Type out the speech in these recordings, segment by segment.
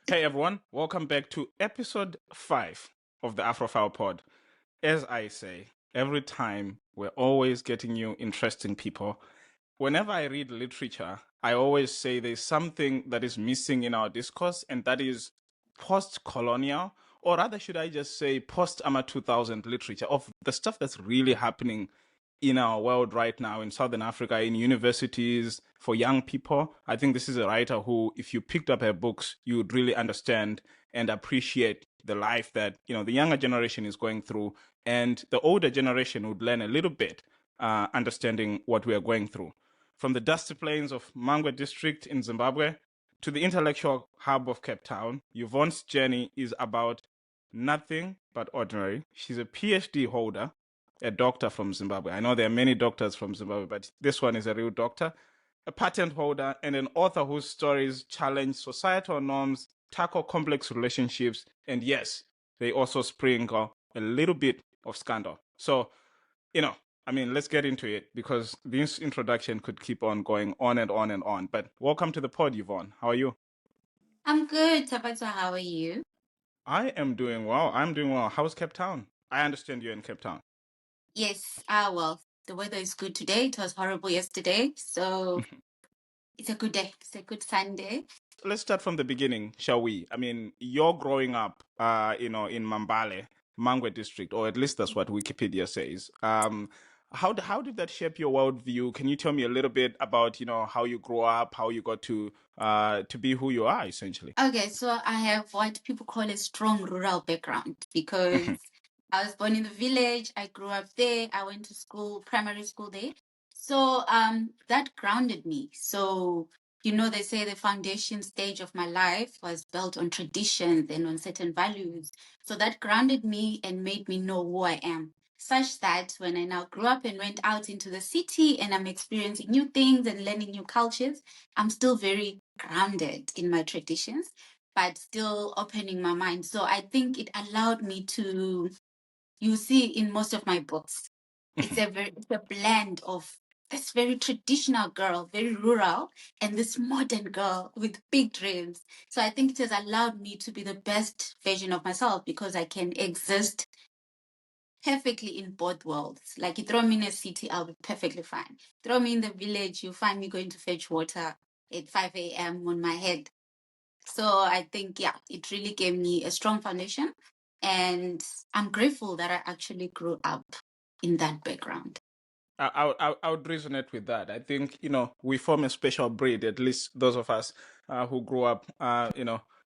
Hey everyone, welcome back to episode 5 of the Afrophile Pod. As I say, every time we're always getting new interesting people. Whenever I read literature, I always say there's something that is missing in our discourse, and that is post colonial, or rather, should I just say post AMA 2000 literature of the stuff that's really happening in our world right now in Southern Africa, in universities, for young people. I think this is a writer who, if you picked up her books, you would really understand and appreciate the life that, the younger generation is going through, and the older generation would learn a little bit, understanding what we are going through. From the dusty plains of Mangwe District in Zimbabwe to the intellectual hub of Cape Town, Yvonne's journey is about nothing but ordinary. She's a PhD holder, a doctor from Zimbabwe. I know there are many doctors from Zimbabwe, but this one is a real doctor, a patent holder, and an author whose stories challenge societal norms, tackle complex relationships, and yes, they also sprinkle a little bit of scandal. So, let's get into it because this introduction could keep on going on and on and on. But welcome to the pod, Yvonne. How are you? I'm good, Tabata. How are you? I am doing well. I'm doing well. How's Cape Town? I understand you're in Cape Town. Yes, well, the weather is good today. It was horrible yesterday, so it's a good day. It's a good Sunday. Let's start from the beginning, shall we? I mean, you're growing up, in Mambale, Mangwe District, or at least that's what Wikipedia says. How did that shape your worldview? Can you tell me a little bit about, how you grew up, how you got to be who you are, essentially? Okay, so I have what people call a strong rural background because I was born in the village. I grew up there. I went to school, primary school there. So that grounded me. So they say the foundation stage of my life was built on traditions and on certain values. So that grounded me and made me know who I am. Such that when I now grew up and went out into the city and I'm experiencing new things and learning new cultures, I'm still very grounded in my traditions, but still opening my mind. So I think it allowed me to, you see, in most of my books, it's a blend of this very traditional girl, very rural, and this modern girl with big dreams. So I think it has allowed me to be the best version of myself because I can exist perfectly in both worlds. Like you throw me in a city, I'll be perfectly fine. Throw me in the village, you find me going to fetch water at 5 a.m. on my head. So I think, yeah, it really gave me a strong foundation. And I'm grateful that I actually grew up in that background. I would resonate with that. I think we form a special breed. At least those of us who grew up,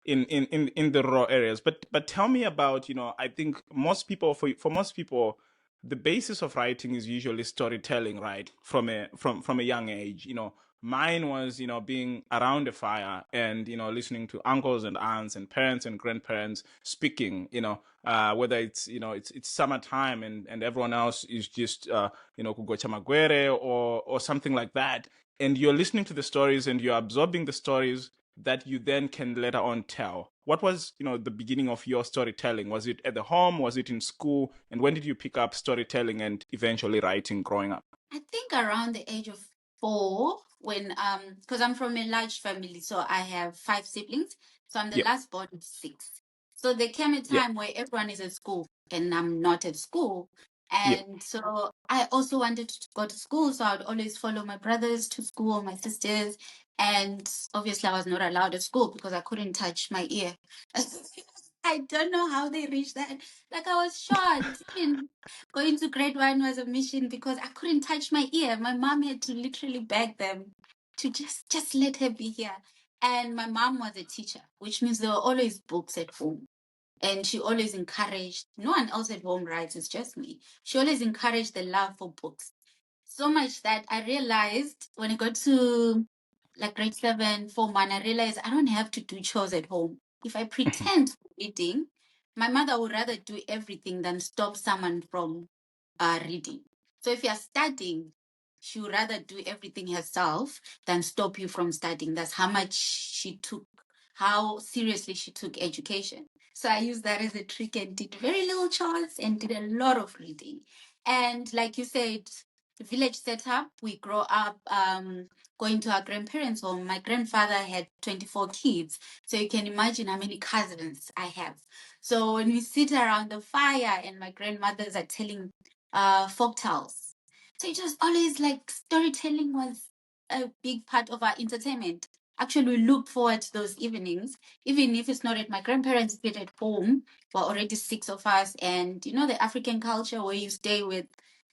in the rural areas. But tell me about I think most people for most people, the basis of writing is usually storytelling, right? From a young age. Mine was being around a fire and listening to uncles and aunts and parents and grandparents speaking. Whether it's it's summertime and everyone else is just Kugocha Magwere or something like that. And you're listening to the stories and you're absorbing the stories that you then can later on tell. What was, the beginning of your storytelling? Was it at the home? Was it in school? And when did you pick up storytelling and eventually writing growing up? I think around the age of 4, when because I'm from a large family, so I have 5 siblings. So I'm the Yeah, last born of 6. So there came a yeah, time where everyone is at school and I'm not at school. yeah. And so I also wanted to go to school. So I would always follow my brothers to school, my sisters. And obviously, I was not allowed at school because I couldn't touch my ear. I don't know how they reached that. Like, I was shocked. Even going to grade 1 was a mission because I couldn't touch my ear. My mom had to literally beg them to just let her be here. And my mom was a teacher, which means there were always books at home. And she always encouraged, no one else at home writes, it's just me. She always encouraged the love for books. So much that I realized when I got to like grade 7, Form 1, I realized I don't have to do chores at home. If I pretend to be reading, my mother would rather do everything than stop someone from reading. So if you're studying, she would rather do everything herself than stop you from studying. That's how much she took, how seriously she took education. So I used that as a trick and did very little chores and did a lot of reading. And like you said, village setup. We grow up going to our grandparents' home. My grandfather had 24 kids. So you can imagine how many cousins I have. So when we sit around the fire and my grandmothers are telling folk tales. So it was always like storytelling was a big part of our entertainment. Actually, we look forward to those evenings, even if it's not at my grandparents' bed at home. We're already six of us. And you know, the African culture where you stay with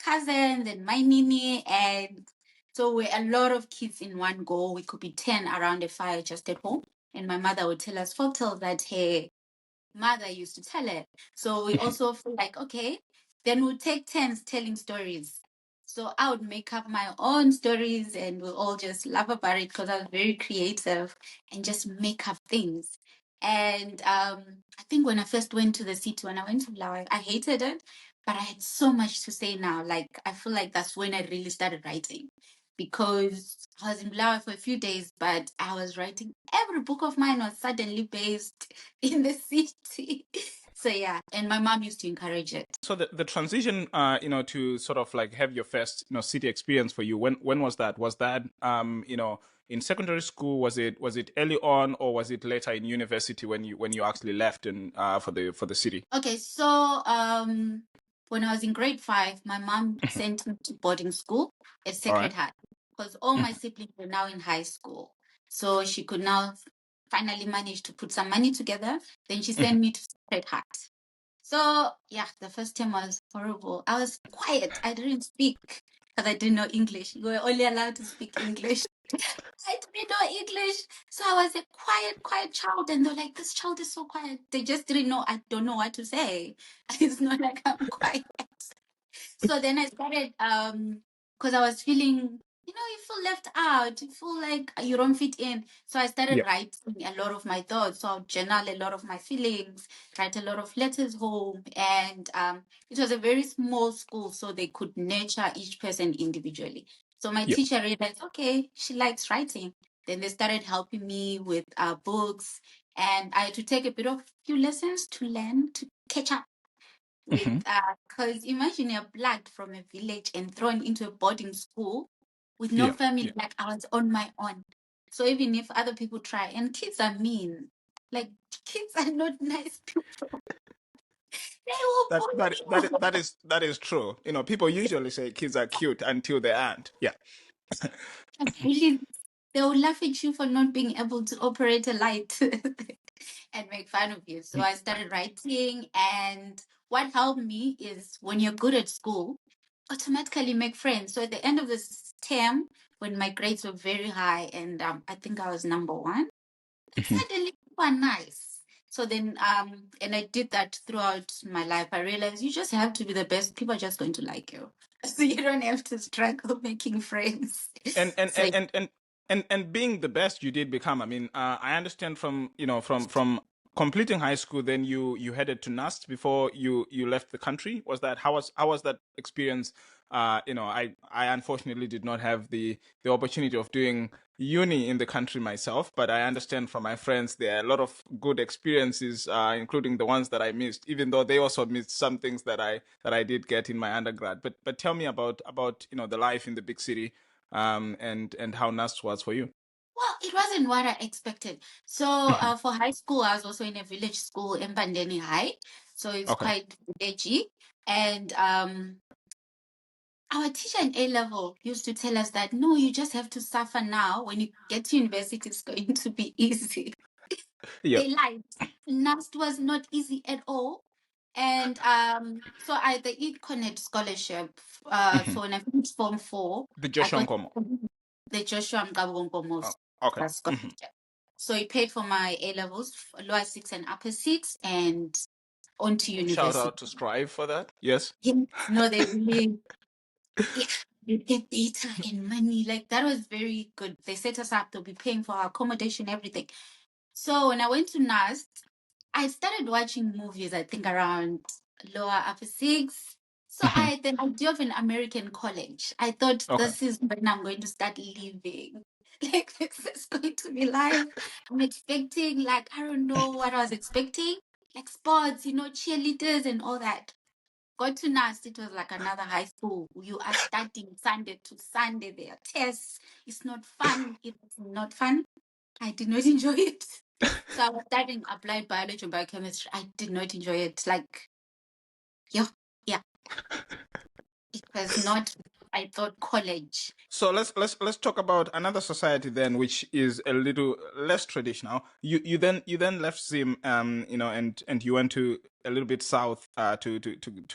cousins and my nini, and so we're a lot of kids in one go. We could be 10 around a fire just at home, and my mother would tell us folktales that her mother used to tell her. So we also feel like, okay, then we'll take turns telling stories. So I would make up my own stories and we'll all just laugh about it because I was very creative and just make up things. And I think when I first went to the city, when I went to Bulawayo, I hated it, but I had so much to say now. Like, I feel like that's when I really started writing because I was in Bulawayo for a few days, but I was writing. Every book of mine was suddenly based in the city. So yeah, and my mom used to encourage it. So the transition, to sort of like have your first, city experience for you. When was that? Was that, in secondary school? Was it early on, or was it later in university when you actually left and for the city? Okay, so when I was in grade 5, my mom sent me to boarding school at All right. Sacred Heart because all my Mhm. siblings were now in high school. So she could now finally manage to put some money together. Then she Mhm. sent me to Sacred Heart. So yeah, the first time was horrible. I was quiet. I didn't speak because I didn't know English. You were only allowed to speak English. I didn't know English. So I was a quiet child. And they're like, this child is so quiet. They just didn't know. I don't know what to say. It's not like I'm quiet. So then I started because I was feeling, you feel left out, you feel like you don't fit in. So I started Yeah. writing a lot of my thoughts. So I'll journal a lot of my feelings, write a lot of letters home. And it was a very small school, so they could nurture each person individually. So my Yeah. teacher realized, okay, she likes writing. Then they started helping me with books, and I had to take a bit of few lessons to learn to catch up with Hmm. because imagine you're plucked from a village and thrown into a boarding school with no Yeah. family. Yeah. Like I was on my own. So even if other people try, and kids are mean, like kids are not nice people. They will That bully that that you. that is that is true. People usually say kids are cute until they aren't. Yeah. Really, they will laugh at you for not being able to operate a light and make fun of you. So I started writing, and what helped me is when you're good at school, automatically make friends. So at the end of this term, when my grades were very high, and I think I was number one, Mhm. suddenly people are nice. So then, and I did that throughout my life. I realized you just have to be the best. People are just going to like you. So you don't have to struggle making friends. and and So and and and and being the best you did become. I mean, I understand from completing high school, then you headed to NAST before you left the country. Was that how was that experience? I unfortunately did not have the opportunity of doing uni in the country myself, but I understand from my friends there are a lot of good experiences, including the ones that I missed, even though they also missed some things that I did get in my undergrad. But tell me about the life in the big city, and how NAST was for you. well, it wasn't what I expected. So for high school, I was also in a village school in Pandeni High. So it's Okay. quite villagey. And our teacher in A level used to tell us that no, you just have to suffer now. When you get to university, it's going to be easy. Yeah. They lied. NAST was not easy at all. And so I had the Econet scholarship. Hmm. So when I finished Form 4, The I Joshua got Nkomo. the Joshua Mngabongomo Oh, okay. Hmm. scholarship. So he paid for my A levels, lower six and upper six, and on to Shout university. out to Strive for that. Yes. Yes, no, they really, yeah, you get data and money. Like that was very good. They set us up. They'll be paying for our accommodation, everything. So when I went to NAST, I started watching movies, I think around lower upper six. So I Hmm. had the idea of an American college. I thought Okay. this is when I'm going to start living. Like this is going to be life. I'm expecting, like, I don't know what I was expecting. Like sports, cheerleaders and all that. got to NAST, it was like another high school. You are studying Sunday to Sunday. There are tests. It's not fun. It's not fun. I did not enjoy it. So I was studying applied biology and biochemistry. I did not enjoy it. Like, yeah, yeah. It was not, I thought, college. So let's talk about another society then, which is a little less traditional. You then left Zim, and you went to a little bit south, to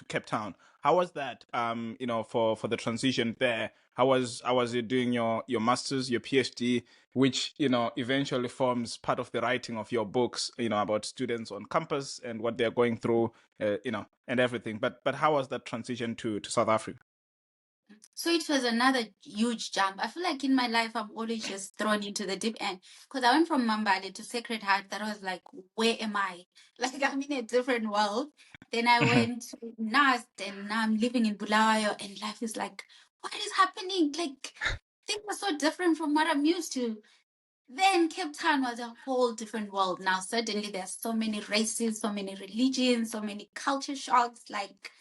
Cape Town. How was that? For the transition there. How was you doing your masters, your PhD, which eventually forms part of the writing of your books, about students on campus and what they're going through, and everything. But how was that transition to South Africa? So it was another huge jump. I feel like in my life, I'm always just thrown into the deep end. Because I went from Mambale to Sacred Heart. That was like, where am I? Like, I'm in a different world. Then I went to NAST, and now I'm living in Bulawayo, and life is like, what is happening? Like, things are so different from what I'm used to. Then Cape Town was a whole different world. Now, suddenly, there's so many races, so many religions, so many culture shocks. Like,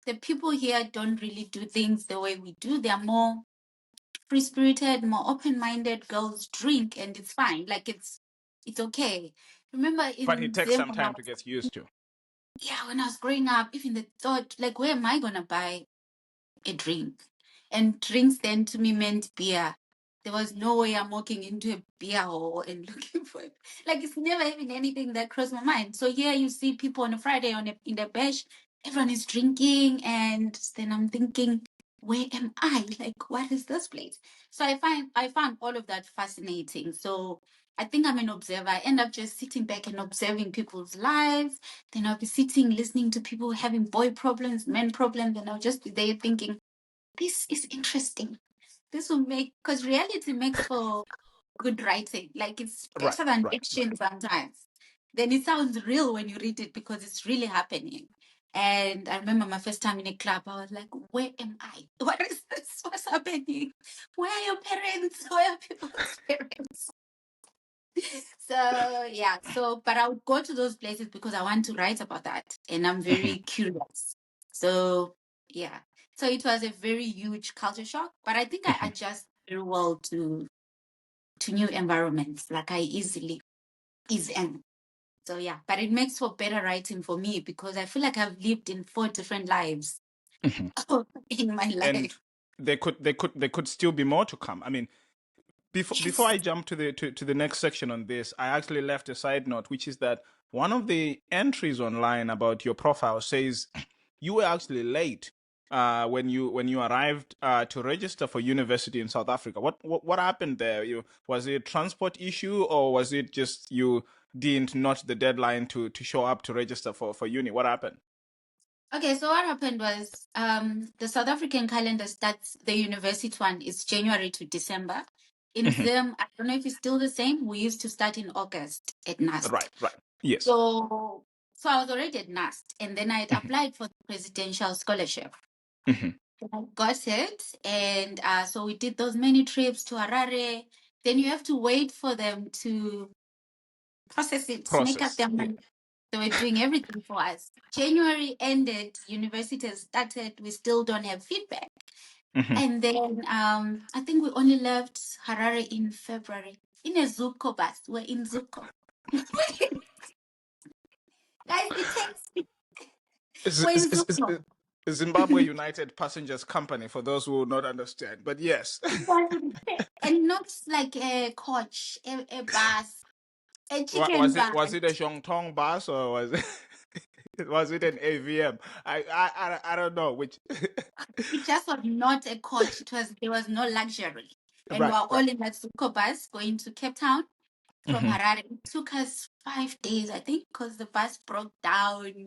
the people here don't really do things the way we do. They're more free spirited, more open minded. Girls drink, and it's fine. Like, it's okay. Remember But it in takes Zim, some time to get used to. yeah, when I was growing up, even the thought, like, where am I gonna buy a drink? And drinks then to me meant beer. There was no way I'm walking into a beer hall and looking for it. Like, it's never even anything that crossed my mind. So here you see people on a Friday in the beach, everyone is drinking, and then I'm thinking, where am I? Like, what is this place? So I found all of that fascinating. So I think I'm an observer. I end up just sitting back and observing people's lives. Then I'll be sitting, listening to people having boy problems, men problems, and I'll just be there thinking, this is interesting. This will make, because reality makes for good writing. Like, it's Right, better than right, right. fiction sometimes. Then it sounds real when you read it because it's really happening. And I remember my first time in a club, I was like, where am I? What is this? What's happening? Where are your parents? Where are people's parents? So yeah, but I would go to those places because I want to write about that, and I'm Mhm, very curious. So yeah, so it was a very huge culture shock, but I think I mhm, adjust very well to new environments. Like, I easily ease in. So yeah, but it makes for better writing for me because I feel like I've lived in 4 different lives mhm. in my And life. there could still be more to come. I mean, before Yes. I jump to the next section on this, I actually left a side note, which is that one of the entries online about your profile says you were actually late when you arrived to register for university in South Africa. What happened there? Was it a transport issue, or was it just you didn't notch the deadline to show up to register for uni? What happened? Okay, so what happened was the South African calendar starts, the university one is January to December. In Mhm. Zim, I don't know if it's still the same. We used to start in August at NAST. Right, right. Yes. So I was already at NAST, and then I had Mhm, applied for the presidential scholarship. mhm. I got it, and so we did those many trips to Harare. Then you have to wait for them to process it, make up Process. their Yeah. mind. They were doing everything for us. January ended, university has started, we still don't have feedback. Mhm. And then I think we only left Harare in February. In a Zuko bus. We're in Zuko. Guys, it takes Is, we're is, in is, is, Zuko. is Zimbabwe United Passengers Company, for those who will not understand. But yes. And not like a coach, a bus, a chicken Was it bus. was it a Zhongtong bus, or was it was it an AVM? I don't know which. It just was not a coach. There was no luxury. And we Right, were right. all in that Zuko bus going to Cape Town from Hmm. Harare. It took us 5 days, I think, because the bus broke down. Can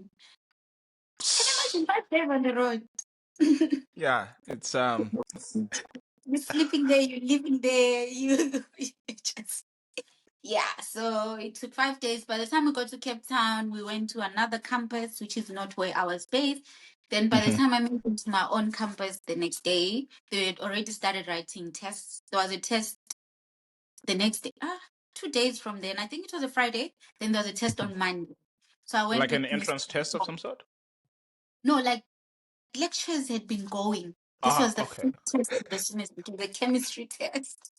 you imagine 5 days on the road? Yeah, it's You're sleeping there, you're living there, you just yeah. So it took 5 days. By the time we got to Cape Town, we went to another campus, which is not where I was based. Then by the Mhm, time I moved into my own campus the next day, they had already started writing tests. There was a test the next day, 2 days from then. I think it was a Friday. Then there was a test mhm. on Monday. So I went Like with an Miss. entrance test of some sort. No, like lectures had been going. This was the Okay. first test of the semester, the chemistry test.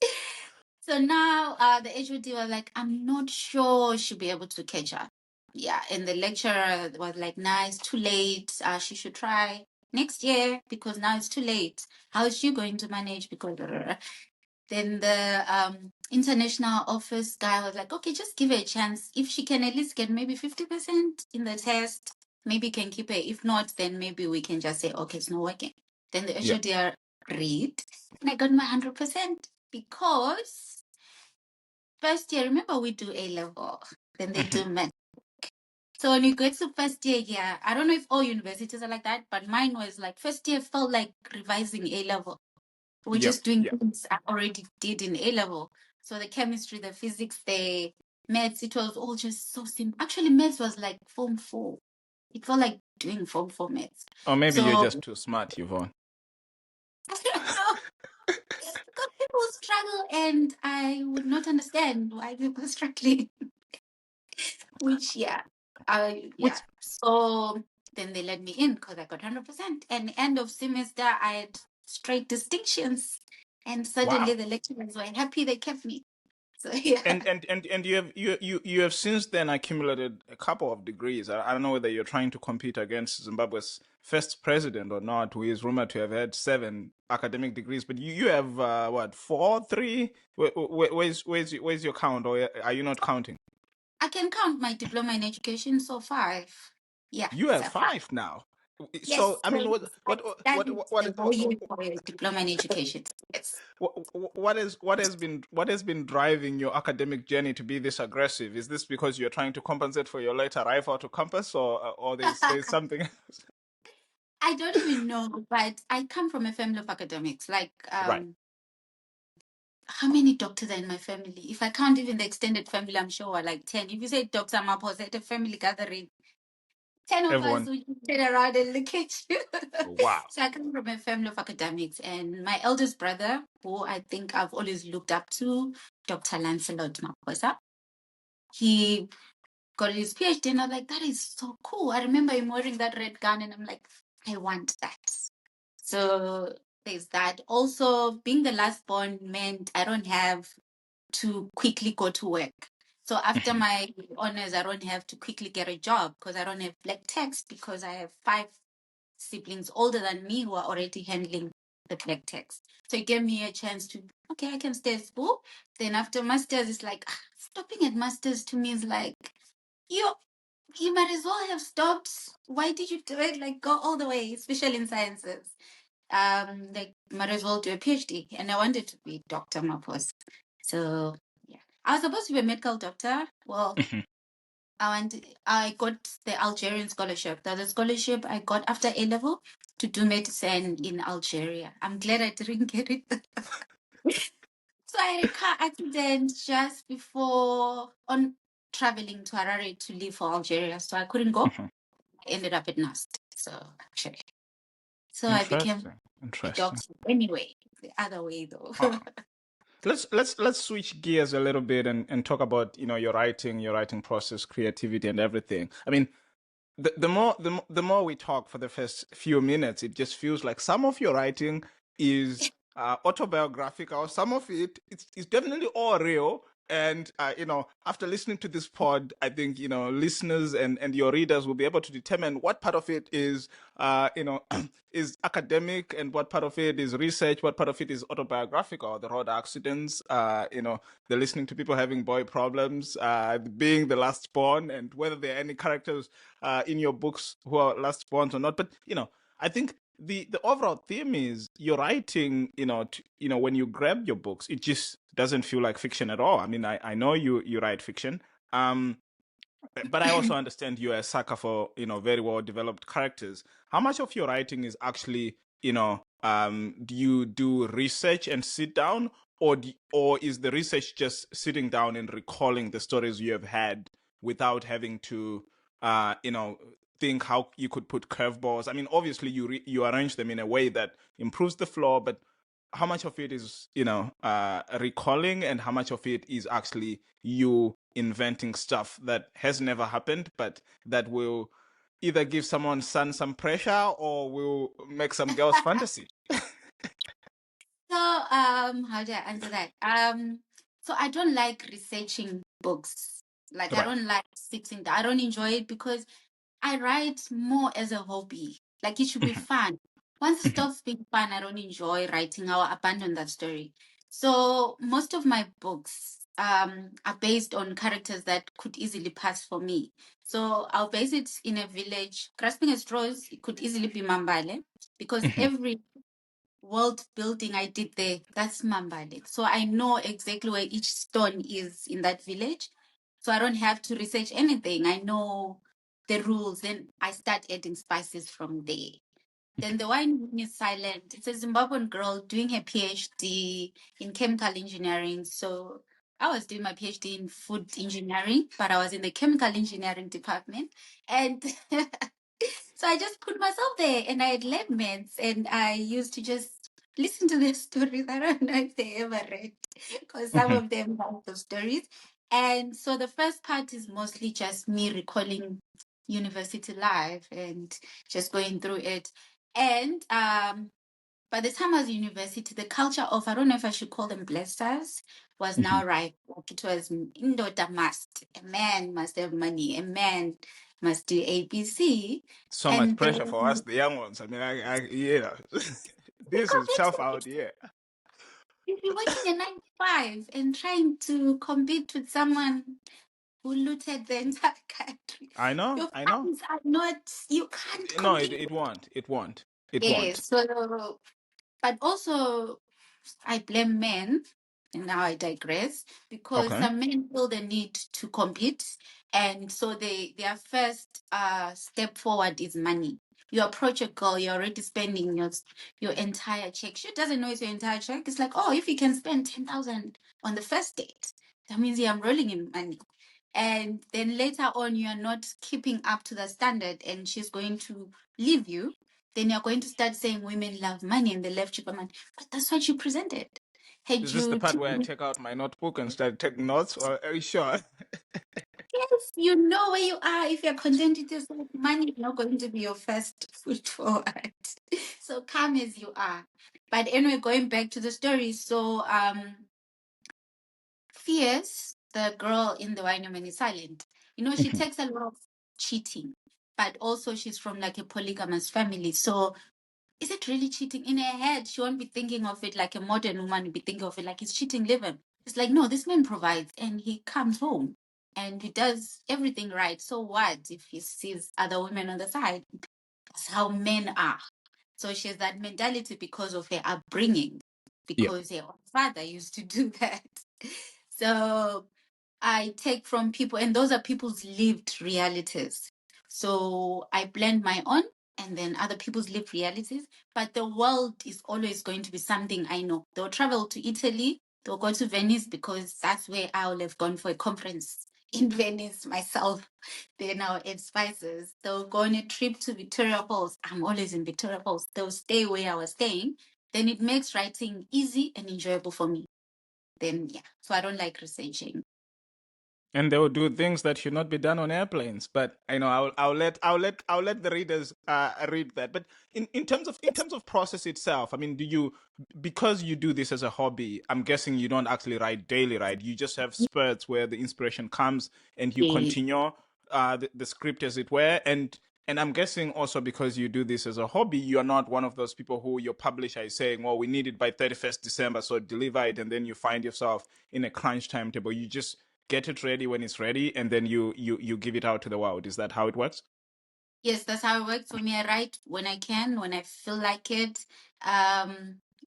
So now the HOD was like, I'm not sure she'll be able to catch up. Yeah, and the lecturer was like, nah, it's too late. She should try next year because now it's too late. How is she going to manage? Because then the international office guy was like, okay, just give her a chance. If she can at least get maybe 50% in the test, maybe can keep her. If not, then maybe we can just say, okay, it's not working. Then the Yeah. HOD agreed, and I got my 100% because first year, remember we do A level, then they do math. So when you go to first year, yeah, I don't know if all universities are like that, but mine was like first year felt like revising A level. We're Yeah. just doing Yeah. things I already did in A level. So the chemistry, the physics, the maths, it was all just so simple. Actually, maths was like form 4. It felt like doing form 4 maths. Or maybe you're So just too smart, Yvonne. I don't know. Because people struggle and I would not understand why people are struggling. Which yeah. Which So then they let me in because I got 100%. And end of semester I had straight distinctions. And suddenly wow. the lecturers were happy they kept me. So yeah. And you have since then accumulated a couple of degrees. I don't know whether you're trying to compete against Zimbabwe's first president or not, who is rumored to have had 7 academic degrees. But you have what, 4, 3? Where's your count, or are you not counting? I can count my diploma in education, so 5. Yeah, You have so 5. 5 now. So Yes, I mean, because I studied the whole year for a diploma in education. Yes. what has been driving your academic journey to be this aggressive? Is this because you're trying to compensate for your late arrival to campus, or there's something else? I don't even know, but I come from a family of academics. Like, Right. how many doctors are in my family? If I count even the extended family, I'm sure we're like 10. If you say Dr. Maphosa at a family gathering, 10 of us Everyone. would sit around and look at you. Wow. So I come from a family of academics. And my eldest brother, who I think I've always looked up to, Dr. Lancelot Maphosa, he got his PhD. And I'm like, that is so cool. I remember him wearing that red gown, and I'm like, I want that. So there's that. Also, being the last born meant I don't have to quickly go to work. So after Mhm. my honors, I don't have to quickly get a job because I don't have black tax because I have 5 siblings older than me who are already handling the black tax. So it gave me a chance to, okay, I can stay at school. Then after masters, it's like stopping at masters to me is like you you might as well have stopped. Why did you do it? Like go all the way, especially in sciences. Like might as well do a PhD. And I wanted to be Dr. Mapos. So yeah. I was supposed to be a medical doctor. Well, Mhm. I got the Algerian scholarship. That's a scholarship I got after A level to do medicine in Algeria. I'm glad I didn't get it. So I had a car accident just before on traveling to Harare to leave for Algeria. So I couldn't go. Mhm. I ended up at NAST. So actually. So I became Interesting. a Interesting. doctor. Anyway, the other way though. Ah. Let's switch gears a little bit and talk about your writing process, creativity, and everything. I mean, the more we talk for the first few minutes, it just feels like some of your writing is autobiographical. Some of it's definitely all real. And after listening to this pod, I think listeners and your readers will be able to determine what part of it is is academic and what part of it is research, what part of it is autobiographical. The road accidents, the listening to people having boy problems, being the last born, and whether there are any characters in your books who are last born or not. But I think the overall theme is your writing. When you grab your books, it just doesn't feel like fiction at all. I mean, I know you write fiction. But I also understand you're a sucker for very well developed characters. How much of your writing is actually do you do research and sit down, or is the research just sitting down and recalling the stories you have had without having to think how you could put curveballs? I mean, obviously you arrange them in a way that improves the flow, but how much of it is recalling, and how much of it is actually you inventing stuff that has never happened but that will either give someone's son some pressure or we'll make some girls fantasy. So, how do I answer that? So I don't like researching books. Like I Right. don't like sitting down. I don't enjoy it because I write more as a hobby. Like it should be Mhm, fun. Once it mhm, stops being fun, I don't enjoy writing. I'll abandon that story. So most of my books are based on characters that could easily pass for me. So I'll base it in a village. Grasping at straws, it could easily be Mambale because mhm. every world building I did there, that's Mambale. So I know exactly where each stone is in that village. So I don't have to research anything. I know the rules. Then I start adding spices from there. Then the wine Woman is silent. It's a Zimbabwean girl doing her PhD in chemical engineering. So I was doing my PhD in food engineering, but I was in the chemical engineering department. And so I just put myself there and I had lab mates and I used to just listen to their stories. I don't know if they ever read because some Mhm. of them like the stories. And so the first part is mostly just me recalling university life and just going through it. And by the time I was in university, the culture of, I don't know if I should call them blessers, was Mhm. now ripe. Like it was indota must. A man must have money. A man must do ABC. So much And pressure for us, then the young ones. I mean, yeah, think this of is it, tough out here. if you're working a 9 to 5 and trying to compete with someone who looted the entire country, I know, your I know. funds are not, you can't No, compete. it won't. It won't. It won't. Yes, so but also I blame men, and now I digress, because Okay. some men feel the need to compete, and so their first step forward is money. You approach a girl, you're already spending your entire check. She doesn't know it's your entire check. It's like, oh, if you can spend 10,000 on the first date, that means you're rolling in money. And then later on, you are not keeping up to the standard, and she's going to leave you. Then you're going to start saying women love money and they love cheaper money. But that's what you presented. Had Is this the you part where I take out my notebook and start taking notes? Or are you sure? yes, you know where you are. If you're content with yourself, money is not going to be your first foot forward. So come as you are. But anyway, going back to the story. So Fierce, the girl in the Wine Woman is silent. You know, she Mhm. takes a lot of cheating, but also she's from like a polygamous family. So is it really cheating? In her head, she won't be thinking of it like a modern woman would be thinking of it like it's cheating living. It's like, no, this man provides and he comes home and he does everything right. So what if he sees other women on the side? That's how men are. So she has that mentality because of her upbringing, Yeah. because her father used to do that. So I take from people, and those are people's lived realities. So I blend my own and then other people's lived realities. But the world is always going to be something I know. They'll travel to Italy, they'll go to Venice because that's where I'll have gone for a conference in Venice myself. Then I'll add spices. They'll go on a trip to Victoria Falls. I'm always in Victoria Falls. They'll stay where I was staying. Then it makes writing easy and enjoyable for me. Then, yeah. So I don't like researching. And they will do things that should not be done on airplanes. But I know I'll let the readers read that. But in terms of process itself, I mean, do you, because you do this as a hobby? I'm guessing you don't actually write daily, right? You just have spurts where the inspiration comes and you Yeah. continue the script as it were. And I'm guessing also because you do this as a hobby, you are not one of those people who your publisher is saying, well, we need it by 31st December, so deliver it. And then you find yourself in a crunch timetable. You just get it ready when it's ready, and then you give it out to the world. Is that how it works? Yes, that's how it works for me. I write when I can, when I feel like it. I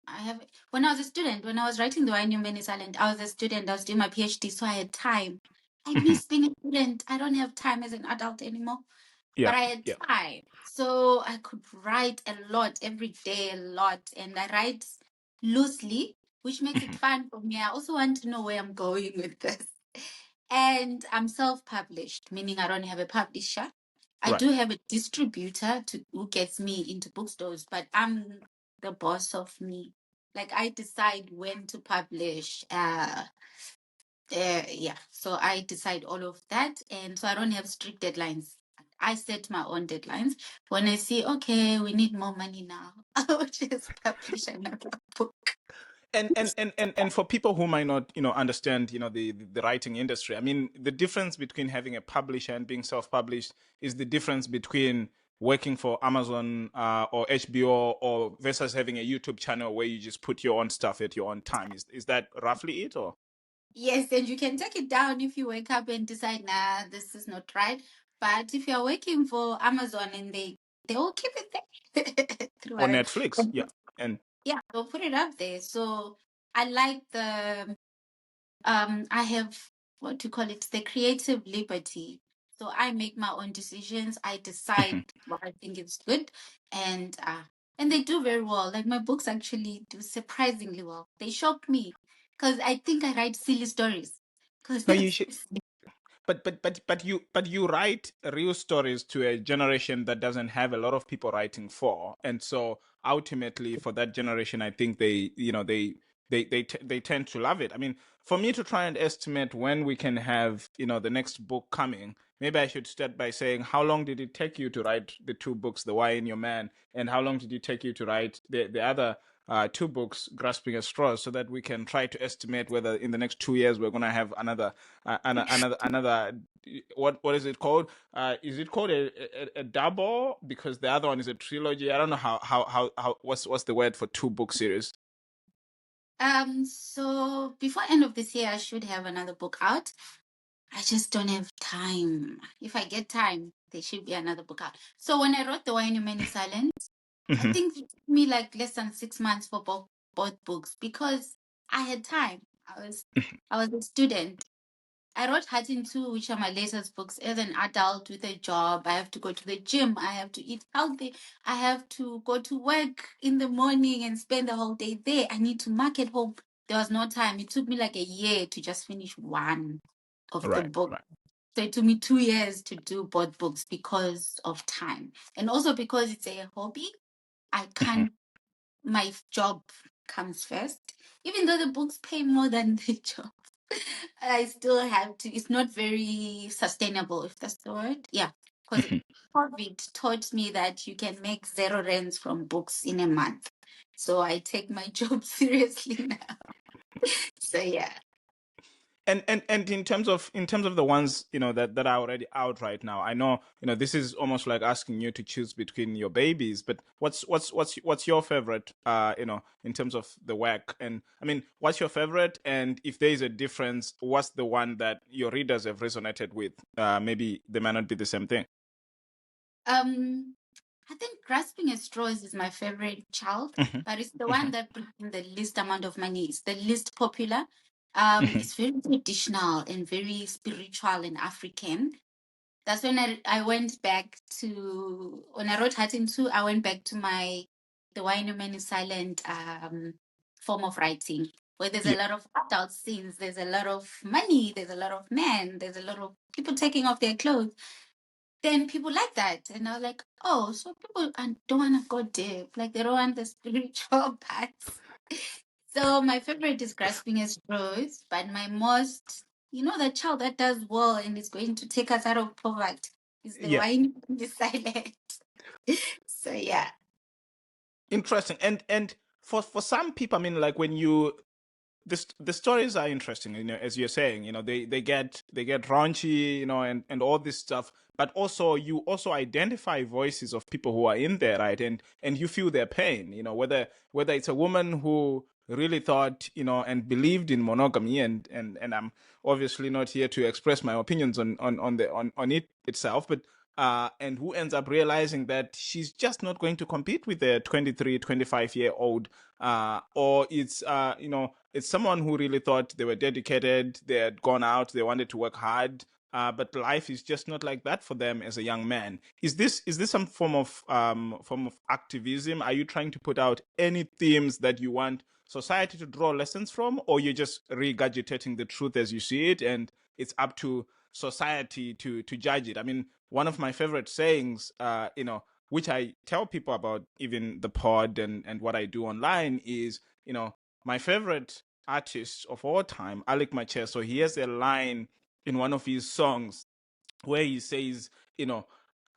have when I was a student, when I was writing the Wine Human Island, I was a student, I was doing my PhD, so I had time. I Mhm. miss being a student. I don't have time as an adult anymore, Yeah, but I had yeah. time. So I could write a lot every day, a lot, and I write loosely, which makes it Mhm. fun for me. I also want to know where I'm going with this. And I'm self-published, meaning I don't have a publisher. I Right. do have a distributor who gets me into bookstores, but I'm the boss of me. Like I decide when to publish. Yeah. So I decide all of that, and so I don't have strict deadlines. I set my own deadlines. When I see, okay, we need more money now, I will just publish another book. And for people who might not understand the writing industry, I mean, the difference between having a publisher and being self-published is the difference between working for Amazon or HBO or versus having a YouTube channel where you just put your own stuff at your own time. Is that roughly it? Or Yes, and you can take it down if you wake up and decide, nah, this is not right. But if you're working for Amazon and they will keep it there or throughout. Netflix? Yeah. And Yeah, they'll put it up there. So I like the I have what to call it, the creative liberty. So I make my own decisions. I decide what I think is good, and they do very well. Like my books actually do surprisingly well. They shock me because I think I write silly stories. Because no, you that's should. But you write real stories to a generation that doesn't have a lot of people writing for, and so ultimately for that generation, I think they tend to love it. I mean, for me to try and estimate when we can have the next book coming, maybe I should start by saying, how long did it take you to write the two books, The Why in Your Man, and how long did it take you to write the other two books, Grasping at Straws, so that we can try to estimate whether in the next 2 years we're going to have another what is it called? Is it called a double? Because the other one is a trilogy. I don't know how what's the word for two book series? so before end of this year, I should have another book out. I just don't have time. If I get time, there should be another book out. So when I wrote The Why in Your Man is Silent, I Mm-hmm. think it took me like less than 6 months for both books because I had time. I was a student. I wrote Heart in Two, which are my latest books. As an adult with a job, I have to go to the gym. I have to eat healthy. I have to go to work in the morning and spend the whole day there. I need to market home. There was no time. It took me like a year to just finish one of the Right, book. right. So it took me 2 years to do both books because of time. And also because it's a hobby, I Mm-hmm. can't, my job comes first. Even though the books pay more than the job, I still have to, it's not very sustainable, if that's the word. Yeah. Because Mm-hmm. COVID taught me that you can make 0 rands from books in a month. So I take my job seriously now. So yeah. And in terms of the ones that are already out right now, I know this is almost like asking you to choose between your babies, but what's your favorite in terms of the work? And I mean, what's your favorite, and if there is a difference, what's the one that your readers have resonated with? Maybe they might not be the same thing. Um, I think Grasping at Straws is my favorite child, Hmm. but it's the Hmm. one that brings in the least amount of money. It's the least popular. Hmm. It's very traditional and very spiritual and African. That's when I went back to, when I wrote Heart in Two, I went back to my The Why No Man is Silent form of writing, where there's a Yeah. lot of adult scenes, there's a lot of money, there's a lot of men, there's a lot of people taking off their clothes. Then people like that. And I was like, oh, so people don't want to go deep. Like they don't want the spiritual parts. So my favorite is Grasping as Rose, but my most, the child that does well and is going to take us out of poverty is the Yeah. wine the silent. So yeah. Interesting. And for some people, I mean, like when you the stories are interesting, as you're saying, they get raunchy, and all this stuff, but also you also identify voices of people who are in there, right? And you feel their pain, whether it's a woman who really thought, and believed in monogamy, and I'm obviously not here to express my opinions on it itself, but and who ends up realizing that she's just not going to compete with a 23, 25-year-old, or it's someone who really thought they were dedicated, they had gone out, they wanted to work hard, but life is just not like that for them as a young man. Is this some form of activism? Are you trying to put out any themes that you want society to draw lessons from, or you're just regurgitating the truth as you see it, and it's up to society to judge it? I mean, one of my favorite sayings, which I tell people about, even the pod and what I do online, is, my favorite artist of all time, Alec Macheso. So he has a line in one of his songs where he says, you know,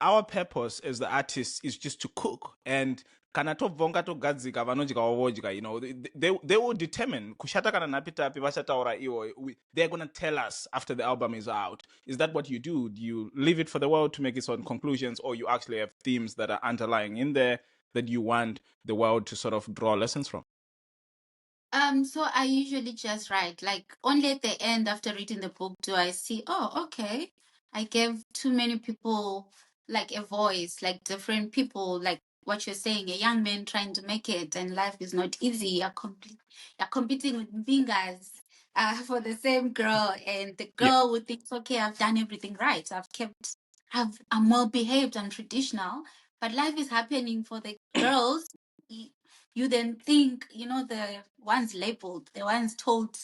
our purpose as the artists is just to cook, and kana tobvonga togadzika vanodyawo vodya, they will determine kushata kana napi tapi vachataura ivo. They're going to tell us after the album is out. Is that what you do? Do you leave it for the world to make its own conclusions, or you actually have themes that are underlying in there that you want the world to sort of draw lessons from? So I usually just write, like only at the end after reading the book do I see, oh, okay, I gave too many people like a voice, like different people, like what you're saying, a young man trying to make it, and life is not easy. You're competing with fingers for the same girl, and the Yeah. girl would think, okay, I've done everything right. I'm well behaved, I'm traditional, but life is happening for the girls. You then think, the ones labeled, the ones told,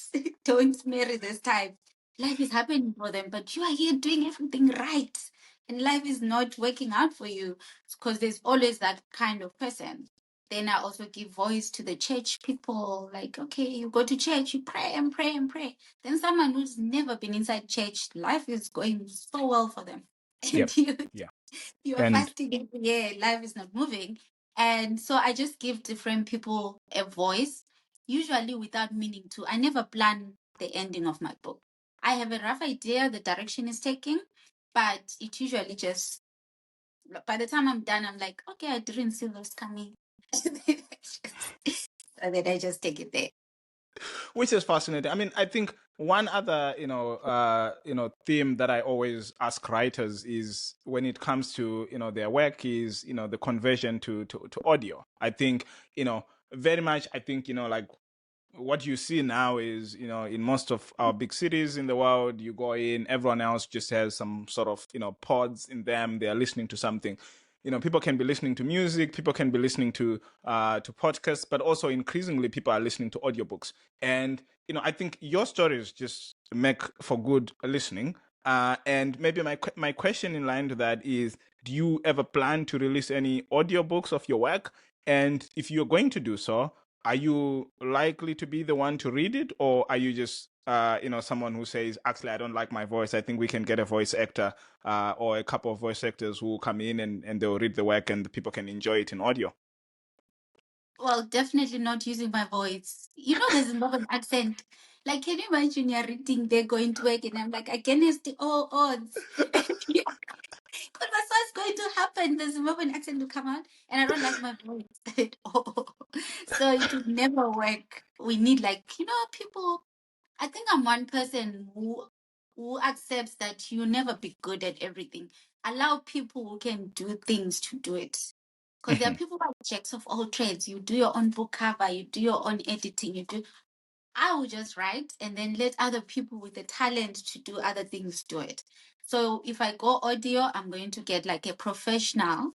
don't marry this time. Life is happening for them, but you are here doing everything right. And life is not working out for you because there's always that kind of person. Then I also give voice to the church people. Like, okay, you go to church, you pray and pray and pray. Then someone who's never been inside church, life is going so well for them. Yep. And you, Yeah. you're And fasting every year, life is not moving. And so I just give different people a voice, usually without meaning to. I never plan the ending of my book. I have a rough idea the direction is taking, but it usually just, by the time I'm done, I'm like, okay, I didn't see this coming. So then I just take it there. which is fascinating. I mean, I think one other, theme that I always ask writers is when it comes to, their work is, the conversion to audio. I think, very much, I think, like what you see now is, in most of our big cities in the world, you go in, everyone else just has some sort of, pods in them. They are listening to something. People can be listening to music, people can be listening to podcasts, but also increasingly people are listening to audiobooks. And, I think your stories just make for good listening. And maybe my question in line to that is, do you ever plan to release any audiobooks of your work? And if you're going to do so, are you likely to be the one to read it, or are you just someone who says, actually, I don't like my voice, I think we can get a voice actor or a couple of voice actors who will come in and they'll read the work and the people can enjoy it in audio? Well, definitely not using my voice. You know, there's a Zimbabwean accent. Like, can you imagine you're reading, they're going to work, and I'm like, against all odds. Because that's what's going to happen. The Zimbabwean accent will come out, and I don't like my voice at all. So it would never work. We need, like, people. I think I'm one person who accepts that you'll never be good at everything. Allow people who can do things to do it. Because there are Mhm. people like jacks of all trades. You do your own book cover, you do your own editing, you do. I will just write and then let other people with the talent to do other things do it. So if I go audio, I'm going to get like a professional,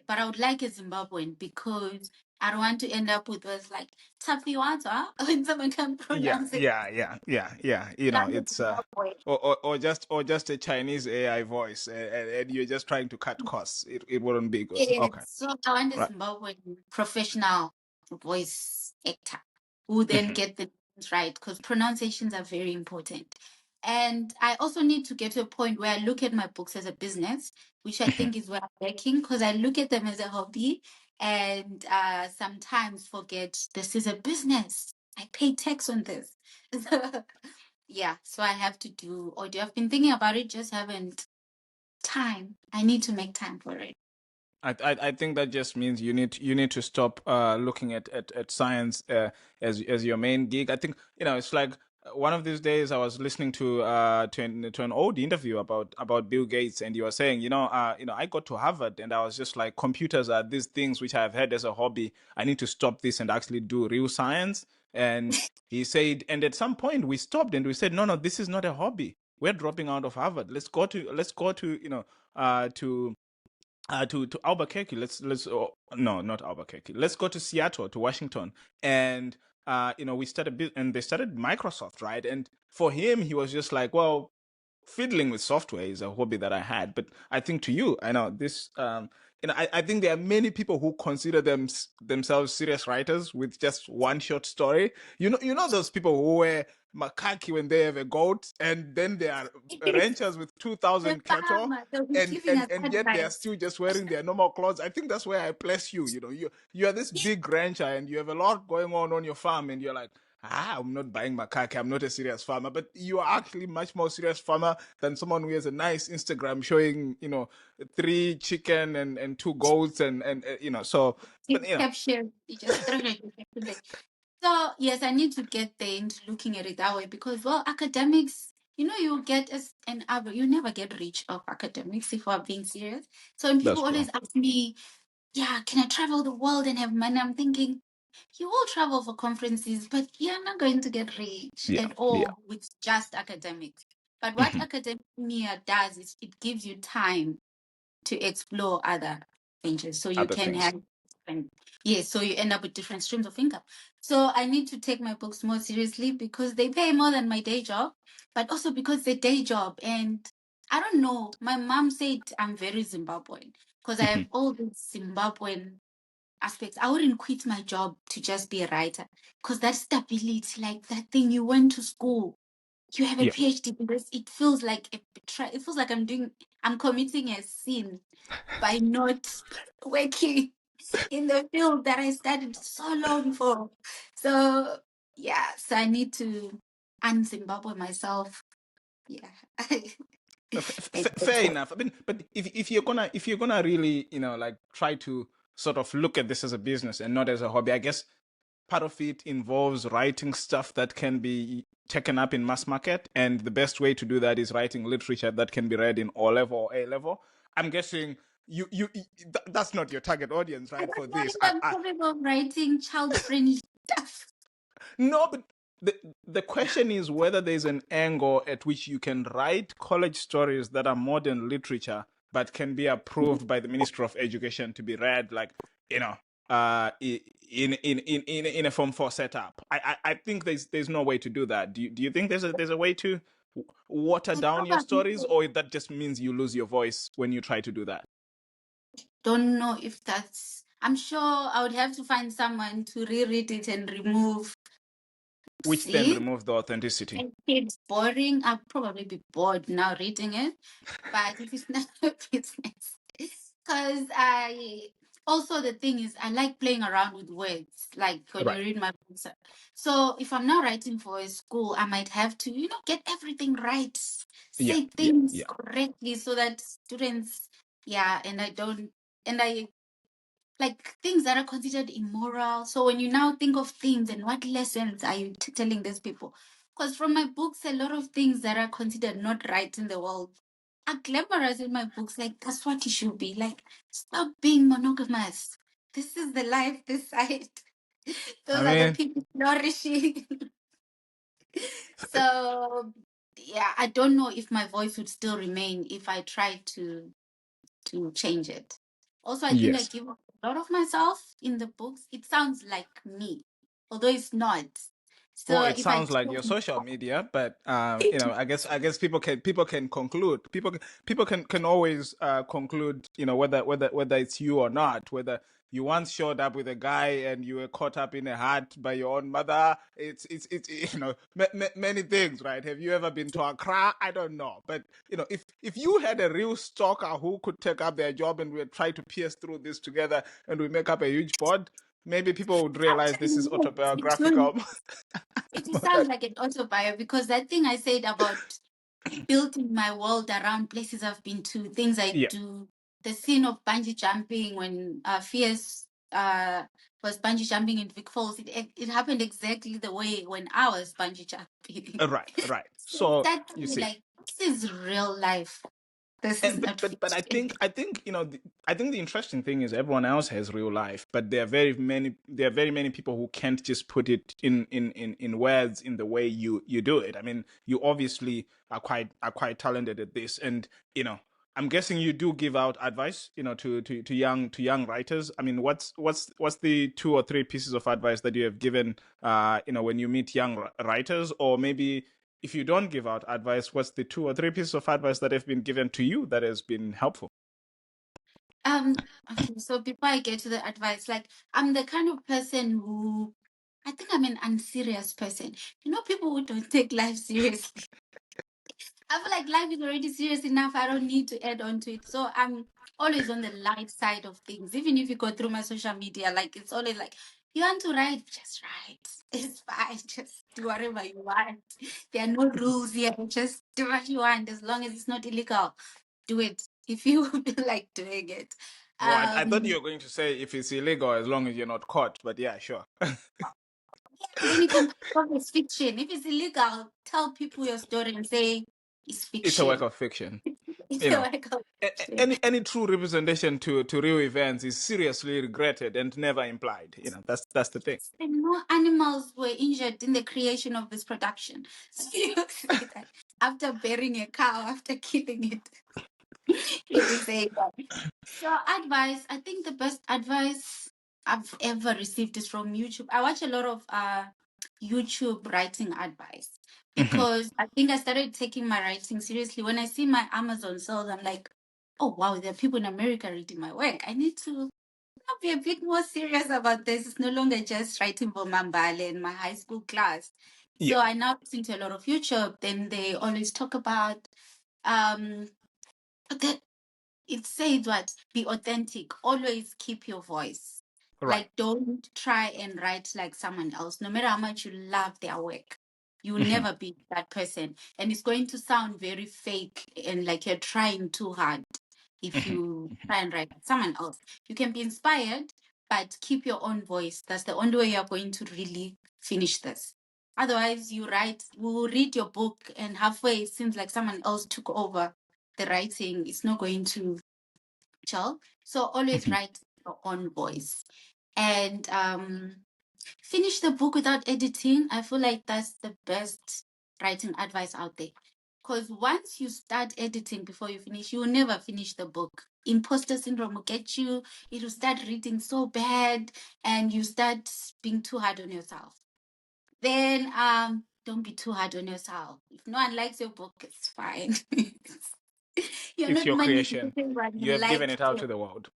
but I would like a Zimbabwean because I don't want to end up with this like Tafiwata when someone can Yeah, pronounce it. yeah. Like a It's Zimbabwean. or just a Chinese AI voice, and you're just trying to cut costs. It wouldn't be good. Yes. Okay, So I want a right. Zimbabwean professional voice actor who then Mhm. get the names right because pronunciations are very important. And I also need to get to a point where I look at my books as a business, which I Mhm. think is where I'm lacking because I look at them as a hobby and sometimes forget this is a business. I pay tax on this. Yeah, so I have to do audio. I've been thinking about it, just haven't time. I need to make time for it. I think that just means you need to stop looking at science as your main gig. I think it's like one of these days I was listening to an old interview about Bill Gates, and he was saying, I got to Harvard and I was just like, computers are these things which I've had as a hobby. I need to stop this and actually do real science. And he said, and at some point we stopped and we said, no, this is not a hobby. We're dropping out of Harvard. Let's go to to Albuquerque. Let's no, not Albuquerque. Let's go to Seattle, to Washington, and we started and they started Microsoft, right? And for him, he was just like, well, fiddling with software is a hobby that I had, but I think to you, I know this. I think there are many people who consider themselves serious writers with just one short story. You know those people who wear macaque when they have a goat, and then they are ranchers with The 2,000 cattle, farmer, they'll be and giving and us and yet they are advice. still just wearing their normal clothes. I think that's where I place you. You are this big rancher, and you have a lot going on your farm, and you're like, I'm not buying macaque. I'm not a serious farmer. But you are actually much more serious farmer than someone who has a nice Instagram showing, 3 chicken and 2 goats and. So, but Caption, you just throw it there. So yes, I need to get there into looking at it that way because well, academics, you get as an average, you never get rich off academics if we're being serious. So when that's people true. always ask me, yeah, can I travel the world and have money? I'm thinking, you will travel for conferences, but you're not going to get rich Yeah, at yeah. all with just academics. But what academia does is it gives you time to explore other ventures. So you Other can things. have different, yes, so you end up with different streams of income. So I need to take my books more seriously because they pay more than my day job, but also because the day job. And I don't know, my mom said I'm very Zimbabwean because I have all these Zimbabwean aspects. I wouldn't quit my job to just be a writer because that stability, like that thing, you went to school, you have a Yeah. PhD in this, it feels like a betrayal. It feels like I'm committing a sin by not working in the field that I studied so long for. So yeah, so I need to un-Zimbabwe myself. Yeah. Fair enough. I mean, but if you're gonna really, like try to sort of look at this as a business and not as a hobby, I guess part of it involves writing stuff that can be taken up in mass market, and the best way to do that is writing literature that can be read in O level or A level. I'm guessing that's not your target audience, I right? For don't know if this, I'm capable of writing child-friendly stuff. no, but the question is whether there's an angle at which you can write college stories that are modern literature but can be approved by the Ministry of Education to be read, like, you know in a Form 4 setup. I think there's no way to do that. Do you think there's a way to water I down your probably stories, or that just means you lose your voice when you try to do that? don't know if that's. I'm sure I would have to find someone to reread it and remove Which then scenes. remove the authenticity. If it's boring, I'll probably be bored now reading it. But if it's not a business, because I also the thing is I like playing around with words, like when you Right. read my books. So if I'm not writing for a school, I might have to, get everything right, Yeah, say yeah, things yeah. correctly so that students, yeah, and I don't, and I like things that are considered immoral. So when you now think of things and what lessons are you telling these people? Because from my books, a lot of things that are considered not right in the world are glamorous in my books. Like that's what it should be. Like stop being monogamous. This is the life this side. I Those are the mean, people flourishing. So yeah, I don't know if my voice would still remain if I tried to change it. Also, I think I yes. give a lot of myself in the books. It sounds like me, although it's not. Well, So it if I sounds like do your social media, but I guess people can conclude. People can always conclude, whether it's you or not. Whether you once showed up with a guy and you were caught up in a hat by your own mother. It's many things, right? Have you ever been to Accra? I don't know, but if you had a real stalker who could take up their job and we try to pierce through this together and we make up a huge pod, maybe people would realize this is actually yes, autobiographical. it will sound like an autobio because that thing I said about building my world around places I've been to, things I Yeah. do, the scene of bungee jumping when Fierce was bungee jumping in Vic Falls, it happened exactly the way when I was bungee jumping. Right, right. So So that you see, like this is real life. This is and but not but but I fiction. think I think I think the interesting thing is everyone else has real life, but there are very many people who can't just put it in words in the way you do it. I mean, you obviously are quite talented at this, and I'm guessing you do give out advice, to young writers. I mean, what's the 2 or 3 pieces of advice that you have given, when you meet young writers, or maybe if you don't give out advice, what's the 2 or 3 pieces of advice that have been given to you that has been helpful? Okay, so before I get to the advice, like I'm the kind of person who I think I'm an unserious person. You know, people who don't take life seriously. I feel like life is already serious enough. I don't need to add on to it. So I'm always on the light side of things. Even if you go through my social media, like it's always like, you want to write, just write. It's fine. Just do whatever you want. There are no rules here. Just do what you want as long as it's not illegal. Do it if you feel like doing it. Oh, I thought you Um, were going to say if it's illegal as long as you're not caught, but yeah, sure. then you can come with fiction. If it's illegal, tell people your story and say it's It's a work fiction. of fiction. It's You a know, work of fiction. any true representation to real events is seriously regretted and never implied. That's the thing. And no animals were injured in the creation of this production. So you say that after burying a cow, after killing it, you say that. So advice, I think the best advice I've ever received is from YouTube. I watch a lot of YouTube writing advice Mhm. because I think I started taking my writing seriously. When I see my Amazon sales, I'm like, oh wow, there are people in America reading my work. I need to I'll be a bit more serious about this. It's no longer just writing for Mambale in my high school class. Yeah. So I now listen to a lot of YouTube. Then they always talk about um that it says what be authentic. Always keep your voice. Right. Like don't try and write like someone else. No matter how much you love their work, you will Mhm. never be that person. And it's going to sound very fake and like you're trying too hard if Mhm. you Mhm. try and write someone else. You can be inspired, but keep your own voice. That's the only way you're going to really finish this. Otherwise, you write, we'll read your book, and halfway it seems like someone else took over the writing. It's not going to gel. So always Mhm. write your own voice. And finish the book without editing. I feel like that's the best writing advice out there. Because once you start editing before you finish, you will never finish the book. Imposter syndrome will get you. It will start reading so bad, and you start being too hard on yourself. Then don't be too hard on yourself. If no one likes your book, it's fine. You're It's not your manipulating creation. everyone You who have given like it out you. to the world.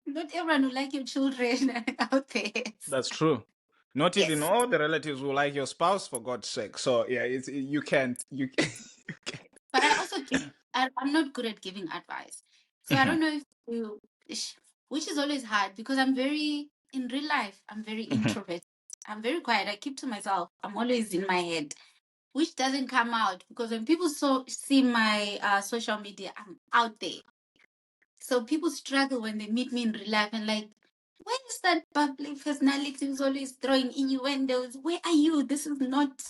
Not everyone will like your children out there. That's true. Not even Yes. all the relatives will like your spouse, for God's sake. So yeah, you can't you. You can't. But I also give, I'm not good at giving advice. So I Mhm. don't know if you, which is always hard because I'm very, in real life, I'm very Mhm. introverted. I'm very quiet. I keep to myself. I'm always in my head, which doesn't come out because when people see my social media, I'm out there. So people struggle when they meet me in real life and like, where is that bubbly personality who's always throwing innuendos? Where are you? This is not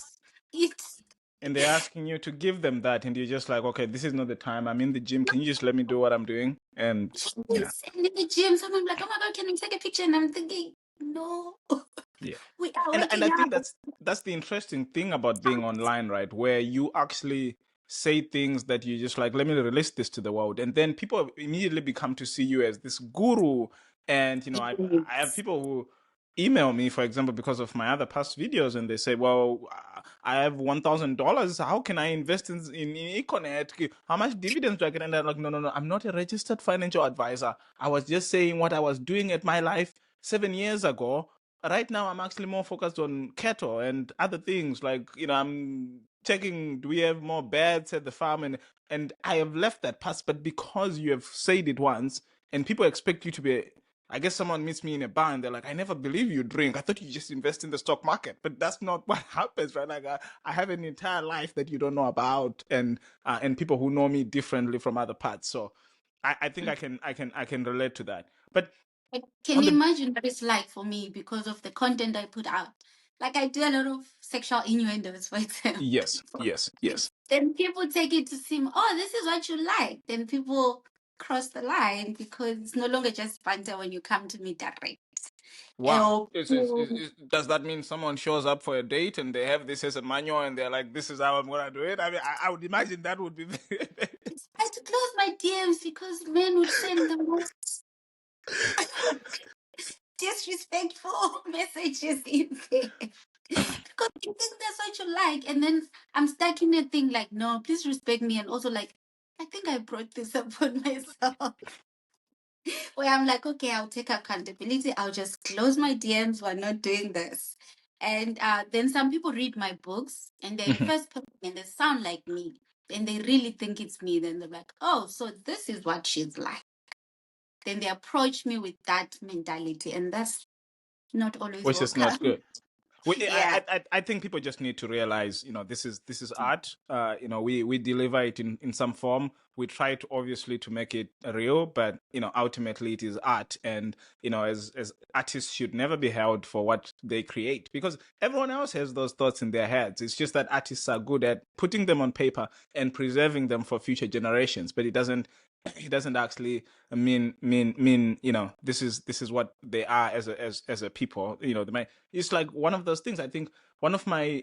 it. And they're asking you to give them that, and you're just like, okay, this is not the time. I'm in the gym. Can you just let me do what I'm doing? And yeah, Yes. And in the gym, someone be like, oh my God, can we take a picture? And I'm thinking, no, yeah. we are And working I think out. that's the interesting thing about being online, right? Where you actually say things that you just like, let me release this to the world, and then people immediately become to see you as this guru. And I have Yes. people who email me, for example, because of my other past videos, and they say, well, I have $1,000. How can I invest in Econet? How much dividends do I get? And I'm like, no, no, no, I'm not a registered financial advisor. I was just saying what I was doing at my life 7 years ago. Right now I'm actually more focused on cattle and other things, like I'm checking, do we have more beds at the farm? And I have left that past, but because you have said it once and people expect you to be, I guess someone meets me in a bar and they're like, I never believe you drink, I thought you just invest in the stock market. But that's not what happens, right? Like I have an entire life that you don't know about, and people who know me differently from other parts. So I think I can relate to that. But Can on you the imagine what it's like for me because of the content I put out? Like I do a lot of sexual innuendos, for example. yes, yes, yes. Then people take it to seem, oh, this is what you like. Then people cross the line because it's no longer just banter when you come to me direct. Wow. Oh, Does that mean someone shows up for a date and they have this as a manual and they're like, this is how I'm going to do it? I mean, I would imagine that would be very. I had to close my DMs because men would send the most disrespectful messages in there. Because you think that's what you like. And then I'm stuck in a thing like, no, please respect me. And also like, I think I brought this upon myself. Where I'm like, okay, I'll take accountability. I'll just close my DMs. We're not doing this. And then some people read my books and they're in Mhm. first person and they sound like me. And they really think it's me. Then they're like, oh, so this is what she's like. Then they approach me with that mentality. And that's not always Which is not welcome. good. Yeah. I think people just need to realize, this is art. We deliver it in some form. We try to obviously to make it real, but ultimately it is art, and as artists should never be held for what they create, because everyone else has those thoughts in their heads. It's just that artists are good at putting them on paper and preserving them for future generations, but it doesn't actually mean this is what they are as a people. It's like one of those things. I think one of my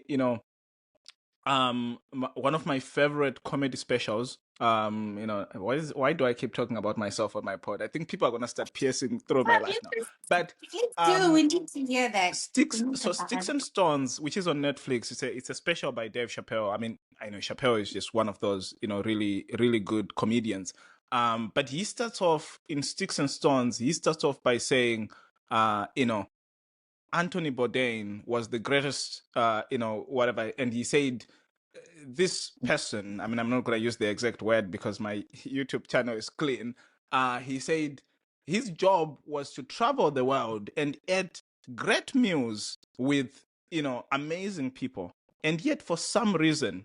one of my favorite comedy specials. Why do I keep talking about myself on my pod? I think people are gonna start piercing through my life now. But Please do. um We need to hear that. We need to Sticks learn. and Stones, which is on Netflix, it's a special by Dave Chappelle. I mean, I know Chappelle is just one of those really really good comedians. But he starts off in Sticks and Stones. He starts off by saying, Anthony Bourdain was the greatest, whatever. And he said, this person, I mean, I'm not going to use the exact word because my YouTube channel is clean. He said his job was to travel the world and eat great meals with, amazing people. And yet, for some reason,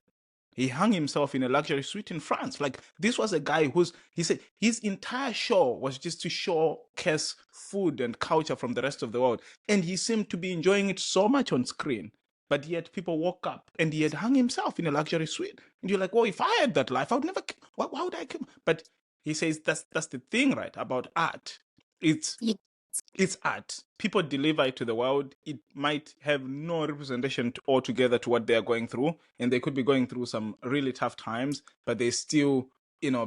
he hung himself in a luxury suite in France. Like, this was a guy he said his entire show was just to showcase food and culture from the rest of the world. And he seemed to be enjoying it so much on screen. But yet people woke up and he had hung himself in a luxury suite. And you're like, well, if I had that life, I would never, why would I come? But he says that's the thing, right, about art. It's Yeah. it's art. People deliver it to the world. It might have no representation altogether to what they're going through. And they could be going through some really tough times, but they still,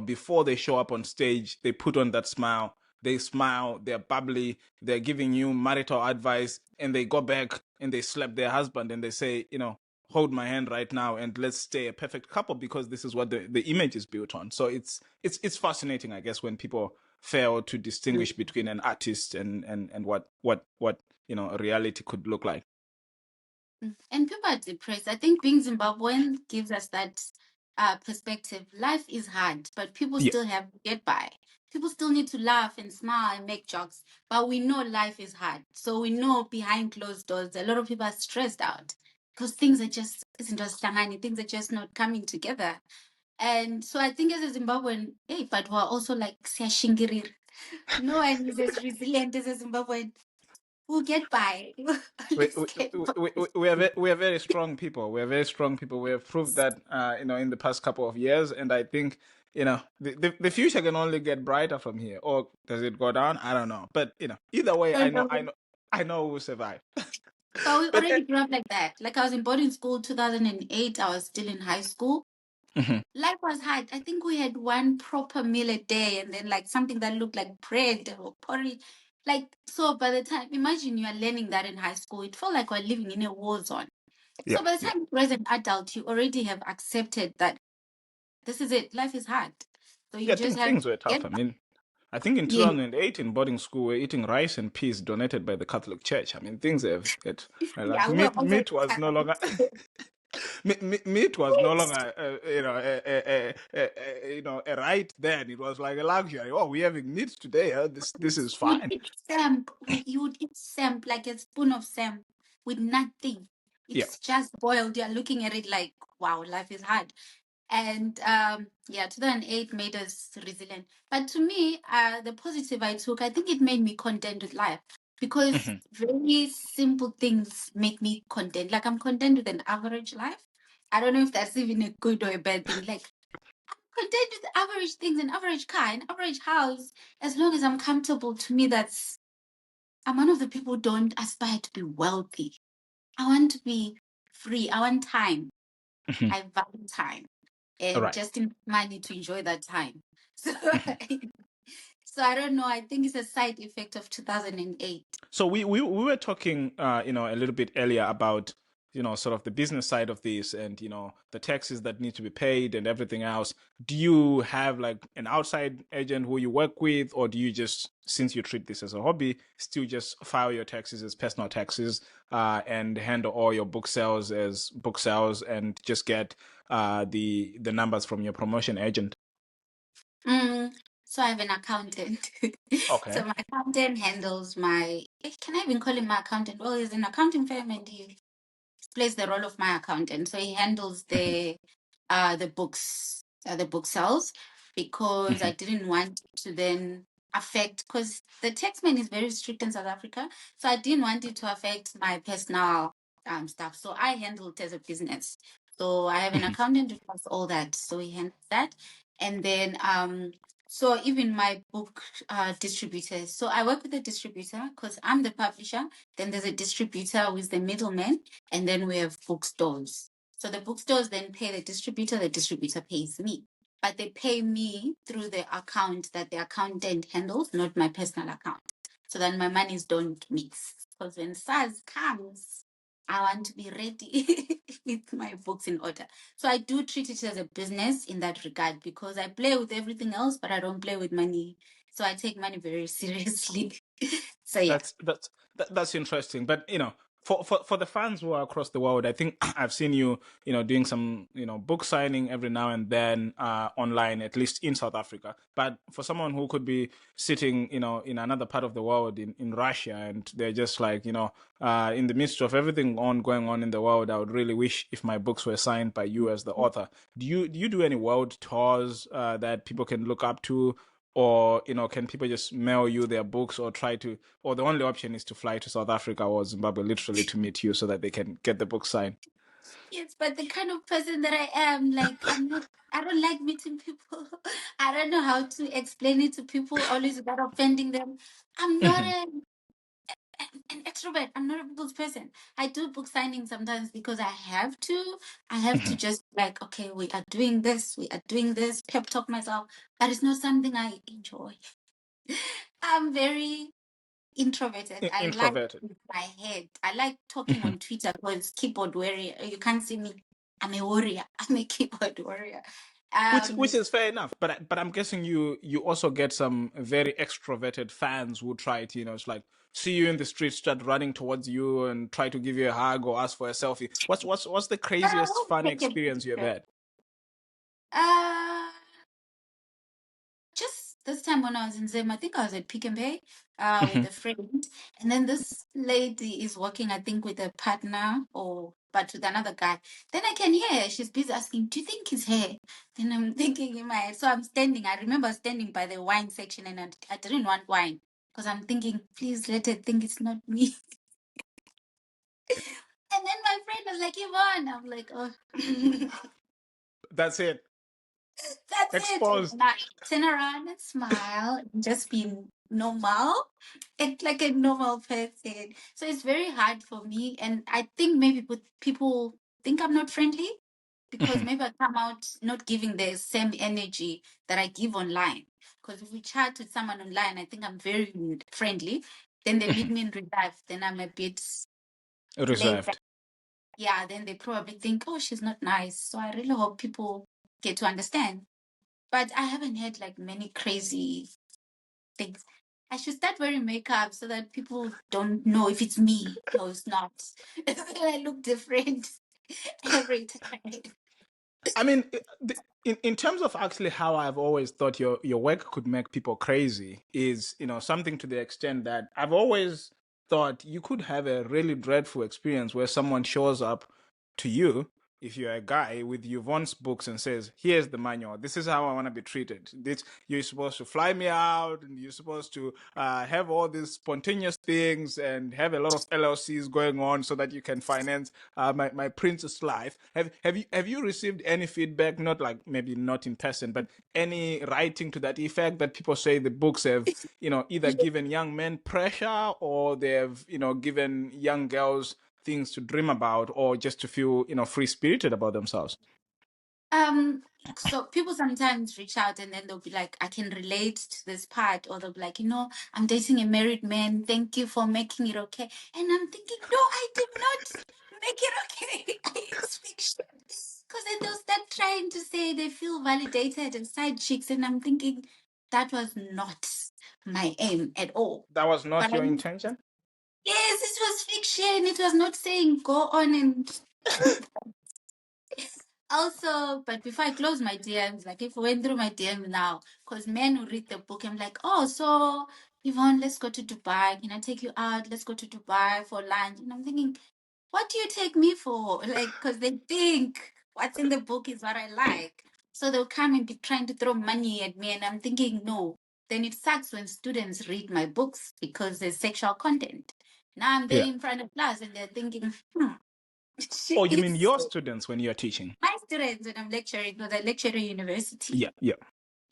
before they show up on stage, they put on that smile. They smile, they're bubbly, they're giving you marital advice, and they go back and they slap their husband and they say, hold my hand right now and let's stay a perfect couple, because this is what the image is built on. So it's fascinating, I guess, when people fail to distinguish between an artist and what a reality could look like. And people are depressed. I think being Zimbabwean gives us that perspective. Life is hard, but people Yeah. still have to get by. People still need to laugh and smile and make jokes. But we know life is hard. So we know behind closed doors, a lot of people are stressed out because things are just, isn't just tangani, things are just not coming together. And so I think as a Zimbabwean, hey, but we're also like, siyashingirira. No one is as resilient as a Zimbabwean. We'll get by. we, Let's we, get we, by. we are very strong people. We are very strong people. We have proved that, in the past couple of years. And I think, the future can only get brighter from here. Or does it go down? I don't know. But, either way, Don't know. I know we'll survive. But we But, already grew up like that. Like I was in boarding school 2008. I was still in high school. Mhm. Life was hard. I think we had one proper meal a day and then like something that looked like bread or porridge. Like, so by the time, imagine you are learning that in high school, it felt like we're living in a war zone. Yeah, So by the yeah. time you're as an adult, you already have accepted that this is it. Life is hard. So you Yeah, just have to things were tough. get I by. mean, I think in Yeah. 2008 in boarding school, we're eating rice and peas donated by the Catholic Church. I mean, things have get like Yeah, we were also meat was no longer meat was no longer a right then. It was like a luxury. Oh, we're having meat today. Huh? This is You'd fine. eat samp. You would eat samp like a spoon of samp with nothing. Yeah. It's just boiled. You're looking at it like, wow, life is hard. And yeah, 2008 made us resilient. But to me, the positive I took, I think it made me content with life because Mhm. very simple things make me content. Like I'm content with an average life. I don't know if that's even a good or a bad thing. Like content with average things, an average car, an average house, as long as I'm comfortable. To me, that's I'm one of the people who don't aspire to be wealthy. I want to be free. I want time. Mhm. I value time All and right. just in money to enjoy that time. So, so I don't know. I think it's a side effect of 2008. So we were talking, a little bit earlier about sort of the business side of this, and the taxes that need to be paid and everything else, do you have like an outside agent who you work with, or do you just, since you treat this as a hobby, still just file your taxes as personal taxes, and handle all your book sales as book sales, and just get the numbers from your promotion agent? Mm, so I have an accountant. So Okay. my accountant handles my, can I even call him my accountant? Well, he's an accounting firm and he plays the role of my accountant. So he handles the book sales, because I didn't want to then affect, because the taxman is very strict in South Africa. So I didn't want it to affect my personal stuff. So I handle it as a business. So I have an accountant who does all that. So he handles that. And then so even my book distributors. So I work with a distributor because I'm the publisher. Then there's a distributor who is the middleman, and then we have bookstores. So the bookstores then pay the distributor pays me. But they pay me through the account that the accountant handles, not my personal account. So then my monies don't mix. Because when SARS comes, I want to be ready with my books in order. So I do treat it as a business in that regard, because I play with everything else, but I don't play with money. So I take money very seriously. So yeah. That's interesting. But for the fans who are across the world, I think I've seen you doing some book signing every now and then online, at least in South Africa. But for someone who could be sitting in another part of the world, in Russia, and they're just like in the midst of everything going on in the world, I would really wish if my books were signed by you as the author. Do you do any world tours that people can look up to? Or can people just mail you their books, or try to, or the only option is to fly to South Africa or Zimbabwe literally to meet you so that they can get the book signed? Yes, but the kind of person that I am, like, I don't like meeting people. I don't know how to explain it to people, always without offending them. I'm not an extrovert. I'm not a people's person. I do book signings sometimes because I have to. I have to just like, okay, we are doing this, pep talk myself, but it's not something I enjoy. I'm very introverted. I like Introverted. with my head. I like talking on Twitter because keyboard warrior. You can't see me. I'm a warrior. I'm a keyboard warrior. Which Um, is fair enough, but I'm guessing you also get some very extroverted fans who try to it's like see you in the street, start running towards you and try to give you a hug or ask for a selfie. What's the craziest I'll fun take a experience you've picture. had? Uh, just this time when I was in Zim, I think I was at Pick and Pay with a friend, and then this lady is working, I think, with a partner or but with another guy. Then I can hear her. She's busy asking, "Do you think he's here?" Then I'm thinking in my head. So I'm standing. I remember standing by the wine section, and I didn't want wine because I'm thinking, please let her think it's not me. And then my friend was like, "Yvonne," I'm like, "Oh." That's it. That's it. Exposed. And I turn around and smile and just be normal. It's like a normal person. So it's very hard for me. And I think maybe people think I'm not friendly because maybe I come out not giving the same energy that I give online. Because if we chat with someone online, I think I'm very friendly. Then they meet me in real life, then I'm a bit laid back. Reserved. Yeah, then they probably think, oh, she's not nice. So I really hope people get to understand. But I haven't had like many crazy things. I should start wearing makeup so that people don't know if it's me or it's not. I look different every time. I mean, in terms of actually how I've always thought your work could make people crazy is, something to the extent that I've always thought you could have a really dreadful experience where someone shows up to you, if you're a guy, with Yvonne's books and says, "Here's the manual. This is how I want to be treated. You're supposed to fly me out, and you're supposed to have all these spontaneous things and have a lot of LLCs going on so that you can finance my princess life." Have you received any feedback? Not like maybe not in person, but any writing to that effect that people say the books have either given young men pressure, or they've given young girls things to dream about, or just to feel free spirited about themselves? Um, so people sometimes reach out and then they'll be like, I can relate to this part, or they'll be like, I'm dating a married man. Thank you for making it okay. And I'm thinking, no, I did not make it okay. It's fiction. Because then they'll start trying to say they feel validated and side chicks, and I'm thinking that was not my aim at all. That was not But I your mean, intention? yes, it was fiction. It was not saying go on and do also, but before I close my DMs, like if I went through my DMs now, because men who read the book, I'm like, oh, so Yvonne, let's go to Dubai. Can I take you out? Let's go to Dubai for lunch. And I'm thinking, what do you take me for? Like, because they think what's in the book is what I like. So they'll come and be trying to throw money at me. And I'm thinking, no. Then it sucks when students read my books because there's sexual content. Now I'm there Yeah. in front of class and they're thinking, she Oh, you mean is your students when you're teaching? my students when I'm lecturing, because I lecture at university, Yeah, yeah.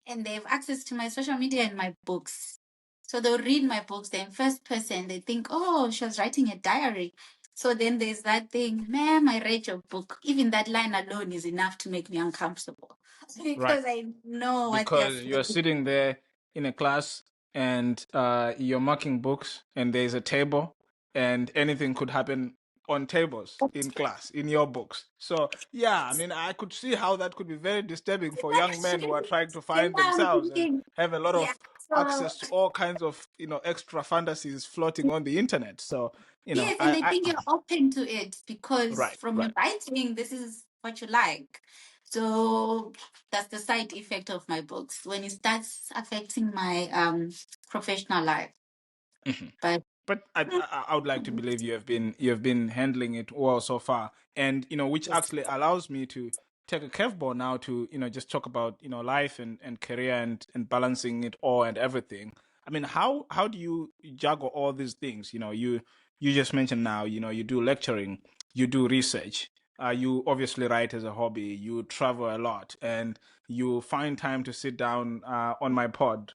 and they have access to my social media and my books. So they'll read my books, they're in first person, they think, oh, she was writing a diary. So then there's that thing, ma'am, I read your book. Even that line alone is enough to make me uncomfortable Right. because I know what they're Because you're saying. sitting there in a class and you're marking books and there's a table and anything could happen on tables in class in your books. So yeah, I mean, I could see how that could be very disturbing for young men who are trying to And find now I'm themselves and thinking, have a lot yeah, of so access to all kinds of, extra fantasies floating on the internet. So yes, and they I think you're open to it because right, from your right. writing, this is what you like. So that's the side effect of my books when it starts affecting my professional life. Mhm. But But I would like to believe you have been handling it well so far, and which yes, actually allows me to take a curveball now to just talk about life and career and balancing it all and everything. I mean, how do you juggle all these things? You just mentioned now you do lecturing, you do research, you obviously write as a hobby, you travel a lot, and you find time to sit down on my pod,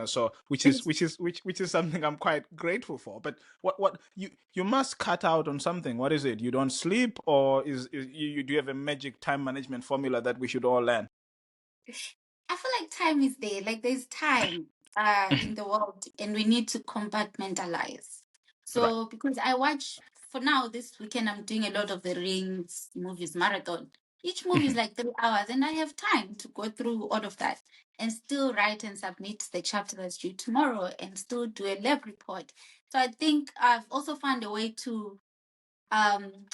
so which is something I'm quite grateful for. But what you must cut out on something. What is it? You don't sleep, or is you do you have a magic time management formula that we should all learn? I feel like time is there. Like there's time in the world, and we need to compartmentalize. Right. So because I watch for now this weekend, I'm doing a lot of the Rings movies marathon. Each movie is like 3 hours, and I have time to go through all of that and still write and submit the chapter that's due tomorrow, and still do a lab report. So I think I've also found a way to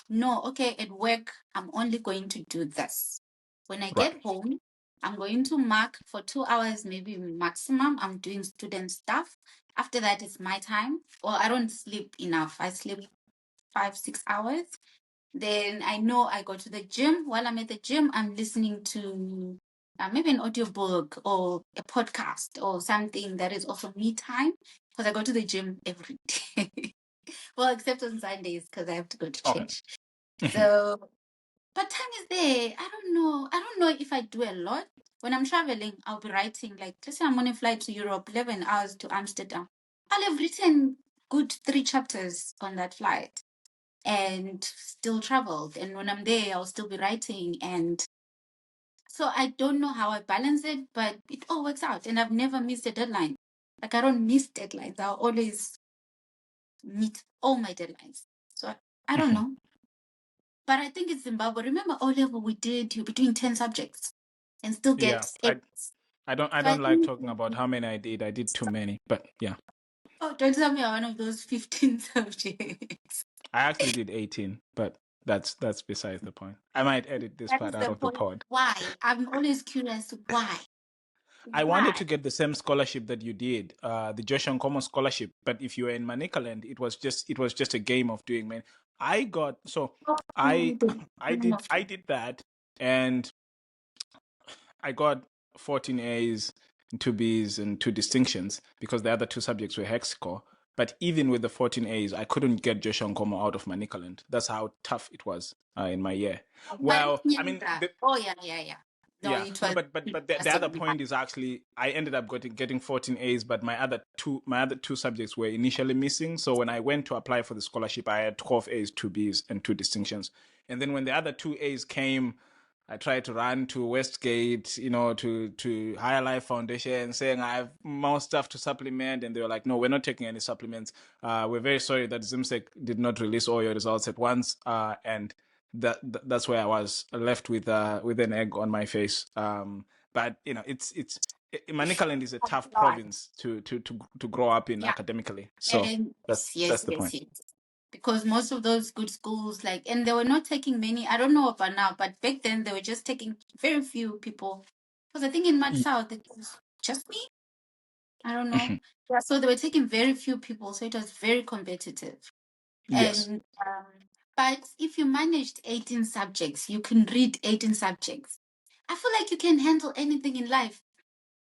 no, okay, at work I'm only going to do this. When I Right. get home, I'm going to mark for 2 hours, maybe maximum. I'm doing student stuff. After that, it's my time. Or I don't sleep enough. I sleep 5, 6 hours. Then I know I go to the gym. While I'm at the gym, I'm listening to maybe an audiobook or a podcast or something that is also me time because I go to the gym every day. Well, except on Sundays because I have to go to Okay. church. So, but time is there. I don't know. I don't know if I do a lot. When I'm traveling, I'll be writing. Like, let's say I'm on a flight to Europe, 11 hours to Amsterdam. I'll have written good 3 chapters on that flight and still traveled. And when I'm there, I'll still be writing. And so I don't know how I balance it, but it all works out. And I've never missed a deadline. Like, I don't miss deadlines. I'll always meet all my deadlines. So I don't know. But I think it's Zimbabwe. Remember O level we did, you'll be doing 10 subjects and still Yeah. get I A's. I don't I So I don't like think, talking about how many I did. I did too many, but yeah. oh, don't tell me I'm one of those 15 subjects. I actually did 18, but that's besides the point. I might edit this That part is out the of the point. pod. Why? I'm always curious why. I wanted Why? to get the same scholarship that you did, the Joshua Nkomo scholarship. But if you were in Manicaland, it was just a game of doing. Man, I got so Oh, I the I game did of I did that, and I got 14 A's, and 2 B's, and 2 distinctions because the other 2 subjects were hexacore. But even with the 14 A's, I couldn't get Joshua Nkomo out of Manicaland. That's how tough it was in my year. Well, I mean, Manyanga. Oh, yeah, yeah, yeah. No, yeah, it no, was but the other massively hard. point is actually I ended up getting 14 A's, but my other two subjects were initially missing. So when I went to apply for the scholarship, I had 12 A's, 2 B's, and 2 distinctions. And then when the other 2 A's came, I tried to run to Westgate, to Higher Life Foundation, saying I have more stuff to supplement, and they were like, "No, we're not taking any supplements. We're very sorry that Zimsec did not release all your results at once." And that's where I was left with an egg on my face. But it's Manicaland is a tough Lot. province to grow up in Yeah. academically. So And that's the point. yes. Because most of those good schools, and they were not taking many. I don't know about now, but back then they were just taking very few people. Because I think in Mad South it was just me. I don't know. Yeah, so they were taking very few people, so it was very competitive. Yes, And but if you managed 18 subjects, you can read 18 subjects. I feel like you can handle anything in life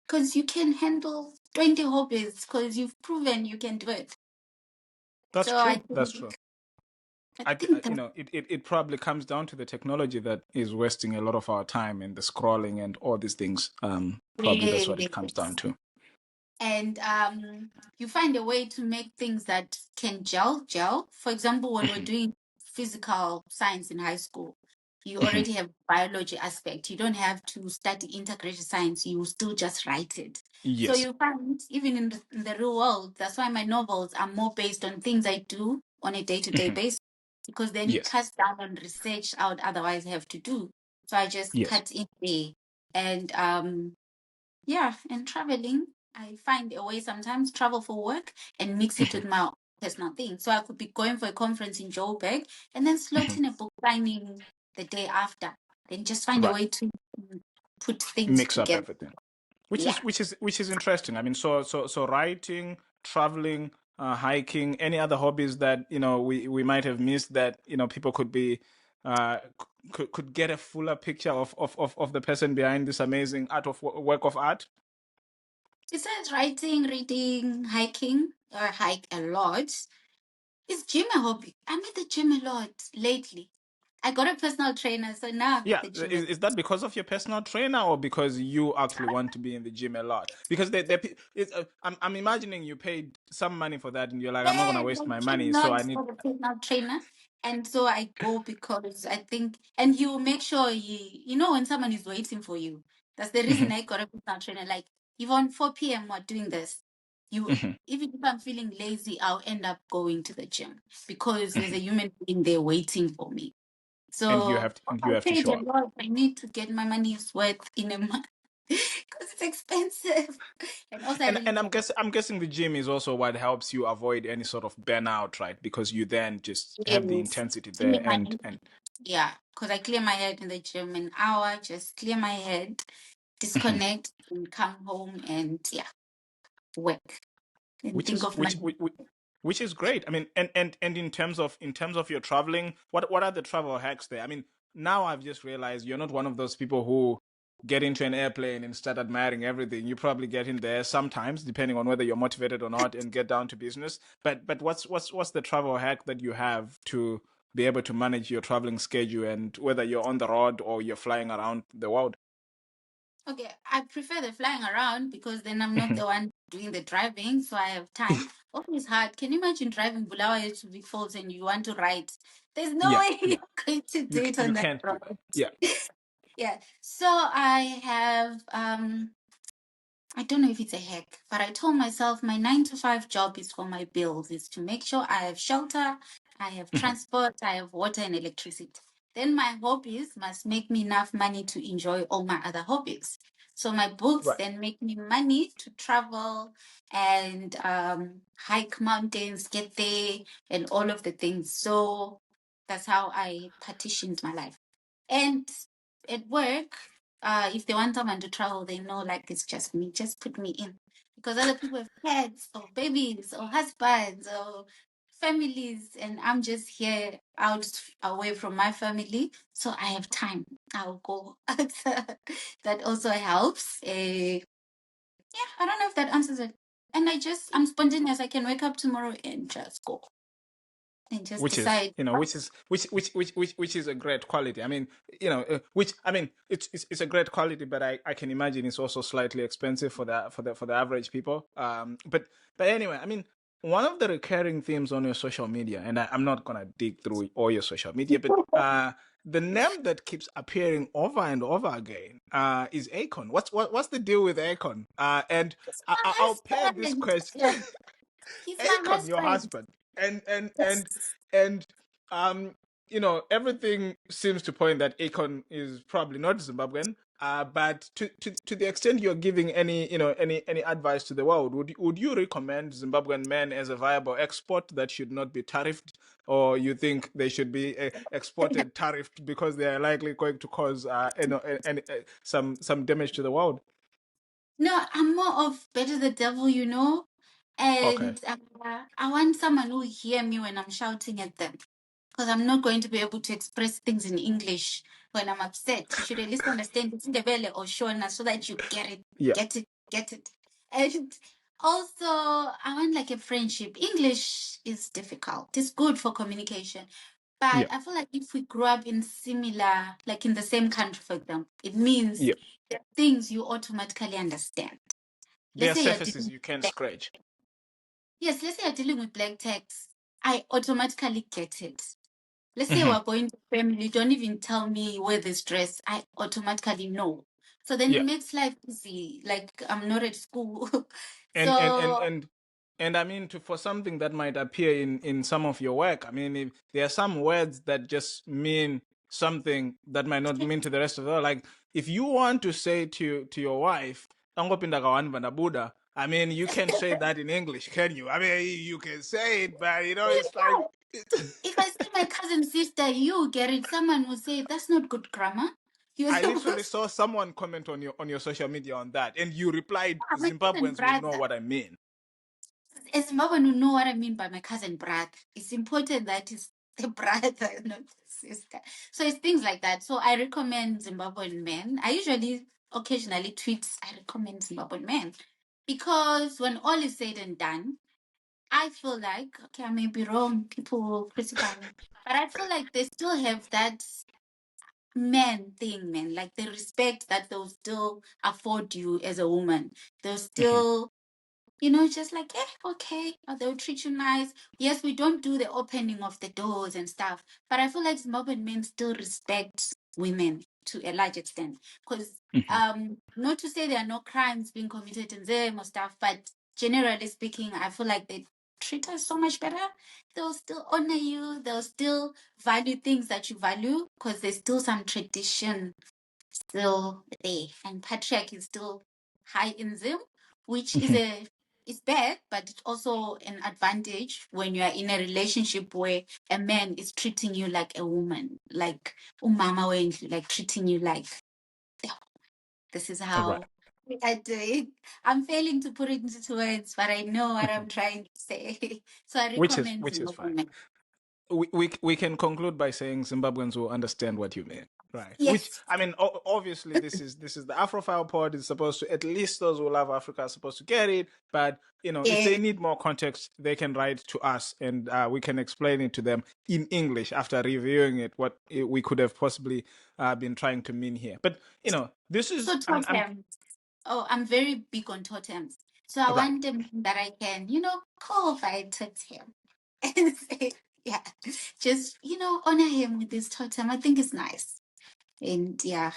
because you can handle 20 hobbies because you've proven you can do it. that's So I true. That's think true. I think that It probably comes down to the technology that is wasting a lot of our time and the scrolling and all these things. Probably that's what it comes down yes. to. And you find a way to make things that can gel. For example, when we're doing physical science in high school, you already have biology aspect. You don't have to study integrated science. You still just write it. So Yes. you find even in the real world, that's why my novels are more based on things I do on a day-to-day basis, because then it Yes. cuts down on research I would otherwise have to do. So I just Yes. cut in there. And yeah, and traveling, I find a way sometimes travel for work and mix it with my personal thing. So I could be going for a conference in Joburg and then slot in a book signing the day after. Then just find a Right. way to put things Mix up together. everything. which Yeah. is which is which is interesting. I mean, so writing, traveling, hiking, any other hobbies that we might have missed that people could be could get a fuller picture of the person behind this amazing work of art. Besides writing, reading, hiking, or hike a lot, is gym a hobby? I'm at the gym a lot lately. I got a personal trainer, so now I'm at Yeah, the gym. is that because of your personal trainer or because you actually want to be in the gym a lot? Because I'm imagining you paid some money for that and you're like, I'm not gonna Yes, waste I my money, so cannot I need. for the personal trainer. And so I go because I think, and you make sure when someone is waiting for you. That's the reason I got a personal trainer. Like, even 4 p.m. we're doing this. Even if I'm feeling lazy, I'll end up going to the gym because there's a human being there waiting for me. And you So have to and I you have to paid show a up. lot. I need to get my money's worth in a month because it's expensive. And also, I And live I'm guessing the gym is also what helps you avoid any sort of burnout, right? Because you then just have the yes, intensity clear there my and yeah, because I clear my head in the gym an hour, just clear my head, disconnect, and come home and yeah, work and which think is of which, money. which is great. I mean, and in terms of your traveling, what are the travel hacks there? I mean, now I've just realized you're not one of those people who get into an airplane and start admiring everything. You probably get in there sometimes, depending on whether you're motivated or not, and get down to business. But what's the travel hack that you have to be able to manage your traveling schedule and whether you're on the road or you're flying around the world? Okay, I prefer the flying around because then I'm not the one doing the driving, so I have time. Also, it's hard. Can you imagine driving Bulawayo to Big Falls and you want to ride? There's no Yeah, way yeah. you're going to do it You on that can't do that. road. Yeah. Yeah. So I have I don't know if it's a hack, but I told myself my 9 to 5 job is for my bills, is to make sure I have shelter, I have transport, I have water and electricity. Then my hobbies must make me enough money to enjoy all my other hobbies. So my books Right. then make me money to travel and hike mountains, get there, and all of the things. So that's how I partitioned my life. And at work, if they want someone to travel, they know like it's just me, just put me in. Because other people have pets or babies or husbands or families, and I'm just here out away from my family. So I have time. I'll go. That also helps. Yeah, I don't know if that answers it. And I'm spontaneous. I can wake up tomorrow and just go and just which is decide. which is a great quality. I mean, which I mean, it's a great quality, but I can imagine it's also slightly expensive for the average people. But anyway, I mean, one of the recurring themes on your social media, and I'm not gonna dig through all your social media, but the name that keeps appearing over and over again is Akon. What's the deal with Akon? And He's I'll my pair this husband. question. Yeah, he's my Akon, your husband. husband, and and and Yes. and um, everything seems to point that Akon is probably not Zimbabwean. But to the extent you're giving any any advice to the world, would you recommend Zimbabwean men as a viable export that should not be tariffed, or you think they should be exported tariffed because they are likely going to cause some damage to the world? No, I'm more of better the devil, Okay. and I want someone who will hear me when I'm shouting at them. Because I'm not going to be able to express things in English when I'm upset. You should at least understand it's in the belly or Shona so that you get it, Yeah. get it, get it. And also, I want like a friendship. English is difficult. It's good for communication. But Yeah. I feel like if we grow up in similar, like in the same country, for example, it means Yeah. there are things you automatically understand. There Let's are say you're surfaces dealing you can with scratch. yes, let's say you're dealing with black text. I automatically get it. Let's say Hmm. we're going to family, don't even tell me where this dress, I automatically know. So then it Yeah. makes life easy. Like I'm not at school. and and and So and and I mean, for something that might appear in some of your work, I mean, if there are some words that just mean something that might not mean to the rest of the world. Like if you want to say to your wife, "Tangopinda kawanva Buddha," I mean, you can say that in English, can you? I mean, you can say it, but it's like. if I say my cousin sister, you get it. Someone will say that's not good grammar. You're I literally supposed saw someone comment on your social media on that, and you replied, to my cousin "Zimbabweans will know brother. what I mean." As Zimbabwean who know what I mean by my cousin brother. It's important that it's the brother, not the sister. So it's things like that. So I recommend Zimbabwean men. I usually occasionally tweet I recommend Zimbabwean men. Because when all is said and done, I feel like, okay, I may be wrong, people will crucify me. But I feel like they still have that man thing, man. Like the respect that they'll still afford you as a woman. They'll Mhm. still just like, okay, or they'll treat you nice. Yes, we don't do the opening of the doors and stuff, but I feel like Zimbabwean men still respect women to a large extent. Because, Mhm. not to say there are no crimes being committed in them or stuff, but generally speaking, I feel like they treat us so much better. They'll still honor you, they'll still value things that you value, because there's still some tradition still there, and patriarchy is still high in them, which is Mhm. a it's bad, but it's also an advantage when you are in a relationship where a man is treating you like a woman, like umama wendlu, like treating you like this is All right. how I do it. I'm failing to put it into words, but I know what Mhm. I'm trying to say. So I Which recommend is fine. Zimbabwean. We can conclude by saying Zimbabweans will understand what you mean, right? Which Yes. I mean, obviously, this is the Afrophile pod. Is supposed to, at least those who love Africa are supposed to get it. But if Yeah. they need more context, they can write to us, and we can explain it to them in English after reviewing it. What we could have possibly been trying to mean here. But this is So I'm totem. Oh, I'm very big on totems. So I right. want them that I can, call by totem and say, yeah, just, honor him with this totem. I think it's nice. And yeah.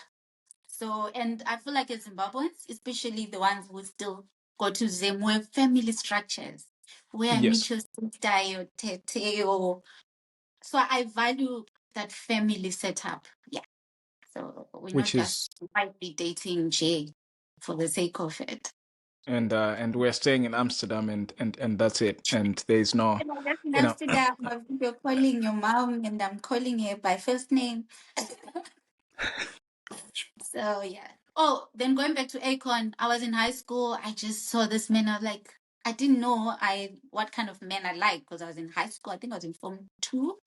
So, and I feel like as Zimbabweans, especially the ones who still go to Zim, where family structures, where I meet Yes, your sister, your tete, or so I value that family setup. Yeah. So we're not which just is widely dating Jay for the sake of it. and we're staying in Amsterdam, and that's it. And there's no, And I just in you know. Amsterdam, you're calling your mom, and I'm calling her by first name. So yeah. Oh, then going back to Akon, I was in high school. I just saw this man. I was like, I didn't know I what kind of men I like because I was in high school. I think I was in Form 2.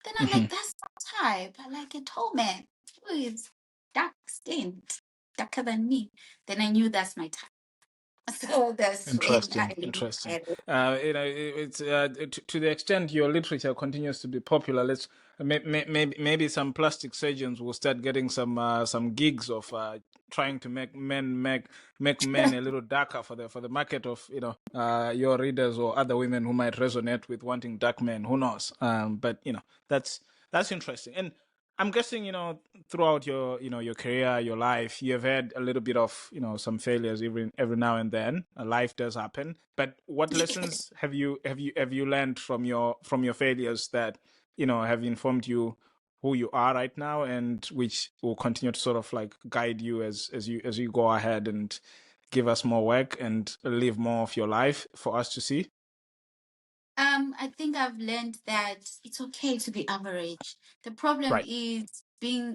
Then I'm Mhm. like, that's the type. I like a tall man who is dark skinned, darker than me. Then I knew that's my type. So that's when Interesting, I interesting. had it. It's to the extent your literature continues to be popular. Let's maybe some plastic surgeons will start getting some gigs of trying to make men a little darker for the market of your readers or other women who might resonate with wanting dark men. Who knows? But that's interesting. And I'm guessing, throughout your career, your life, you've had a little bit of, some failures every now and then. Life does happen. But what lessons have you learned from your failures that, have informed you who you are right now, and which will continue to sort of like guide you as you go ahead and give us more work and live more of your life for us to see? I think I've learned that it's okay to be average. The problem Right. is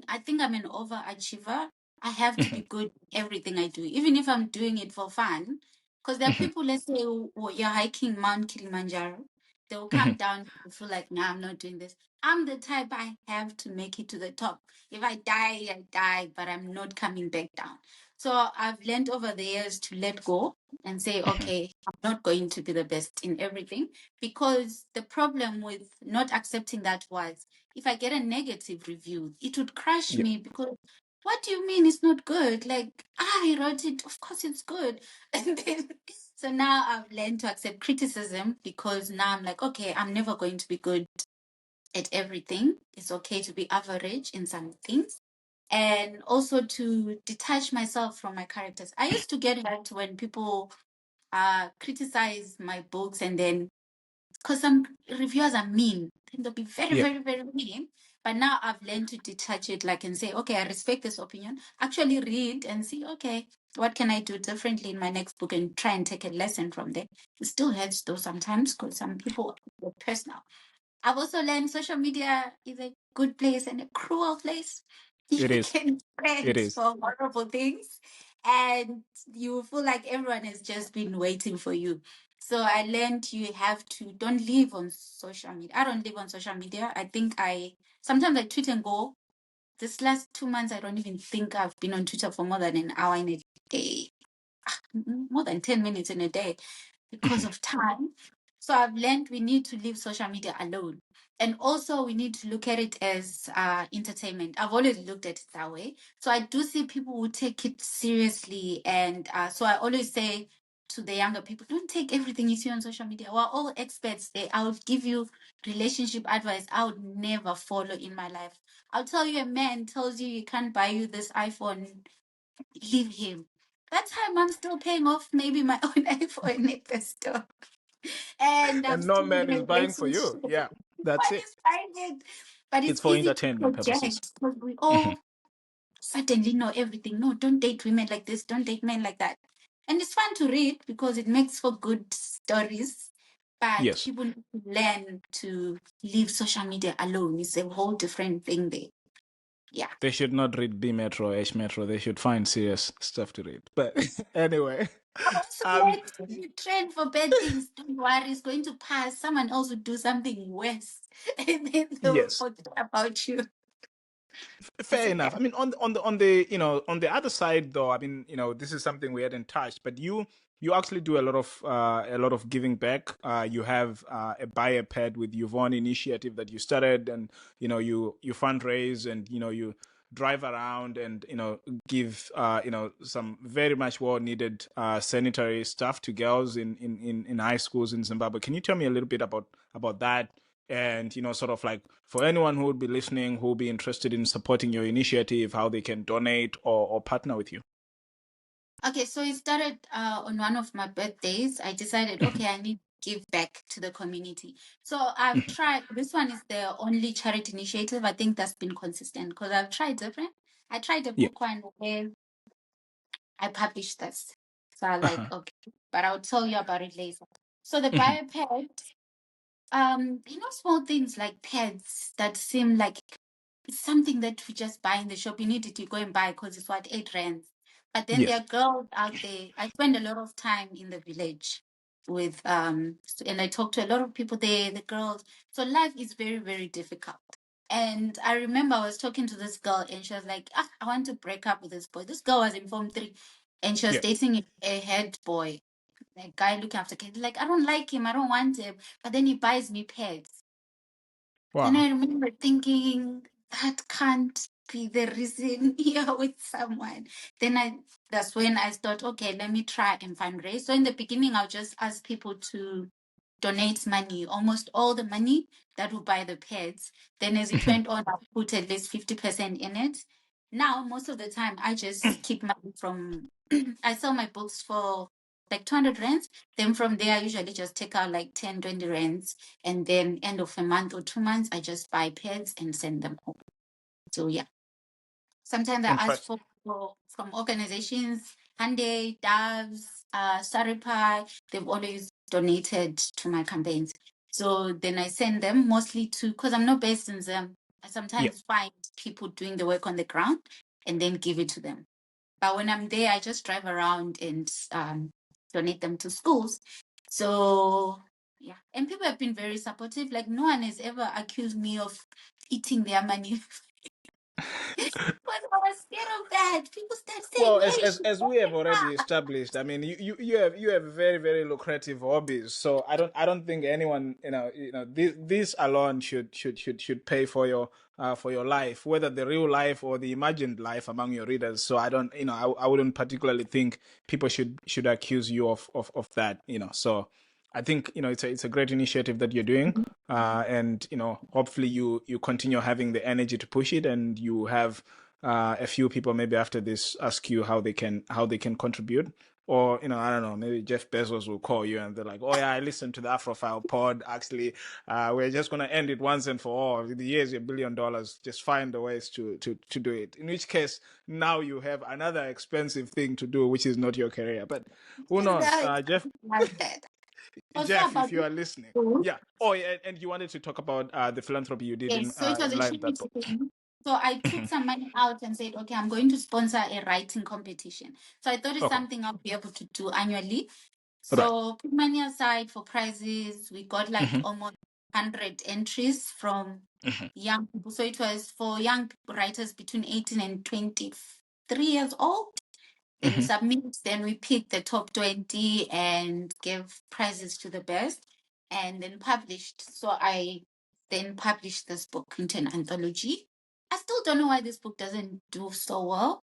I think I'm an overachiever. I have to be good in everything I do, even if I'm doing it for fun. Because there are people, let's say, you're hiking Mount Kilimanjaro, they'll come down and feel like, nah, I'm not doing this. I'm the type I have to make it to the top. If I die, I die, but I'm not coming back down. So I've learned over the years to let go and say, okay, I'm not going to be the best in everything, because the problem with not accepting that was, if I get a negative review, it would crush Yeah. me, because what do you mean it's not good? Like, I wrote it, of course it's good. And then, so now I've learned to accept criticism, because now I'm like, okay, I'm never going to be good at everything. It's okay to be average in some things. And also to detach myself from my characters. I used to get hurt when people criticize my books, and then because some reviewers are mean, then they'll be very, Yeah. very, very mean. But now I've learned to detach it, like, and say, okay, I respect this opinion. Actually, read and see, okay, what can I do differently in my next book, and try and take a lesson from there. It still hurts though sometimes, because some people are personal. I've also learned social media is a good place and a cruel place. It You is. can It friends is. for horrible things, and you feel like everyone has just been waiting for you. So I learned you have to don't live on social media. I don't live on social media. I think I sometimes I tweet and go. This last 2 months, I don't even think I've been on Twitter for more than an hour in a day, more than 10 minutes in a day, because of time. So I've learned we need to leave social media alone. And also, we need to look at it as entertainment. I've always looked at it that way. So I do see people who take it seriously. And so I always say to the younger people, don't take everything you see on social media. We're all experts there. I would give you relationship advice I would never follow in my life. I'll tell you, a man tells you he can't buy you this iPhone, leave him. That time I'm still paying off maybe my own iPhone at the store. And I'm And no still in man a is buying for relationship. you. Yeah, that's What it. is buying it? But It's it's for easy to entertainment purposes. project, because we all suddenly know everything. No, don't date women like this, don't date men like that. And it's fun to read because it makes for good stories. But Yes. people need to learn to leave social media alone. It's a whole different thing there. Yeah. They should not read B Metro, H Metro. They should find serious stuff to read. But anyway, Also, um, let you train for bad things. Don't worry, it's going to pass. Someone else will do something worse, and then they'll yes. forget about you. Fair So enough. yeah. I mean, on the other side, though, I mean, this is something we hadn't touched, but you actually do a lot of giving back. You have a buy a pad with Yvonne initiative that you started, and you fundraise, and you drive around and give some very much well needed sanitary stuff to girls in high schools in Zimbabwe. Can you tell me a little bit about that? And sort of like, for anyone who would be listening, who would be interested in supporting your initiative, how they can donate or partner with you. Okay, so it started on one of my birthdays. I decided, okay, I need to give back to the community. So I've tried. This one is the only charity initiative I think that's been consistent, because I've tried different. I tried a Yeah. book one where I published this. So I like, Uh-huh. okay, but I'll tell you about it later. So the Mhm. bioped, small things like pads that seem like it's something that we just buy in the shop. You need it, you go and buy because it's what, 8 rands. But then there Yes. are girls out there. I spend a lot of time in the village with and I talk to a lot of people there, the girls. So life is very, very difficult. And I remember I was talking to this girl, and she was like, I want to break up with this boy. This girl was in Form 3, and she was Yeah. dating a head boy, a guy looking after kids. Like, I don't like him, I don't want him. But then he buys me pets. Then Wow. I remember thinking, that can't be the reason you're with someone. That's when I thought, okay, let me try and fundraise. So in the beginning, I'll just ask people to donate money, almost all the money that will buy the pads. Then as it went on, I put at least 50% in it. Now, most of the time, I just keep money from, I sell my books for like 200 rands. Then from there, I usually just take out like 10, 20 rands. And then end of a month or 2 months, I just buy pads and send them home. So yeah. Sometimes I ask Interesting. for from organizations, Hyundai, Doves, Saripai. They've always donated to my campaigns. So then I send them mostly to, because I'm not based in them. I Yeah. sometimes find people doing the work on the ground and then give it to them. But when I'm there, I just drive around and donate them to schools. So yeah, and people have been very supportive. Like no one has ever accused me of eating their money. But I was scared of that. People start saying, Well, as "Hey, as she's as we have already established, I mean, you have very very lucrative hobbies. So I don't think anyone this alone should pay for your life, whether the real life or the imagined life among your readers. So I don't I wouldn't particularly think people should accuse you of that. So I think it's a great initiative that you're doing, and hopefully you continue having the energy to push it, and you have a few people maybe after this ask you how they can contribute, or I don't know, maybe Jeff Bezos will call you and they're like, oh yeah, I listened to the Afrophile pod, actually, we're just going to end it once and for all. The year's $1 billion, just find the ways to do it, in which case now you have another expensive thing to do, which is not your career. But who knows, that." Jeff. Like that. Also Jeff, if about you this are listening. book. Yeah. Oh yeah, and you wanted to talk about the philanthropy you did Yes, so it was in a line with that charity book. thing. So I took some money out and said, okay, I'm going to sponsor a writing competition. So I thought it's Okay. something I'll be able to do annually. Right. So put money aside for prizes. We got like Hmm. almost 100 entries from Hmm. young people. So it was for young writers between 18 and 23 years old. Then Hmm. submit, then we pick the top 20 and give prizes to the best, and then published. So I then published this book into an anthology. I still don't know why this book doesn't do so well,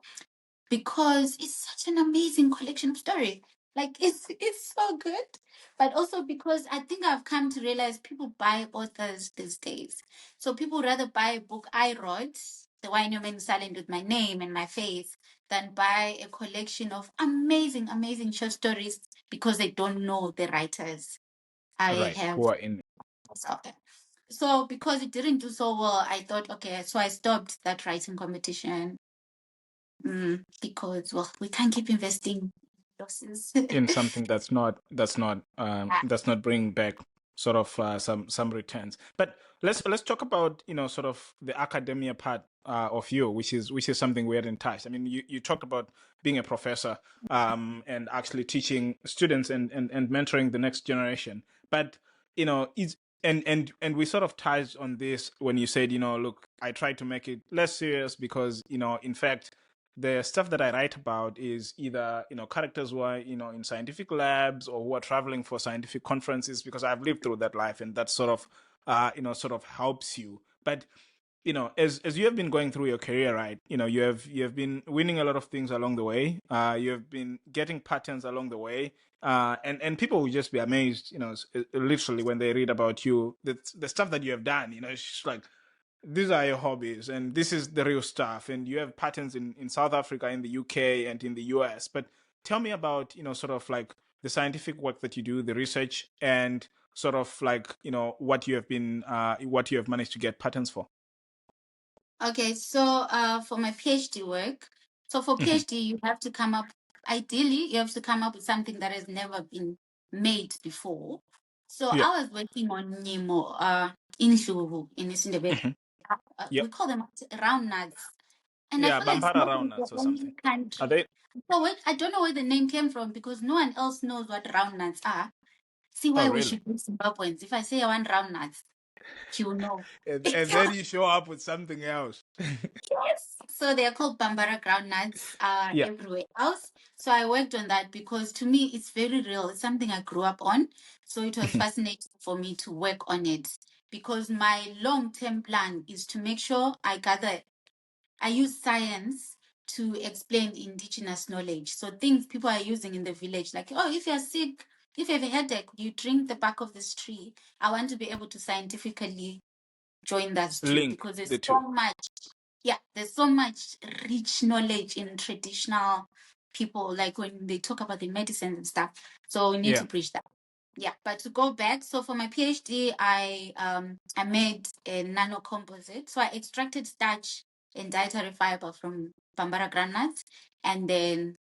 because it's such an amazing collection of story. Like it's so good, but also because I think I've come to realize people buy authors these days. So people rather buy a book I wrote, The Why No Man is Silent with my name and my face, than buy a collection of amazing, amazing short stories because they don't know the writers. I Right. have Who are in? so because it didn't do so well, I thought, okay, so I stopped that writing competition. Because well, we can't keep investing losses. In something that's not bringing back sort of some returns. But let's talk about sort of the academia part of you, which is something we hadn't touched. I mean, you talked about being a professor, and actually teaching students and mentoring the next generation. But it's and we sort of touched on this when you said, look, I try to make it less serious because in fact the stuff that I write about is either characters who are in scientific labs or who are traveling for scientific conferences, because I've lived through that life, and that sort of sort of helps you. But as you have been going through your career, right, you have been winning a lot of things along the way. You have been getting patterns along the way, and people will just be amazed, literally when they read about you, the stuff that you have done. It's just like, these are your hobbies and this is the real stuff, and you have patterns in South Africa, in the UK, and in the US. But tell me about sort of like the scientific work that you do, the research, and sort of like what you have managed to get patterns for. Okay, so for my PhD work, so for Hmm. PhD you have to come up, ideally you have to come up with something that has never been made before. So Yeah. I was working on Nemo in Zulu, in Isindebe. Hmm. Yeah. We call them round nuts. And I Yeah, feel like Bambara Zimbabwe is the roundnuts or only something. Are country. they? So wait, I don't know where the name came from because no one else knows what round nuts are. See Oh, why we really? should be Zimbabweans. If I say I want round nuts, you will know. And then you show up with something else. Yes. So they are called Bambara groundnuts Yeah. everywhere else. So I worked on that because to me it's very real. It's something I grew up on. So it was Mhm. fascinating for me to work on it because my long-term plan is to make sure I use science to explain indigenous knowledge. So things people are using in the village, like, oh, if you're sick, if you have a headache, you drink the bark of this tree. I want to be able to scientifically join that tree Link because there's the so two. much, yeah, there's so much rich knowledge in traditional people, like when they talk about the medicines and stuff. So we need Yeah. to preach that. Yeah, but to go back, so for my PhD, I made a nanocomposite. So I extracted starch and dietary fiber from Bambara groundnuts, and then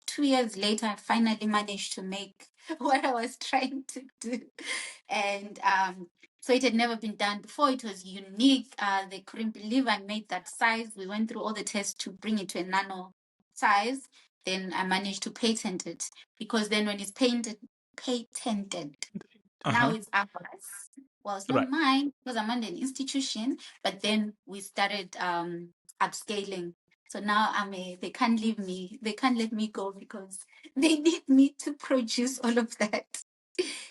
2 years later, I finally managed to make what I was trying to do, and so it had never been done before. It was unique. They couldn't believe I made that size. We went through all the tests to bring it to a nano size. Then I managed to patent it because then when it's patented, now Uh-huh. it's ours. Well, it's not Right. mine because I'm under an institution, but then we started upscaling. So now they can't leave me, they can't let me go because they need me to produce all of that.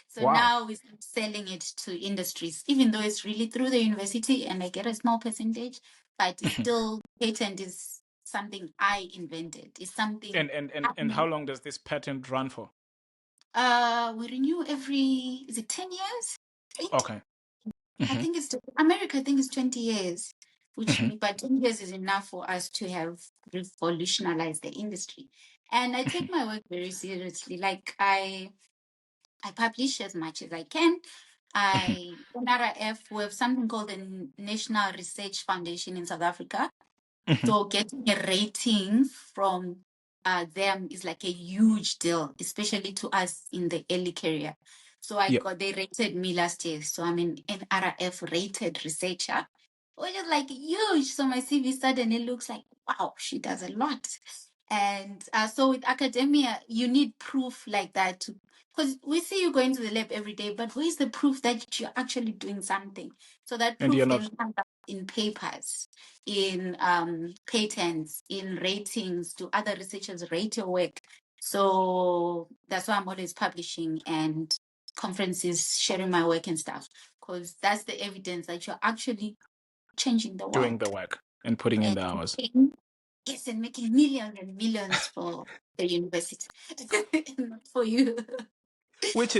So Wow. now we're selling it to industries, even though it's really through the university and I get a small percentage, but it's still patent is something I invented. It's something And how long does this patent run for? we renew every, is it 10 years? 20? Okay. I Mm-hmm. think it's America, I think it's 20 years, Mm-hmm. but 20 years is enough for us to have revolutionized the industry. And I take my work very seriously. Like I publish as much as I can. Mm-hmm. NRF, we have something called the National Research Foundation in South Africa. Mm-hmm. So getting a rating from them is like a huge deal, especially to us in the early career. So Yep. they rated me last year. So I'm an NRF rated researcher, which is like huge. So my CV suddenly looks like, wow, she does a lot. And so with academia, you need proof like that to, because we see you going to the lab every day, but where is the proof that you're actually doing something? So that And you're proof not then comes up in papers, in patents, in ratings. Do other researchers rate your work? So that's why I'm always publishing and conferences, sharing my work and stuff, because that's the evidence that you're actually changing the doing world the work and putting in and the hours. yes, and making millions and millions for the university, not for you. Which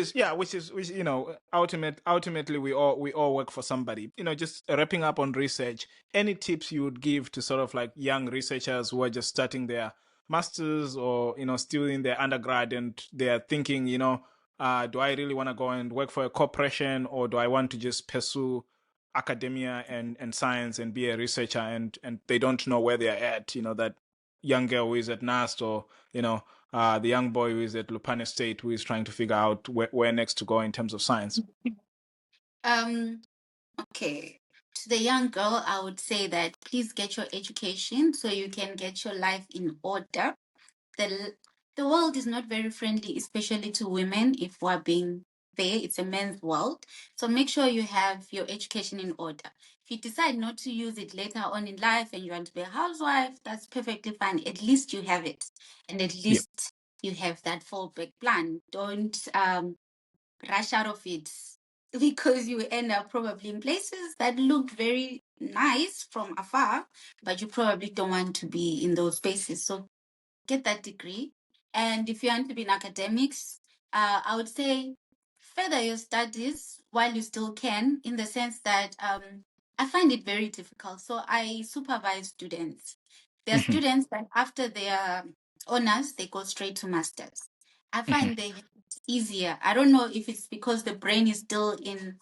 ultimately we all work for somebody. Just wrapping up on research, any tips you would give to sort of like young researchers who are just starting their masters or still in their undergrad and they're thinking, do I really want to go and work for a corporation, or do I want to just pursue academia and science and be a researcher, and they don't know where they're at. That young girl who is at NAST, or the young boy who is at Lupane State, who is trying to figure out where next to go in terms of science. um, okay. To the young girl, I would say that please get your education so you can get your life in order. The the world is not very friendly, especially to women. If we're being fair, it's a men's world. So make sure you have your education in order. If you decide not to use it later on in life and you want to be a housewife, that's perfectly fine. At least you have it, and at Yeah. least you have that fallback plan. Don't rush out of it because you end up probably in places that look very nice from afar, but you probably don't want to be in those spaces. So get that degree. And if you want to be in academics, I would say further your studies while you still can, in the sense that I find it very difficult. So I supervise students. There are Hmm. students that after their honors, they go straight to masters. I Hmm. find they have it easier. I don't know if it's because the brain is still in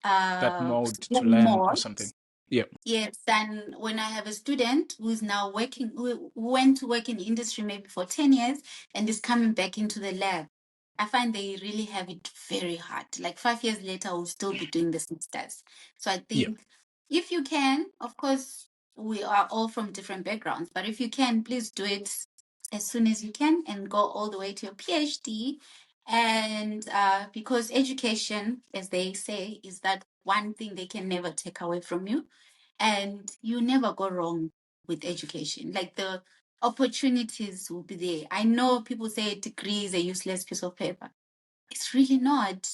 That mode to learning learn or mode. something. Yeah. Yes, and when I have a student who's now working, who went to work in the industry maybe for 10 years and is coming back into the lab, I find they really have it very hard. Like 5 years later, we'll still be doing the same stuff. So I Yeah. think if you can, of course, we are all from different backgrounds, but if you can, please do it as soon as you can and go all the way to your PhD. And because education, as they say, is that one thing they can never take away from you, and you never go wrong with education. Like the opportunities will be there. I know people say a degree is a useless piece of paper. It's really not,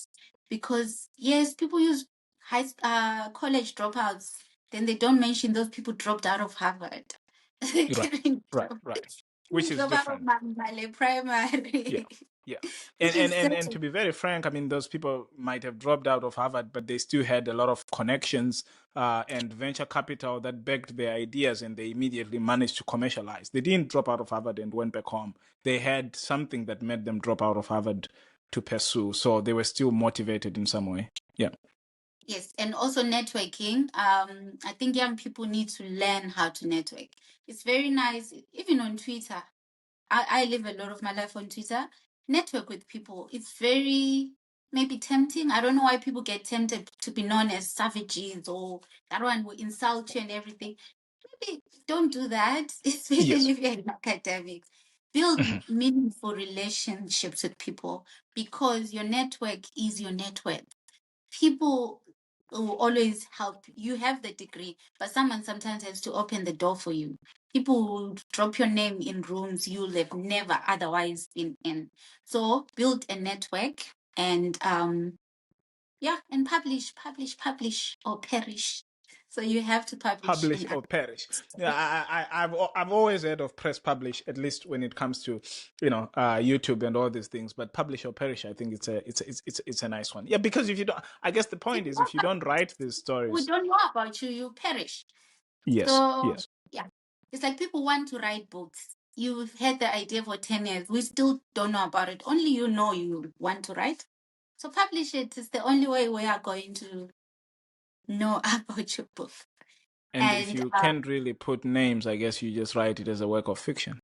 because yes, people use college dropouts. Then they don't mention those people dropped out of Harvard. They Right. didn't Right. Right. Which is drop out of different. Mangwe Yeah. primary. Yeah. Which is And to be very frank, I mean, those people might have dropped out of Harvard, but they still had a lot of connections and venture capital that backed their ideas, and they immediately managed to commercialize. They didn't drop out of Harvard and went back home. They had something that made them drop out of Harvard to pursue. So they were still motivated in some way. Yeah. Yes, and also networking. I think young people need to learn how to network. It's very nice, even on Twitter. I live a lot of my life on Twitter. Network with people. It's very maybe tempting. I don't know why people get tempted to be known as savages or that one will insult you and everything. Maybe don't do that, especially Yes. if you're in academics. Build Mhm. meaningful relationships with people because your network is your network. People will always help. You have the degree, but someone sometimes has to open the door for you. People will drop your name in rooms you'll have never otherwise been in. So build a network and yeah, and publish or perish. So you have to publish Publish in or perish. Yeah, I've always heard of press publish, at least when it comes to YouTube and all these things. But publish or perish, I think it's a nice one. Yeah, because if you don't, I guess the point is if you don't write these we stories. don't know about you, you perish. Yes, So yes. yeah, it's like people want to write books. You've had the idea for 10 years. We still don't know about it. Only you know you want to write. So publish it. It's the only way we are going to know about your book. And if And you can't really put names, I guess you just write it as a work of fiction.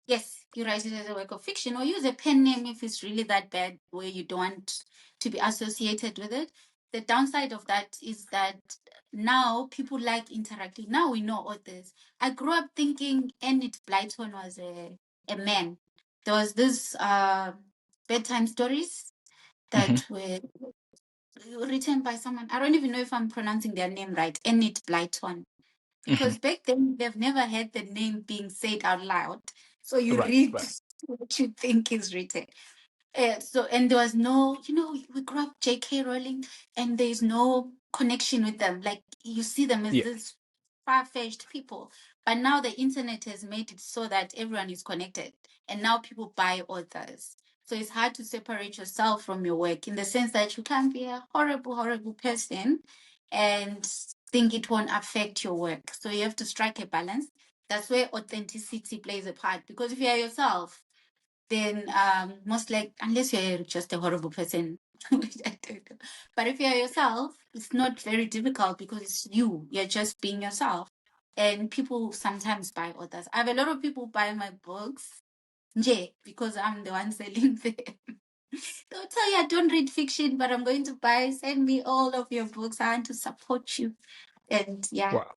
yes, you write it as a work of fiction or use a pen name if it's really that bad where you don't want to be associated with it. The downside of that is that now people like interacting. Now we know authors. I grew up thinking Enid Blyton was a man. There was this bedtime stories Hmm. that were written by someone. I don't even know if I'm pronouncing their name right. Enid Blyton. Hmm. Because back then they've never had the name being said out loud. So you Right, read right. what you think is written. And there was no, we grew up J.K. Rowling, and there's no connection with them. Like you see them as Yeah. this far-fetched people. But now the internet has made it so that everyone is connected, and now people buy authors. So it's hard to separate yourself from your work in the sense that you can't be a horrible, horrible person and think it won't affect your work. So you have to strike a balance. That's where authenticity plays a part. Because if you're yourself, then most like unless you're just a horrible person, which I don't know. But if you're yourself, it's not very difficult because it's you. You're just being yourself. And people sometimes buy others. I have a lot of people buy my books, because I'm the one selling them. They'll tell you I don't read fiction, but I'm going to buy. Send me all of your books. I want to support you. And yeah, Wow.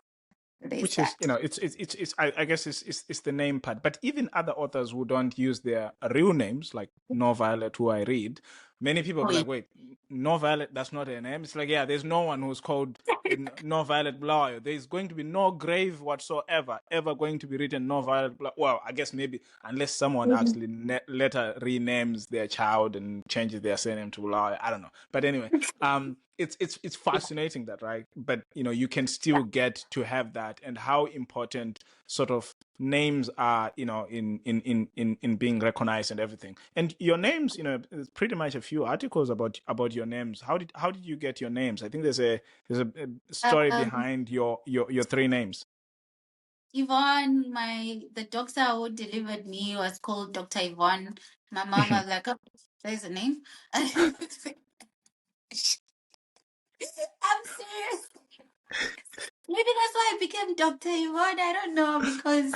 there's Which is, that. it's I guess it's the name part, but even other authors who don't use their real names, like No Violet, who I read, many people Oh, be yeah. like, wait, No Violet, that's not her name. It's like, yeah, there's no one who's called No Violet Blower. There's going to be no grave whatsoever ever going to be written No Violet Blower. Well, I guess maybe unless someone actually later renames their child and changes their surname to Blower. I don't know, but anyway, it's fascinating that, right? But you can still get to have that, and how important sort of names are, in being recognized and everything. And your names, there's pretty much a few articles about your names. How did you get your names? I think there's a story Um, behind your three names. Yvonne, the doctor who delivered me was called Dr. Yvonne. My mom was like, oh, there's a name. I'm serious. Maybe that's why I became Dr. Yvonne. I don't know, because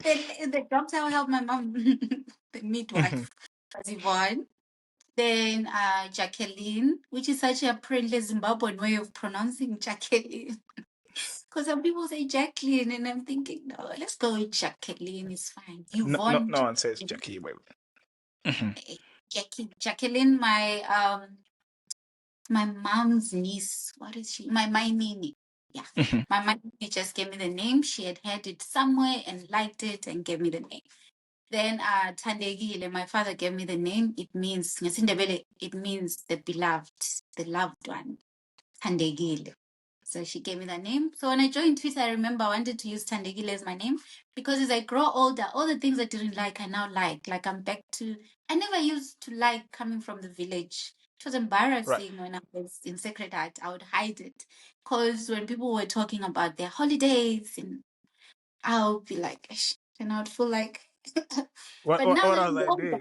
the doctor who helped my mom, the midwife, was Yvonne. Then Jacqueline, which is such a friendly Zimbabwean way of pronouncing Jacqueline. Because some people say Jacqueline, and I'm thinking, no, let's go with Jacqueline. It's fine. No, no, Yvonne, no one says Jackie. Wait. Mhm. Jacqueline, my mom's niece. What is she? My Nini. Yeah. Mhm. My Nini just gave me the name. She had heard it somewhere and liked it and gave me the name. Then Tandegile, my father gave me the name. It means it means the beloved, the loved one. Tandegile. So she gave me that name. So when I joined Twitter, I remember I wanted to use Tandegile as my name because as I grow older, all the things I didn't like, I now like. Like I'm back to, I never used to like coming from the village. It was Right. embarrassing when I was in Sacred Heart. I would hide it because when people were talking about their holidays, and I'll be like, "Ish," and I would feel like, but now What that was I'm I older, doing?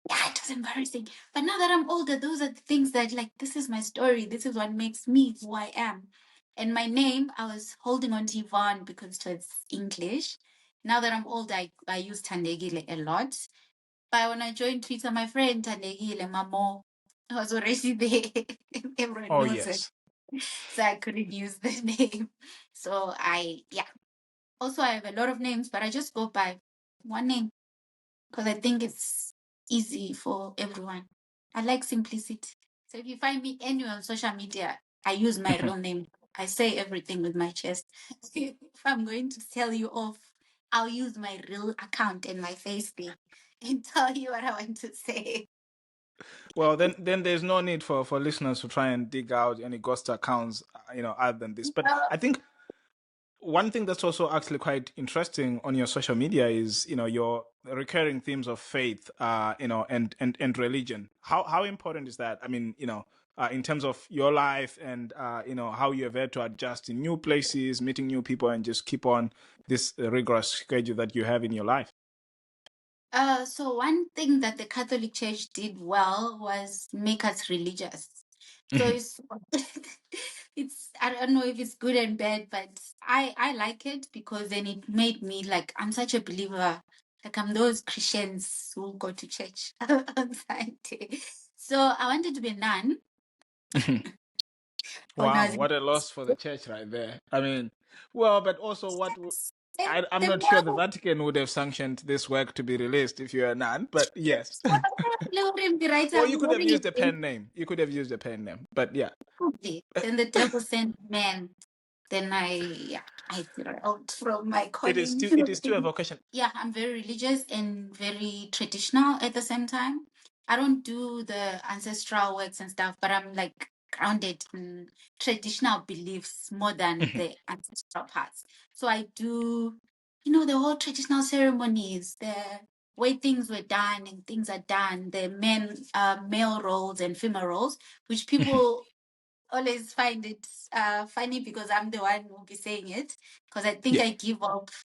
yeah, it was embarrassing. But now that I'm older, those are the things that like this is my story. This is what makes me who I am. And my name, I was holding on to Yvonne because it was English. Now that I'm older, I use Tandegile a lot. But when I joined Twitter, my friend Tandegile Mamo was already there. Everyone Oh knows it. yes. So I couldn't use the name. So yeah. Also, I have a lot of names, but I just go by one name because I think it's easy for everyone. I like simplicity. So if you find me anywhere on social media, I use my real name. I say everything with my chest. If I'm going to tell you off, I'll use my real account and my face there and tell you what I want to say. Well, then there's no need for listeners to try and dig out any ghost accounts, other than this. But I think one thing that's also actually quite interesting on your social media is your recurring themes of faith, and religion. How important is that? I mean, in terms of your life and how you have had to adjust in new places, meeting new people, and just keep on this rigorous schedule that you have in your life. So one thing that the Catholic Church did well was make us religious. So Mhm. it's it's I don't know if it's good and bad, but I like it because then it made me like I'm such a believer. Like I'm those Christians who go to church on Sunday. So I wanted to be a nun when I Wow, was in what a loss for the church right there. I mean, well, but also I'm the not sure the Vatican would have sanctioned this work to be released if you're a nun, but yes. Or you could have used a pen name. You could have used a pen name, but yeah. Then the devil sent man. Then I derailed from my calling. It is still a vocation. Yeah, I'm very religious and very traditional at the same time. I don't do the ancestral works and stuff, but I'm like grounded in traditional beliefs more than Mhm. the ancestral parts. So I do, the whole traditional ceremonies, the way things were done and things are done, the male roles and female roles, which Mhm. people always find it funny because I'm the one who will be saying it because I think Yeah. I give off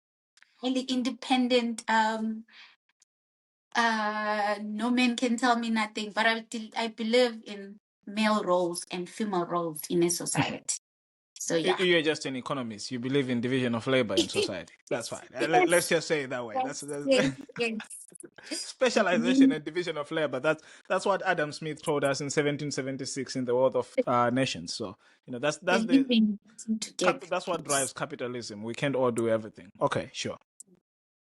highly independent. No man can tell me nothing, but I believe in male roles and female roles in a society. So yeah. You're just an economist. You believe in division of labor in society. That's fine. Let's Yes, just say it that way. yes, yes, yes. I Specialization believe and division of labor. That's what Adam Smith told us in 1776 in the World of Nations. So that's the believing together. that's what drives capitalism. We can't all do everything. Okay, sure.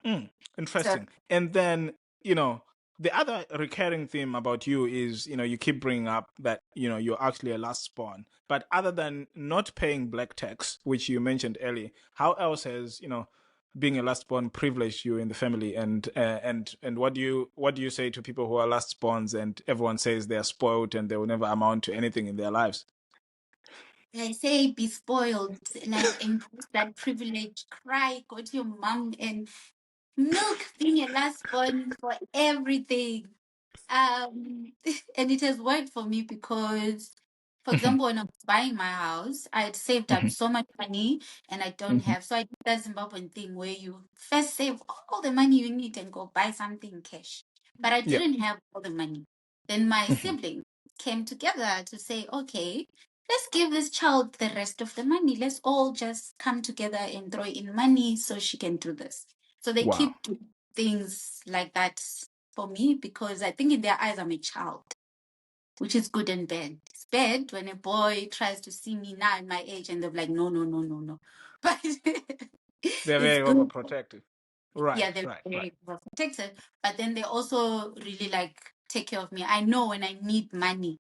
Mm, So interesting. And then, you know, the other recurring theme about you is, you keep bringing up that, you're actually a last spawn. But other than not paying black tax, which you mentioned earlier, how else has, being a last spawn privileged you in the family? And what do you say to people who are last spawns and everyone says they're spoiled and they will never amount to anything in their lives? I say be spoiled, like embrace that privilege, cry, go to your mom and milk being a last born for everything. And it has worked for me because, for Mhm, example, when I was buying my house, I had saved up mhm, so much money and I don't mhm. have. So I did that Zimbabwean thing where you first save all the money you need and go buy something cash. But I Yeah. didn't have all the money. Then my Mhm. siblings came together to say, okay, let's give this child the rest of the money. Let's all just come together and throw in money so she can do this. So they Wow. keep doing things like that for me because I think in their eyes I'm a child, which is good and bad. It's bad when a boy tries to see me now at my age and they're like, no, no, no, no, no. But They're it's very good. overprotective. Right, Yeah, they're right, right. very well protected. But then they also really like take care of me. I know when I need money,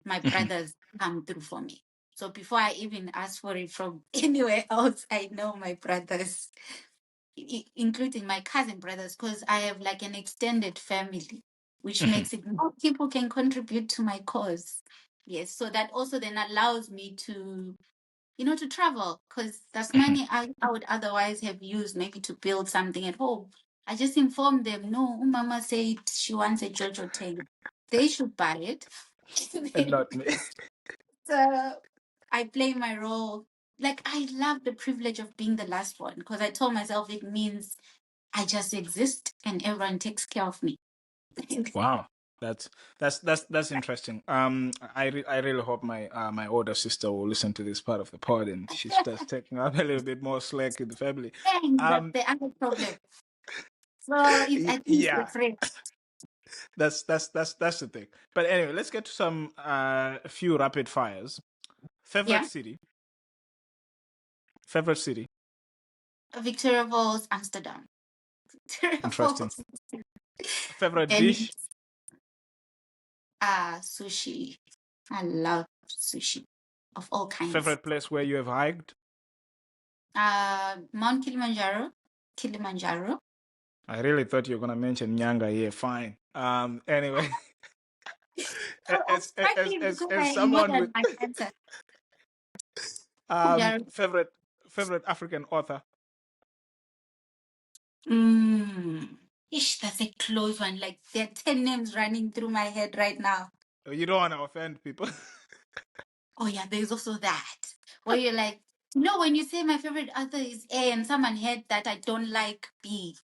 my Mhm. brothers come through for me. So before I even ask for it from anywhere else, I know my brothers, including my cousin brothers, because I have like an extended family, which Mhm. makes it more people can contribute to my cause. Yes, so that also then allows me to to travel, because that's money I would otherwise have used maybe to build something at home. I just informed them, no, Mama said she wants a Jojo tank. They should buy it. And not me. So I play my role. Like, I love the privilege of being the last one, because I told myself it means I just exist and everyone takes care of me. Wow. That's interesting. I really hope my older sister will listen to this part of the pod and she starts taking up a little bit more slack in the family. And that's Um, the other problem. So I think it's the yeah, friend. that's the thing. But anyway, let's get to some a few rapid fires. Favorite Yeah. city. Favorite city. Victoria Falls, Amsterdam. Victoria Interesting. Falls. Favorite Then dish. sushi. I love sushi of all kinds. Favorite place where you have hiked. Mount Kilimanjaro. Kilimanjaro. I really thought you were gonna mention Nyanga here. Fine. Anyway, It's funny because as I someone ignored with my answer. Kilimanjaro. favorite African author. Ish, that's a close one. Like, there are 10 names running through my head right now. You don't want to offend people. Oh, yeah, there's also that. Where you're like, when you say my favorite author is A and someone heard that I don't like B.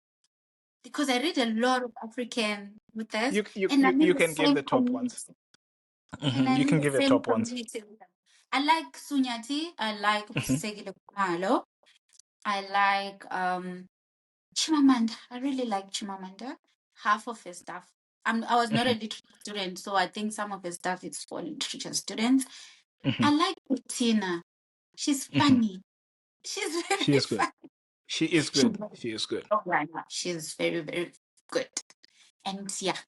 Because I read a lot of African authors and I'm in You the can give same the top ones. community. And You I'm in can the give your same top ones. community with them. I like Sunyati. I like Mhm, Busisegile Kumalo. I like Chimamanda. I really like Chimamanda. Half of his stuff. I was not a mhm, literature student, so I think some of his stuff is for literature students. mhm, I like Bettina. She's mhm. funny. She's She very is good. funny. She is She's good. She is good. right now. She's very, very good. And yeah.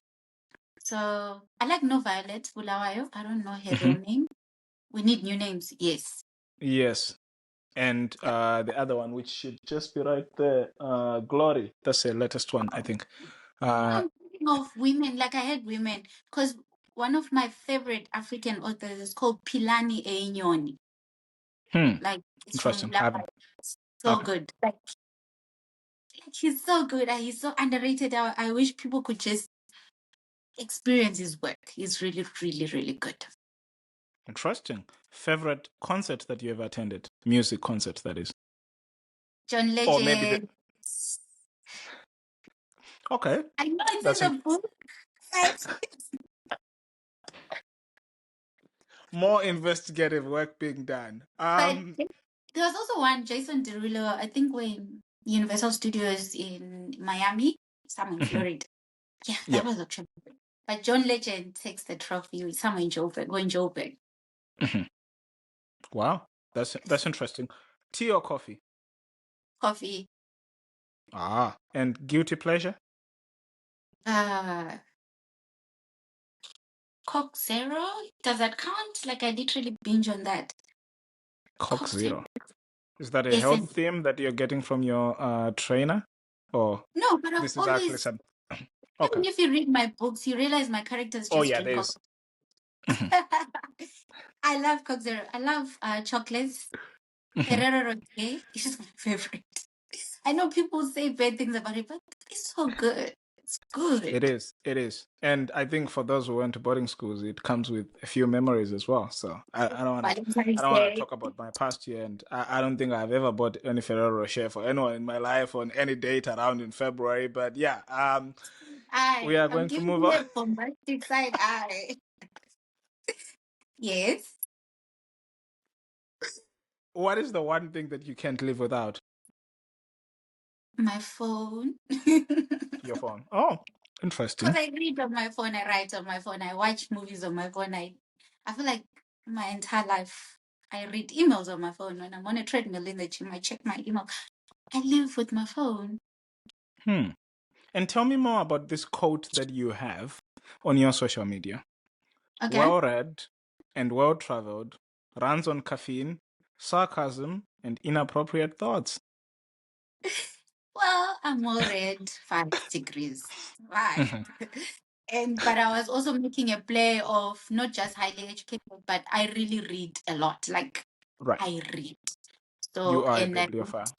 So I like No Violet Bulawayo. I don't know her real Mhm. name. We need new names. Yes. Yes. And the other one, which should just be right there, Glory. That's the latest one, I think. Uh, I'm thinking of women, like I had women, because one of my favorite African authors is called Pilani Einyoni. hmm, Like, it's from interesting. Bulawayo. So Okay. good. Like he's so good. And he's so underrated. I wish people could just experience his work. He's really, really, really good. Interesting. Favorite concert that you have attended? Music concert, that is. John Or maybe the. Legend. Okay. I know it's That's in in, the book. Like, more investigative work being done. but there was also one, Jason Derulo, I think when Universal Studios in Miami, somewhere in Mhm. Florida. Yeah, that Yep. was actually good. But John Legend takes the trophy somewhere in Joburg, or in Joburg. Mhm. Wow. That's interesting. Tea or coffee? Coffee. Ah. And guilty pleasure? Uh, Coke Zero. Does that count? Like, I literally binge on that. Coke Coke Zero. Zero. Is that a Yes, health and theme that you're getting from your trainer? Or no, but I've this is actually always, some. Okay. even if you read my books, you realize my characters Oh, just yeah, drink coffee. there's. Mhm, I love Coke Zero. I love chocolates. mhm. Ferrero Rocher is my favorite. I know people say bad things about it, but it's so good. It's good. It is. It is. And I think for those who went to boarding schools, it comes with a few memories as well. So I Valentine's don't wanna Day. talk about my past year, and I don't think I've ever bought any Ferrero Rocher for anyone in my life on any date around in February. But yeah, we are I'm going to giving move you on. a bombastic side eye. Yes. What is the one thing that you can't live without? My phone. Your phone. Oh, Because interesting. I read on my phone, I write on my phone, I watch movies on my phone. I feel like my entire life I read emails on my phone. When I'm on a treadmill in the gym, I check my email. I live with my phone. Hmm. And tell me more about this quote that you have on your social media. Okay. Well read and well traveled, runs on caffeine, sarcasm, and inappropriate thoughts. Well, I'm all red 5 degrees. Right. But I was also making a play of not just highly educated, but I really read a lot. Like Right. I read. You So, are a and then, bibliophile.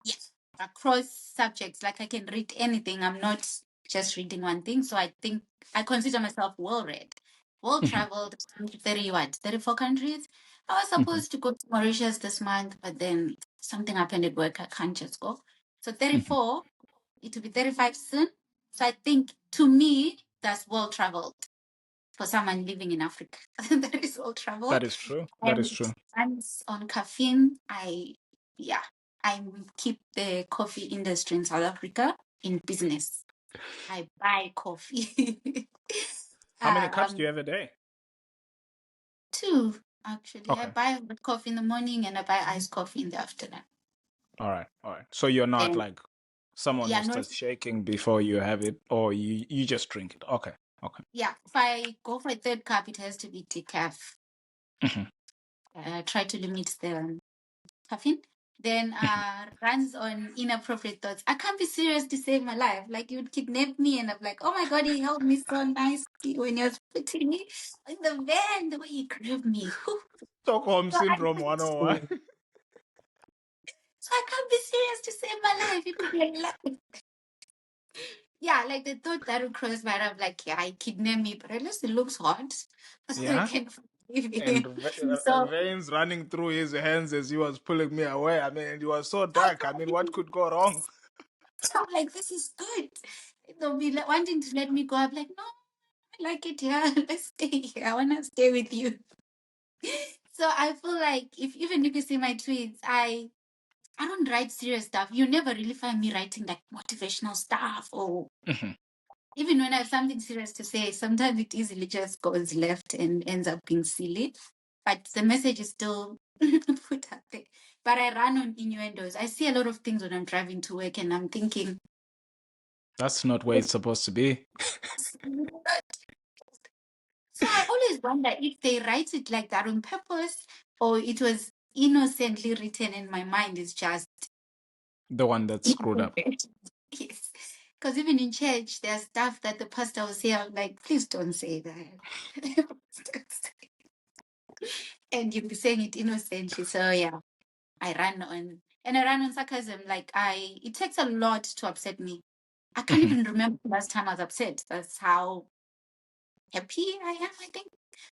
yes, across subjects, like I can read anything. I'm not just reading one thing. So I think I consider myself well read, well Mhm, traveled, 34 countries. I was mhm, supposed to go to Mauritius this month, but then something happened at work. I can't just go. So mhm. 34, it will be 35 soon. So I think to me, that's well traveled for someone living in Africa. That is well That traveled. is true. That is And true. once on caffeine, yeah, I keep the coffee industry in South Africa in business. I buy coffee. How many cups do um, you have a day? two actually. I Okay. buy hot coffee in the morning and I buy iced coffee in the afternoon. All right. All right. So you're not Then like someone yeah, who no, starts shaking before you have it, or you just drink it. Okay. Okay. yeah. If I go for a third cup, it has to be decaf. Mhm, Try to limit the caffeine. Then mhm. runs on inappropriate thoughts. I can't be serious to save my life. Like you'd kidnap me, and I'm like, oh my god, he held me so nicely when he was putting me in the van. The way he grabbed me, whew. Stockholm So I syndrome can't, 101. so I can't be serious to save my life. It could be a lot. Yeah, like the thought that would cross my mind. I'm like, yeah, he kidnapped me, but at least it looks hot. So I Yeah. can forgive And him. So veins running through his hands as he was pulling me away. I mean, it was so I dark. I mean, can't what could go wrong? I'm like, this is good. They'll be like, wanting to let me go. I'm like, no, I like it here. Let's stay here. I want to stay with you. So I feel like if even if you see my tweets, I don't write serious stuff. You never really find me writing like motivational stuff or Mhm. even when I have something serious to say, sometimes it easily just goes left and ends up being silly. But the message is still put out there. But I run on innuendos. I see a lot of things when I'm driving to work and I'm thinking, That's not where it's supposed to be. so I always wonder if they write it like that on purpose or it was innocently written and my mind is just The one that's screwed up. yes. Because even in church, there's stuff that the pastor will say, I'm like, please don't say that. And you'll be saying it innocently. So yeah, I run on and I run on sarcasm. Like it takes a lot to upset me. I can't Mhm. even remember the last time I was upset. That's how happy I am, I think.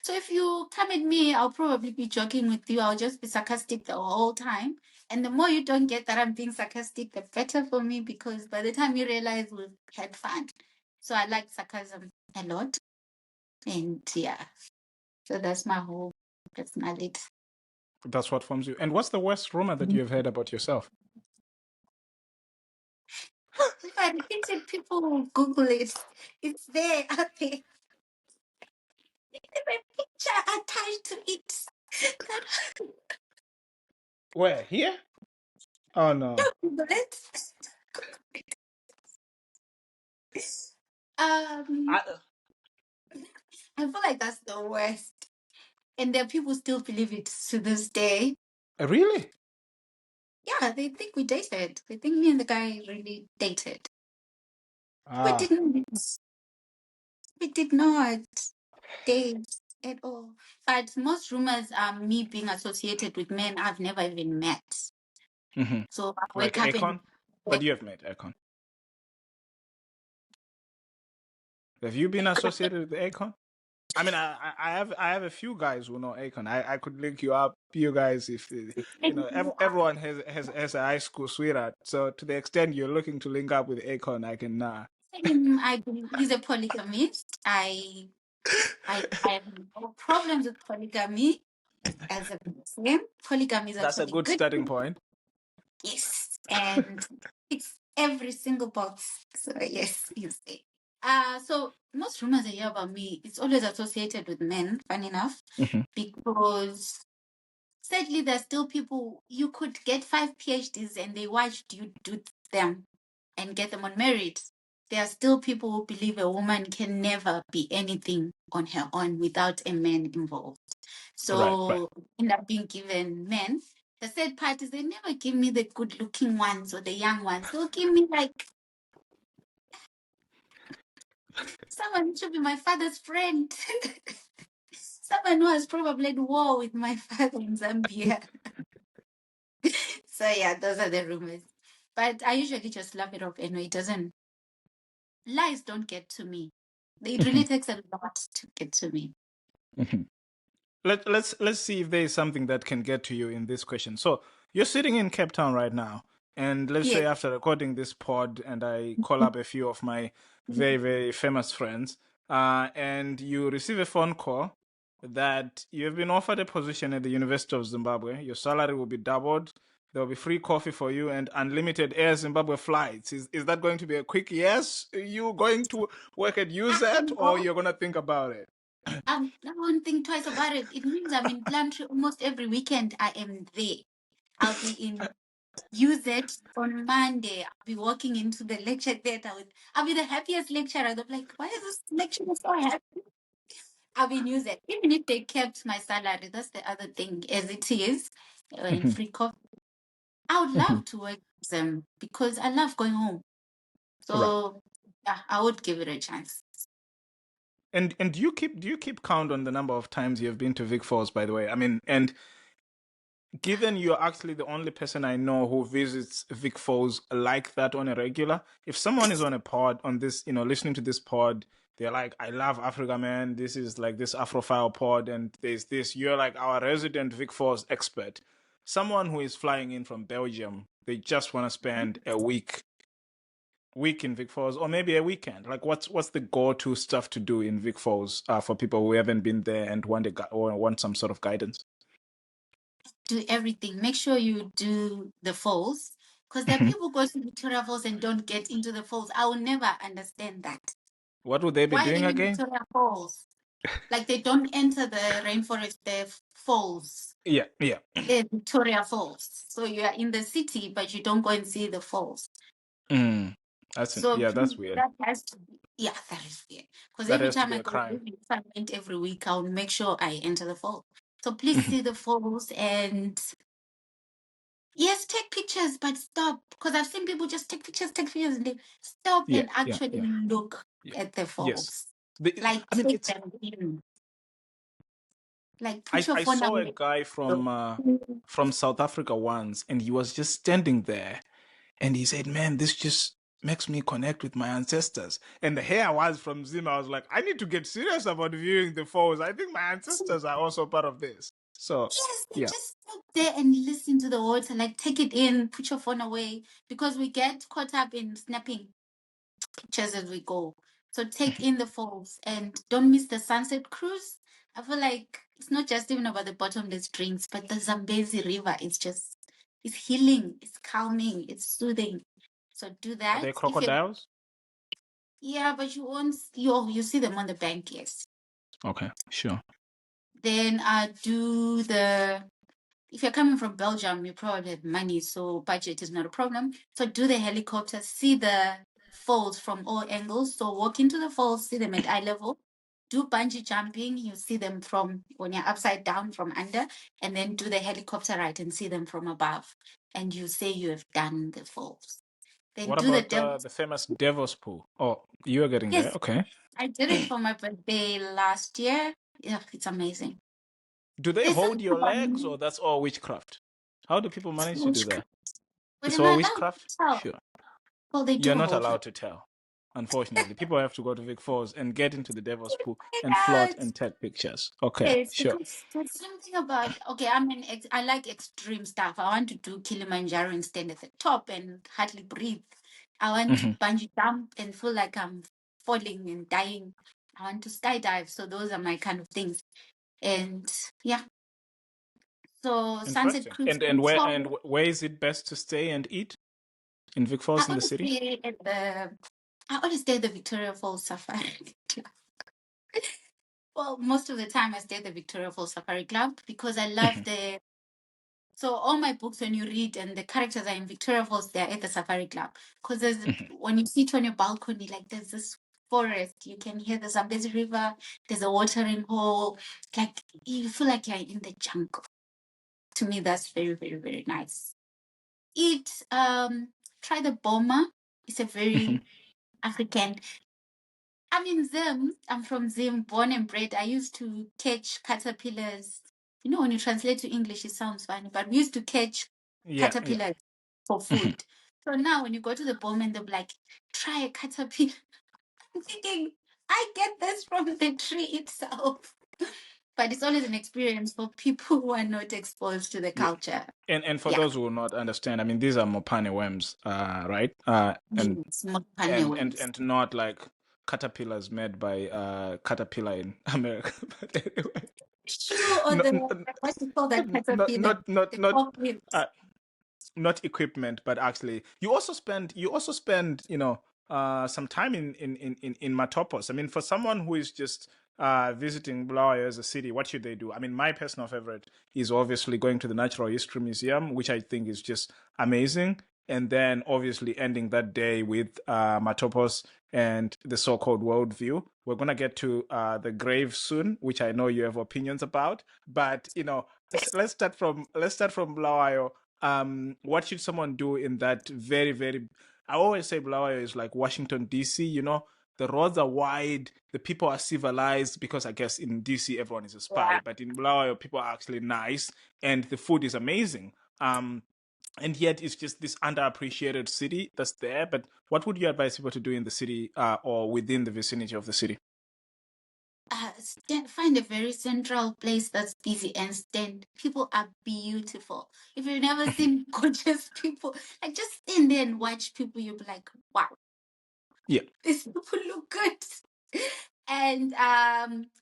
So if you come at me, I'll probably be joking with you. I'll just be sarcastic the whole time. And the more you don't get that I'm being sarcastic, the better for me because by the time you realize we've had fun. So I like sarcasm a lot. And yeah, so that's my whole personality. That's what forms you. And what's the worst rumor that you have heard about yourself? If I repeat it, people will Google it. It's there out there. There's a picture attached to it. That Where? Here? Oh no. Google it. Um, I, I feel like that's the worst. And there are people still believe it to this day. really? Yeah, they think we dated. They think me and the guy really dated. We Ah. didn't. We did not date at all. But most rumors are me being associated with men I've never even met. Hmm. So I Like wake up and Akon? But you have met Akon. Have you been associated with Akon? I mean, I have a few guys who know Akon. I could link you up, you guys, if everyone has a high school sweetheart. So to the extent you're looking to link up with Akon, I can. I believe he's a polygamist. I have no problems with polygamy as a Muslim. Polygamy is That's a actually good good. starting point. Yes, and it's every single box. So yes, you say. So most rumors I hear about me, it's always associated with men, funny enough, Hmm. because sadly there's still people you could get 5 PhDs and they watched you do them and get them unmarried. There are still people who believe a woman can never be anything on her own without a man involved. Right, right. So end up being given men. The sad part is they never give me the good looking ones or the young ones. They'll give me like someone who should be my father's friend. Someone who has probably at war with my father in Zambia. So yeah, those are the rumors. But I usually just laugh it off anyway. It doesn't, lies don't get to me. It really takes a lot to get to me. Let's see if there is something that can get to you in this question. So you're sitting in Cape Town right now, and let's say Yes. after recording this pod, and I call up a few of my very famous friends, and you receive a phone call that you have been offered a position at the University of Zimbabwe. Your salary will be doubled. There will be free coffee for you and unlimited Air Zimbabwe flights. Is that going to be a quick yes? Are you going to work at UZET, or you're going to think about it? I won't think twice about it. It means I'm in Plantry almost every weekend. I am there. I'll be in Use It on Monday. I'll be walking into the lecture theater with. I'll be the happiest lecturer. They'll be like, "Why is this lecturer so happy?" I'll be in Use It. Even if they kept my salary, that's the other thing. As it is, in free coffee, I would love to work with them because I love going home. Right. So yeah, I would give it a chance. And do you keep count on the number of times you have been to Vic Falls, by the way? I mean, and given you're actually the only person I know who visits Vic Falls like that on a regular, if someone is on a pod on this, listening to this pod, they're like, I love Africa, man. This is like this Afrophile pod, and there's this, you're like our resident Vic Falls expert. Someone who is flying in from Belgium, they just want to spend a week in Vic Falls, or maybe a weekend. Like, what's the go-to stuff to do in Vic Falls for people who haven't been there and want some sort of guidance? Do everything. Make sure you do the falls because there are people go to Victoria Falls and don't get into the falls. I will never understand that. What would they be Why are doing they in again? Victoria Falls? Like they don't enter the rainforest, the falls, Yeah, yeah. the Victoria Falls. So you are in the city, but you don't go and see the falls. Mm, So that's weird. that has to be, yeah, that is weird. Because That every has to time be I a go, crime. if I went every week, I'll make sure I enter the fall. So please see the falls and yes, take pictures, but stop. Because I've seen people just take pictures, and leave. Stop Yeah, and yeah, actually yeah, look yeah. at the Yes. falls. The, Like I mean, take it's. them in. Like put I your I phone saw a away. guy Look. from South Africa once, and he was just standing there, and he said, "Man, this just makes me connect with my ancestors." And here I was from Zim. I was like, I need to get serious about viewing the falls. I think my ancestors are also part of this. So, Yes, they yeah. just sit there and listen to the water, like take it in, put your phone away, because we get caught up in snapping pictures as we go. So take in the falls and don't miss the sunset cruise. I feel like it's not just even about the bottomless drinks, but the Zambezi River is just, it's healing, it's calming, it's soothing. So do Are that. there If you, crocodiles? yeah, but you won't, you see them on the bank, yes. Okay, sure. Then do the, if you're coming from Belgium, you probably have money, so budget is not a problem. So do the helicopter, see the falls from all angles. So walk into the falls, see them at eye level. Do bungee jumping, you see them from when you're upside down from under, and then do the helicopter ride and see them from above. And you say you have done the falls. Then What do the about devil. the famous Devil's Pool? Oh, you are getting there. Yes, Okay. I did it for my birthday last year. Yeah, it's amazing. Do they There's hold something your about legs, or that's all witchcraft? How do people manage to do witchcraft. that? But It's am I all allowed to witchcraft? tell? Sure. Well, they do You're not hold you. allowed to tell. Unfortunately, people have to go to Vic Falls and get into the Devil's Pool and float Yes, and take pictures. Okay, yes, sure. because there's something about okay. I like extreme stuff. I want to do Kilimanjaro and stand at the top and hardly breathe. I want to Hmm. bungee jump and feel like I'm falling and dying. I want to skydive. So those are my kind of things. And yeah, so sunset Interesting. cruise And where control. where is it best to stay and eat in Vic Falls I in the always city? stay at the. I always stay at the Victoria Falls Safari. Well, most of the time I stay at the Victoria Falls Safari Club because I love Mhm, the. So all my books, when you read and the characters are in Victoria Falls, they're at the Safari Club because mhm. when you sit on your balcony, like there's this forest, you can hear the Zambezi River. There's a watering hole, like you feel like you're in the jungle. To me, that's very, very, very nice. Eat, try the boma. It's a very African. I'm in Zim. I'm from Zim, born and bred. I used to catch caterpillars. You know, when you translate to English, it sounds funny, but we used to catch Yeah, yeah. caterpillars for food. So now when you go to the bomb and they're like, try a caterpillar. I'm thinking, I get this from the tree itself. But it's always an experience for people who are not exposed to the Yeah. culture. And for Yeah. those who will not understand, I mean, these are mopane worms, right? Yes, mopane worms. And not like caterpillars made by Caterpillar in America. But anyway, Shoe or no, the, what do you call that caterpillar? The not forklifts. not equipment, but actually you also spend some time in Matopos. I mean, for someone who is just visiting Bulawayo as a city, what should they do? I mean, my personal favorite is obviously going to the Natural History Museum, which I think is just amazing, and then obviously ending that day with Matopos and the so-called worldview. We're gonna get to the grave soon, which I know you have opinions about, but let's start from Bulawayo. What should someone do in that very, very, I always say Bulawayo is like Washington DC, the roads are wide, the people are civilized, because I guess in DC everyone is a spy, Yeah. but in Bulawayo people are actually nice and the food is amazing. And yet it's just this underappreciated city that's there. But what would you advise people to do in the city, or within the vicinity of the city? Find a very central place that's busy and stand. People are beautiful. If you've never seen gorgeous people, like just stand there and watch people, you'll be like, wow, Yeah. these people look good. And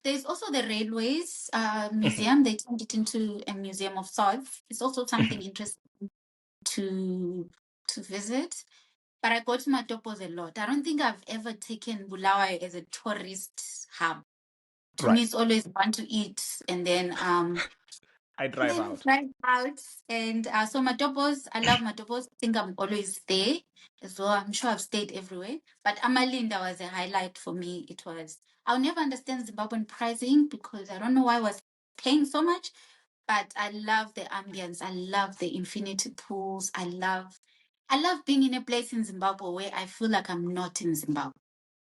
there's also the railways Mhm. museum. They turned it into a museum of sorts. It's also something Mhm. interesting to visit. But I go to Matopos a lot. I don't think I've ever taken Bulawayo as a tourist hub. To me, Right. it's always fun to eat I and drive then out. drive out. And so Matopos, I love Matopos. I think I'm always there as well. I'm sure I've stayed everywhere. But Amalinda was a highlight for me. I'll never understand Zimbabwean pricing because I don't know why I was paying so much. But I love the ambience. I love the infinity pools. I love being in a place in Zimbabwe where I feel like I'm not in Zimbabwe.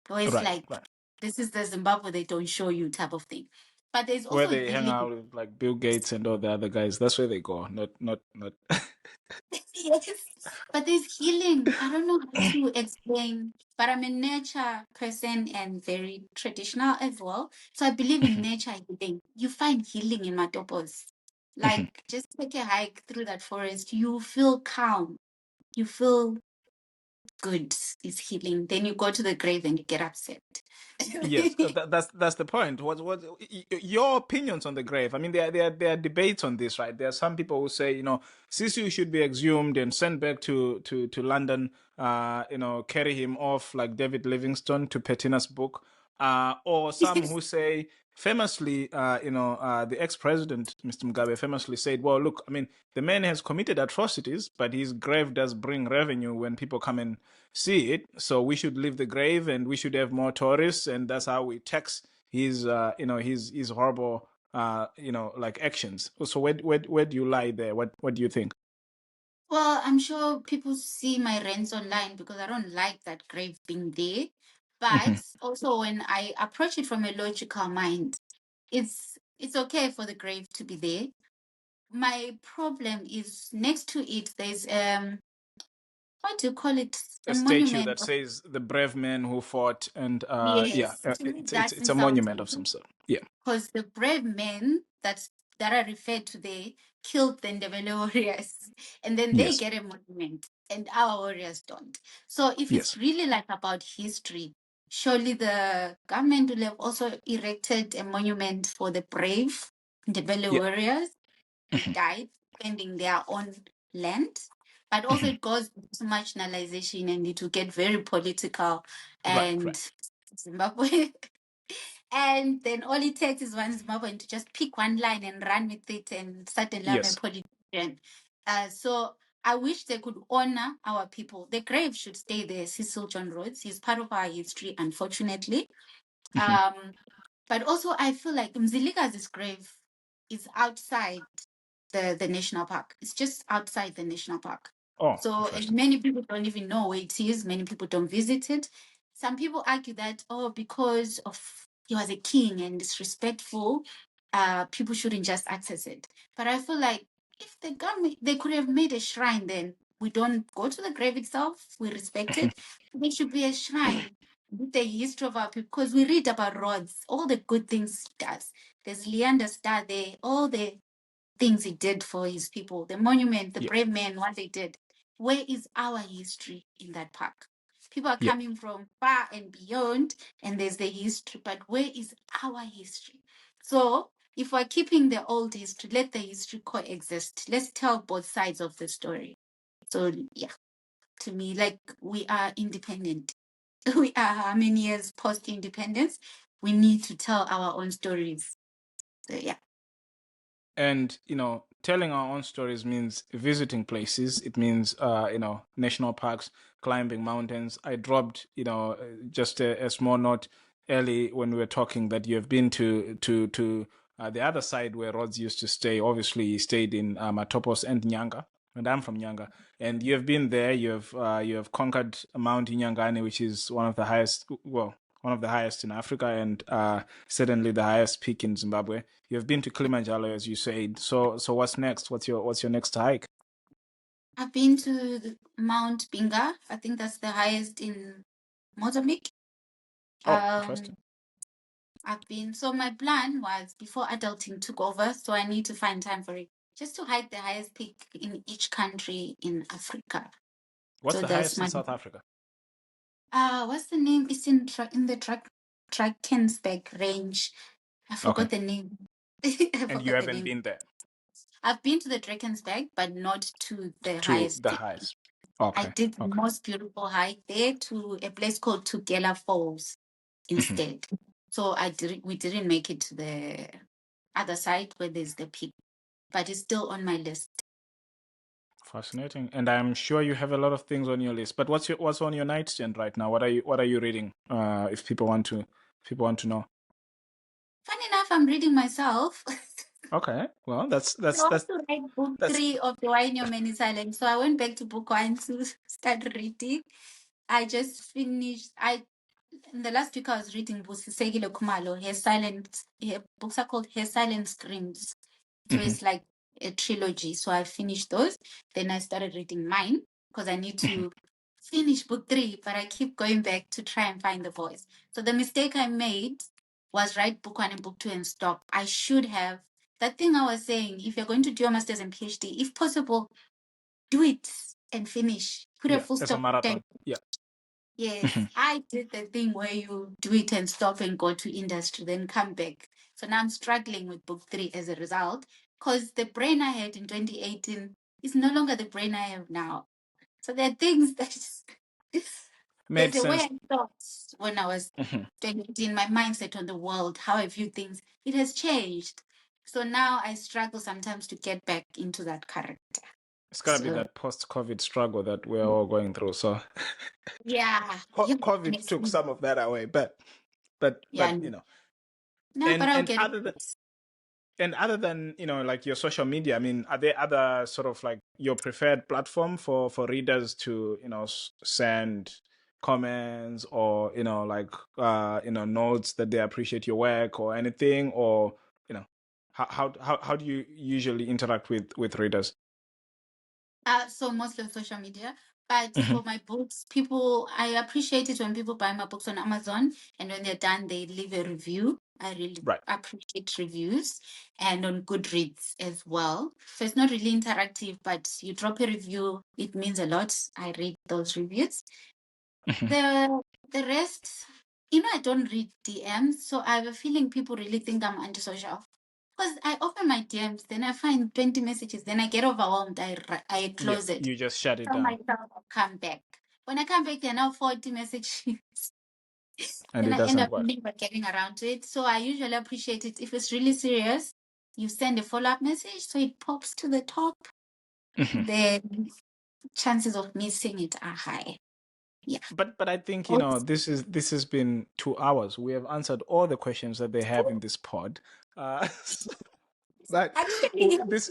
Where it's Right, like, right. this is the Zimbabwe they don't show you type of thing. But there's Where also they hang healing. out with like Bill Gates and all the other guys. That's where they go. Not. Yes, but there's healing. I don't know how to explain, but I'm a nature person and very traditional as well. So I believe in nature healing. You find healing in Matopos. Like, just take a hike through that forest. You feel calm. You feel good. It's healing. Then you go to the grave and you get upset. Yes, that's the point. Your opinions on the grave? I mean, there are debates on this, right? There are some people who say, Sisi should be exhumed and sent back to London. Carry him off like David Livingstone to Petina's book. Or some who say, famously, the ex-president Mr. Mugabe famously said, "Well, look, I mean, the man has committed atrocities, but his grave does bring revenue when people come and see it. So we should leave the grave, and we should have more tourists, and that's how we tax his horrible, like actions." So where do you lie there? What do you think? Well, I'm sure people see my rants online because I don't like that grave being there. Hmm. But also when I approach it from a logical mind, it's okay for the grave to be there. My problem is next to it there's what do you call it? A A statue monument that of says the brave men who fought, and yeah, yes. To me it's that's it's a monument of insulting. some sort. Yeah. Because the brave men that are referred to there killed the Ndebele warriors, and then they Yes. get a monument, and our warriors don't. So if it's Yes. really like about history, surely the government will have also erected a monument for the brave Ndebele Yeah. warriors who Hmm. died defending their own land. But also Hmm. it goes to marginalization and it will get very political Right. Right. and Zimbabwe and then all it takes is one Zimbabwean to just pick one line and run with it, and suddenly I'm a Yes. politician. So I wish they could honor our people. The grave should stay there, Cecil John Rhodes. He's part of our history, unfortunately. Hmm. Um, but also, I feel like Mzilika's grave is outside the national park. It's just outside the national park. Oh, So and interesting. many people don't even know where it is. Many people don't visit it. some people argue that, oh, because of he was a king and disrespectful, people shouldn't just access it. But I feel like if the government, they could have made a shrine, then we don't go to the grave itself, we respect it. There should be a shrine with the history of our people, because we read about Rhodes, all the good things he does. There's Leander Star there, all the things he did for his people, the monument, the Yeah. brave men, what they did. Where is our history in that park? People are Yeah. coming from far and beyond, and there's the history, but where is our history? So if we're keeping the old history, let the history coexist. Let's tell both sides of the story. So yeah, to me, like, we are independent. We are how many years post-independence? We need to tell our own stories. So yeah. And telling our own stories means visiting places. It means national parks, climbing mountains. I dropped just a small note early when we were talking that you have been to the other side where Rhodes used to stay. Obviously he stayed in Matopos and Nyanga, and I'm from Nyanga. And you have been there. You have conquered Mount Nyangani, which is one of the highest, one of the highest in Africa, and certainly the highest peak in Zimbabwe. You've been to Kilimanjaro, as you said. So what's next? What's your next hike? I've been to Mount Binga. I think that's the highest in Mozambique. Oh, interesting. Um, so my plan was before adulting took over, so I need to find time for it, just to hike the highest peak in each country in Africa. What's So the that's highest in my, South Africa? what's the name? It's in the Drakensberg range. I Okay. forgot the name. I And you forgot the haven't name. been there I've been to the Drakensberg, but not to the to highest the peak. highest. I Okay. did the Okay. most beautiful hike there to a place called Tugela Falls instead. So we didn't make it to the other side where there's the peak, but it's still on my list. Fascinating. And I'm sure you have a lot of things on your list. But what's on your nightstand right now? What are you reading? If people want to know. Funny enough, I'm reading myself. Okay. Well, that's I that's want that's to write book that's 3 of the Why Your Man is Silent. So I went back to book 1 to start reading. I just finished. In the last week I was reading Busisegile Kumalo. Her books are called Her Silent Screams. So Mhm, it's like a trilogy. So I finished those. Then I started reading mine because I need mhm. to finish book 3, but I keep going back to try and find the voice. So the mistake I made was write book 1 and book 2 and stop. I should have. That thing I was saying, if you're going to do your master's and PhD, if possible, do it and finish. Put a Yeah, full as a stop there. marathon. Yeah. Yes, I did the thing where you do it and stop and go to industry, then come back. So now I'm struggling with book 3 as a result, because the brain I had in 2018 is no longer the brain I have now. So there are things that Made there's a way sense. I thought when I was Mhm. 2018, my mindset on the world, how I view things, it has changed. So now I struggle sometimes to get back into that character. It's gotta be So that post-COVID struggle that we're all going through. So yeah, yeah, COVID makes took sense. some of that away, but but Yeah, but no, but and I'll and get it. other than like your social media, I mean, are there other sort of like your preferred platform for readers to send comments or like notes that they appreciate your work or anything, or how do you usually interact with readers? So mostly on social media. But Mhm. for my books, I appreciate it when people buy my books on Amazon, and when they're done, they leave a review. I really Right. appreciate reviews, and on Goodreads as well. So it's not really interactive, but you drop a review, it means a lot. I read those reviews. Mhm. The the rest, I don't read DMs, so I have a feeling people really think I'm antisocial. Because I open my DMs, then I find 20 messages, then I get overwhelmed. I Yeah, close it. you just shut it Tell down, myself I'll come back. When I come back, there are now 40 messages. and Then it I end doesn't up work. never getting around to it. So I usually appreciate it. If it's really serious, you send a follow-up message so it pops to the top. Mhm. Then chances of missing it are high. Yeah. But I think Also, this has been 2 hours. We have answered all the questions that they have in this pod. But actually, we have. this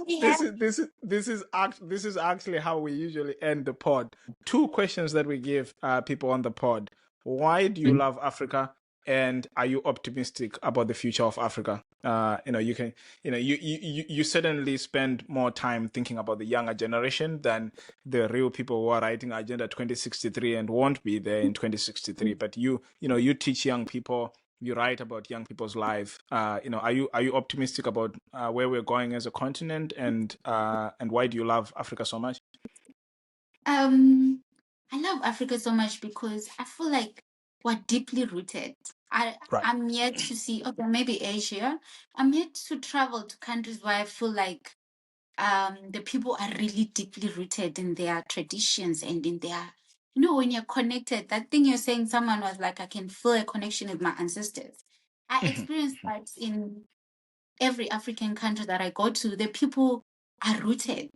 is actually how we usually end the pod. Two questions that we give people on the pod. Why do you love Africa? And are you optimistic about the future of Africa? You can, you certainly spend more time thinking about the younger generation than the real people who are writing Agenda 2063 and won't be there in 2063. But you teach young people, you write about young people's life. Are you optimistic about where we're going as a continent, and why do you love Africa so much? I love Africa so much because I feel like we're deeply rooted. Right. I'm yet to see, okay, maybe Asia. I'm yet to travel to countries where I feel like the people are really deeply rooted in their traditions and in their, when you're connected, that thing you're saying, someone was like, I can feel a connection with my ancestors. I Mhm. experienced that in every African country that I go to. The people are rooted.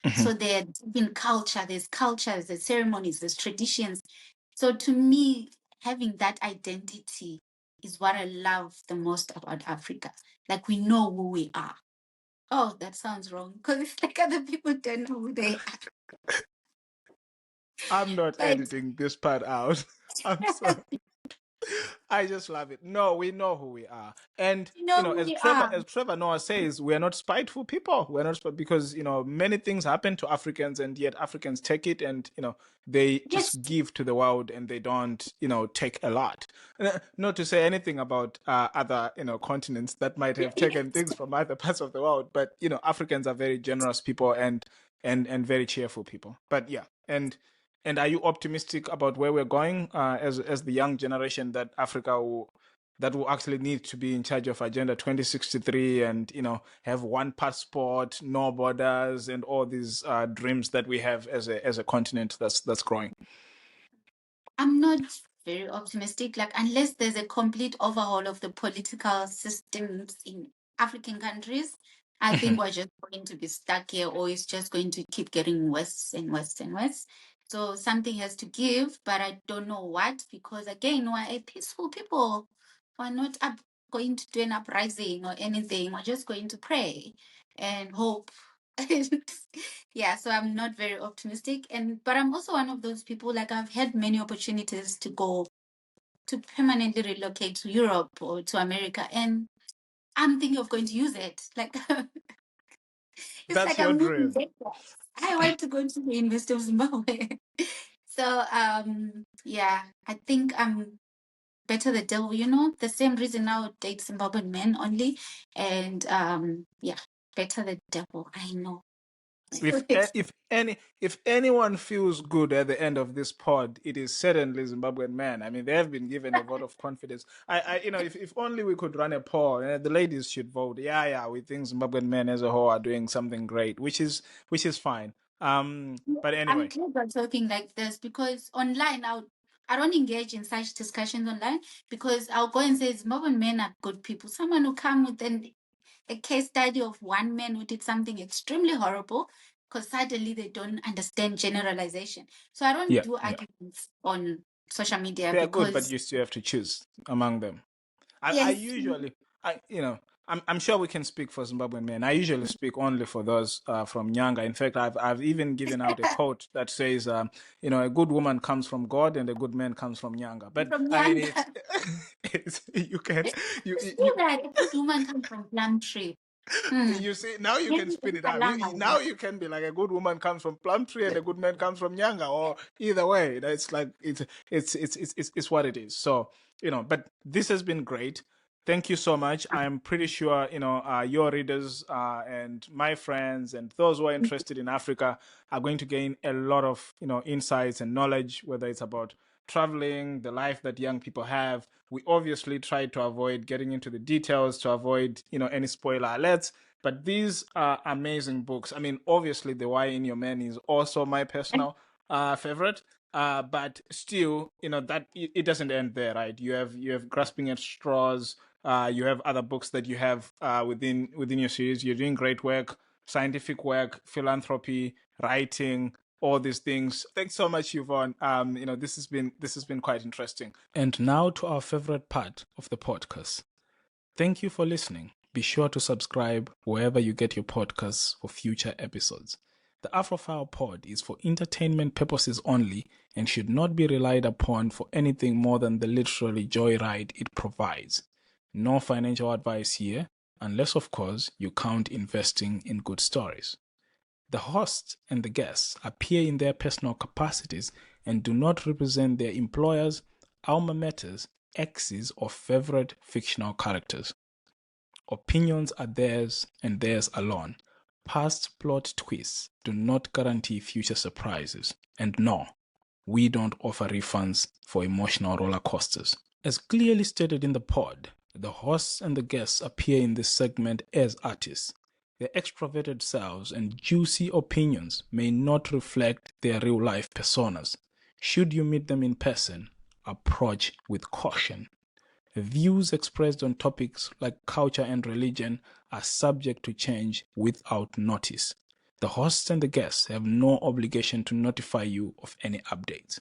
Mhm. So they're deep in culture, there's cultures, there's ceremonies, there's traditions. So to me, having that identity is what I love the most about Africa. Like we know who we are. Oh, that sounds wrong. Because it's like other people don't know who they I'm not are. Like, editing this part out. I'm sorry. I just love it. No, we know who we are, and you know who as we Trevor are. as Trevor Noah says, we are not spiteful people. We're not because many things happen to Africans, and yet Africans take it, and they Yes, just give to the world, and they don't take a lot. Not to say anything about other continents that might have taken yes. things from other parts of the world, but Africans are very generous people, and very cheerful people. But yeah, and are you optimistic about where we're going as the young generation that Africa will actually need to be in charge of Agenda 2063 and have one passport, no borders, and all these dreams that we have as a continent that's growing? I'm not very optimistic. Like, unless there's a complete overhaul of the political systems in African countries, I think we're just going to be stuck here, or it's just going to keep getting worse and worse and worse. So something has to give, but I don't know what, because again, we're a peaceful people. We're not going to do an uprising or anything. We're just going to pray and hope. Yeah, so I'm not very optimistic, but I'm also one of those people, like, I've had many opportunities to go to permanently relocate to Europe or to America, and I'm thinking of going to use it. Like, it's That's like your I'm moving dream. data. I want to go to the University of Zimbabwe. So yeah, I think I'm better the devil, the same reason now date Zimbabwean men only. And yeah, better the devil, I know. If anyone feels good at the end of this pod, it is certainly Zimbabwean man. I mean, they have been given a vote of confidence. If only we could run a poll, the ladies should vote. Yeah, yeah, we think Zimbabwean men as a whole are doing something great, which is fine. But I'm anyway, glad we're talking like this, because online I don't engage in such discussions online, because I'll go and say Zimbabwean men are good people. Someone will come with a case study of one man who did something extremely horrible, because suddenly they don't understand generalization. So I don't yeah, do yeah, arguments on social media they are good, but because, you still have to choose among them. I yes, usually, I'm sure we can speak for Zimbabwean men. I usually speak only for those from Nyanga. In fact, I've even given out a quote that says, a good woman comes from God and a good man comes from Nyanga. But from I mean, young. it's you can you It's you true that a good woman comes from plum tree. Hmm. you see, now you can spin it up. Now you can be like a good woman comes from plum tree and a good man comes from Nyanga, or either way. It's like it's what it is. So but this has been great. Thank you so much. I'm pretty sure your readers and my friends and those who are interested in Africa are going to gain a lot of insights and knowledge, whether it's about traveling, the life that young people have. We obviously try to avoid getting into the details to avoid any spoiler alerts, but these are amazing books. I mean, obviously, The Why in Your Man is also my personal favorite. But still, that it doesn't end there, right? You have Grasping at Straws. You have other books that you have within your series. You're doing great work, scientific work, philanthropy, writing, all these things. Thanks so much, Yvonne. This has been quite interesting. And now to our favorite part of the podcast. Thank you for listening. Be sure to subscribe wherever you get your podcasts for future episodes. The Afrophile Pod is for entertainment purposes only and should not be relied upon for anything more than the literary joyride it provides. No financial advice here, unless of course you count investing in good stories. The hosts and the guests appear in their personal capacities and do not represent their employers, alma maters, exes, or favorite fictional characters. Opinions are theirs and theirs alone. Past plot twists do not guarantee future surprises. And no, we don't offer refunds for emotional roller coasters. As clearly stated in the pod, the hosts and the guests appear in this segment as artists. Their extroverted selves and juicy opinions may not reflect their real-life personas. Should you meet them in person, approach with caution. Views expressed on topics like culture and religion are subject to change without notice. The hosts and the guests have no obligation to notify you of any updates.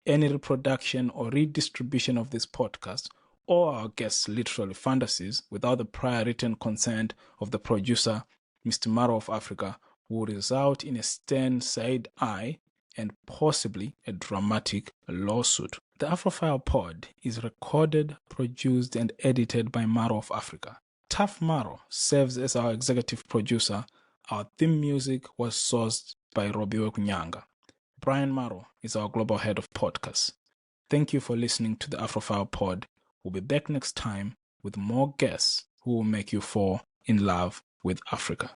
Any reproduction or redistribution of this podcast or our guests' literary fantasies without the prior written consent of the producer, Mr. Maro of Africa, will result in a stern side eye and possibly a dramatic lawsuit. The Afrophile Pod is recorded, produced, and edited by Maro of Africa. Tough Maro serves as our executive producer. Our theme music was sourced by Robbie Okunyanga. Brian Maro is our global head of podcasts. Thank you for listening to the Afrophile Pod. We'll be back next time with more guests who will make you fall in love with Africa.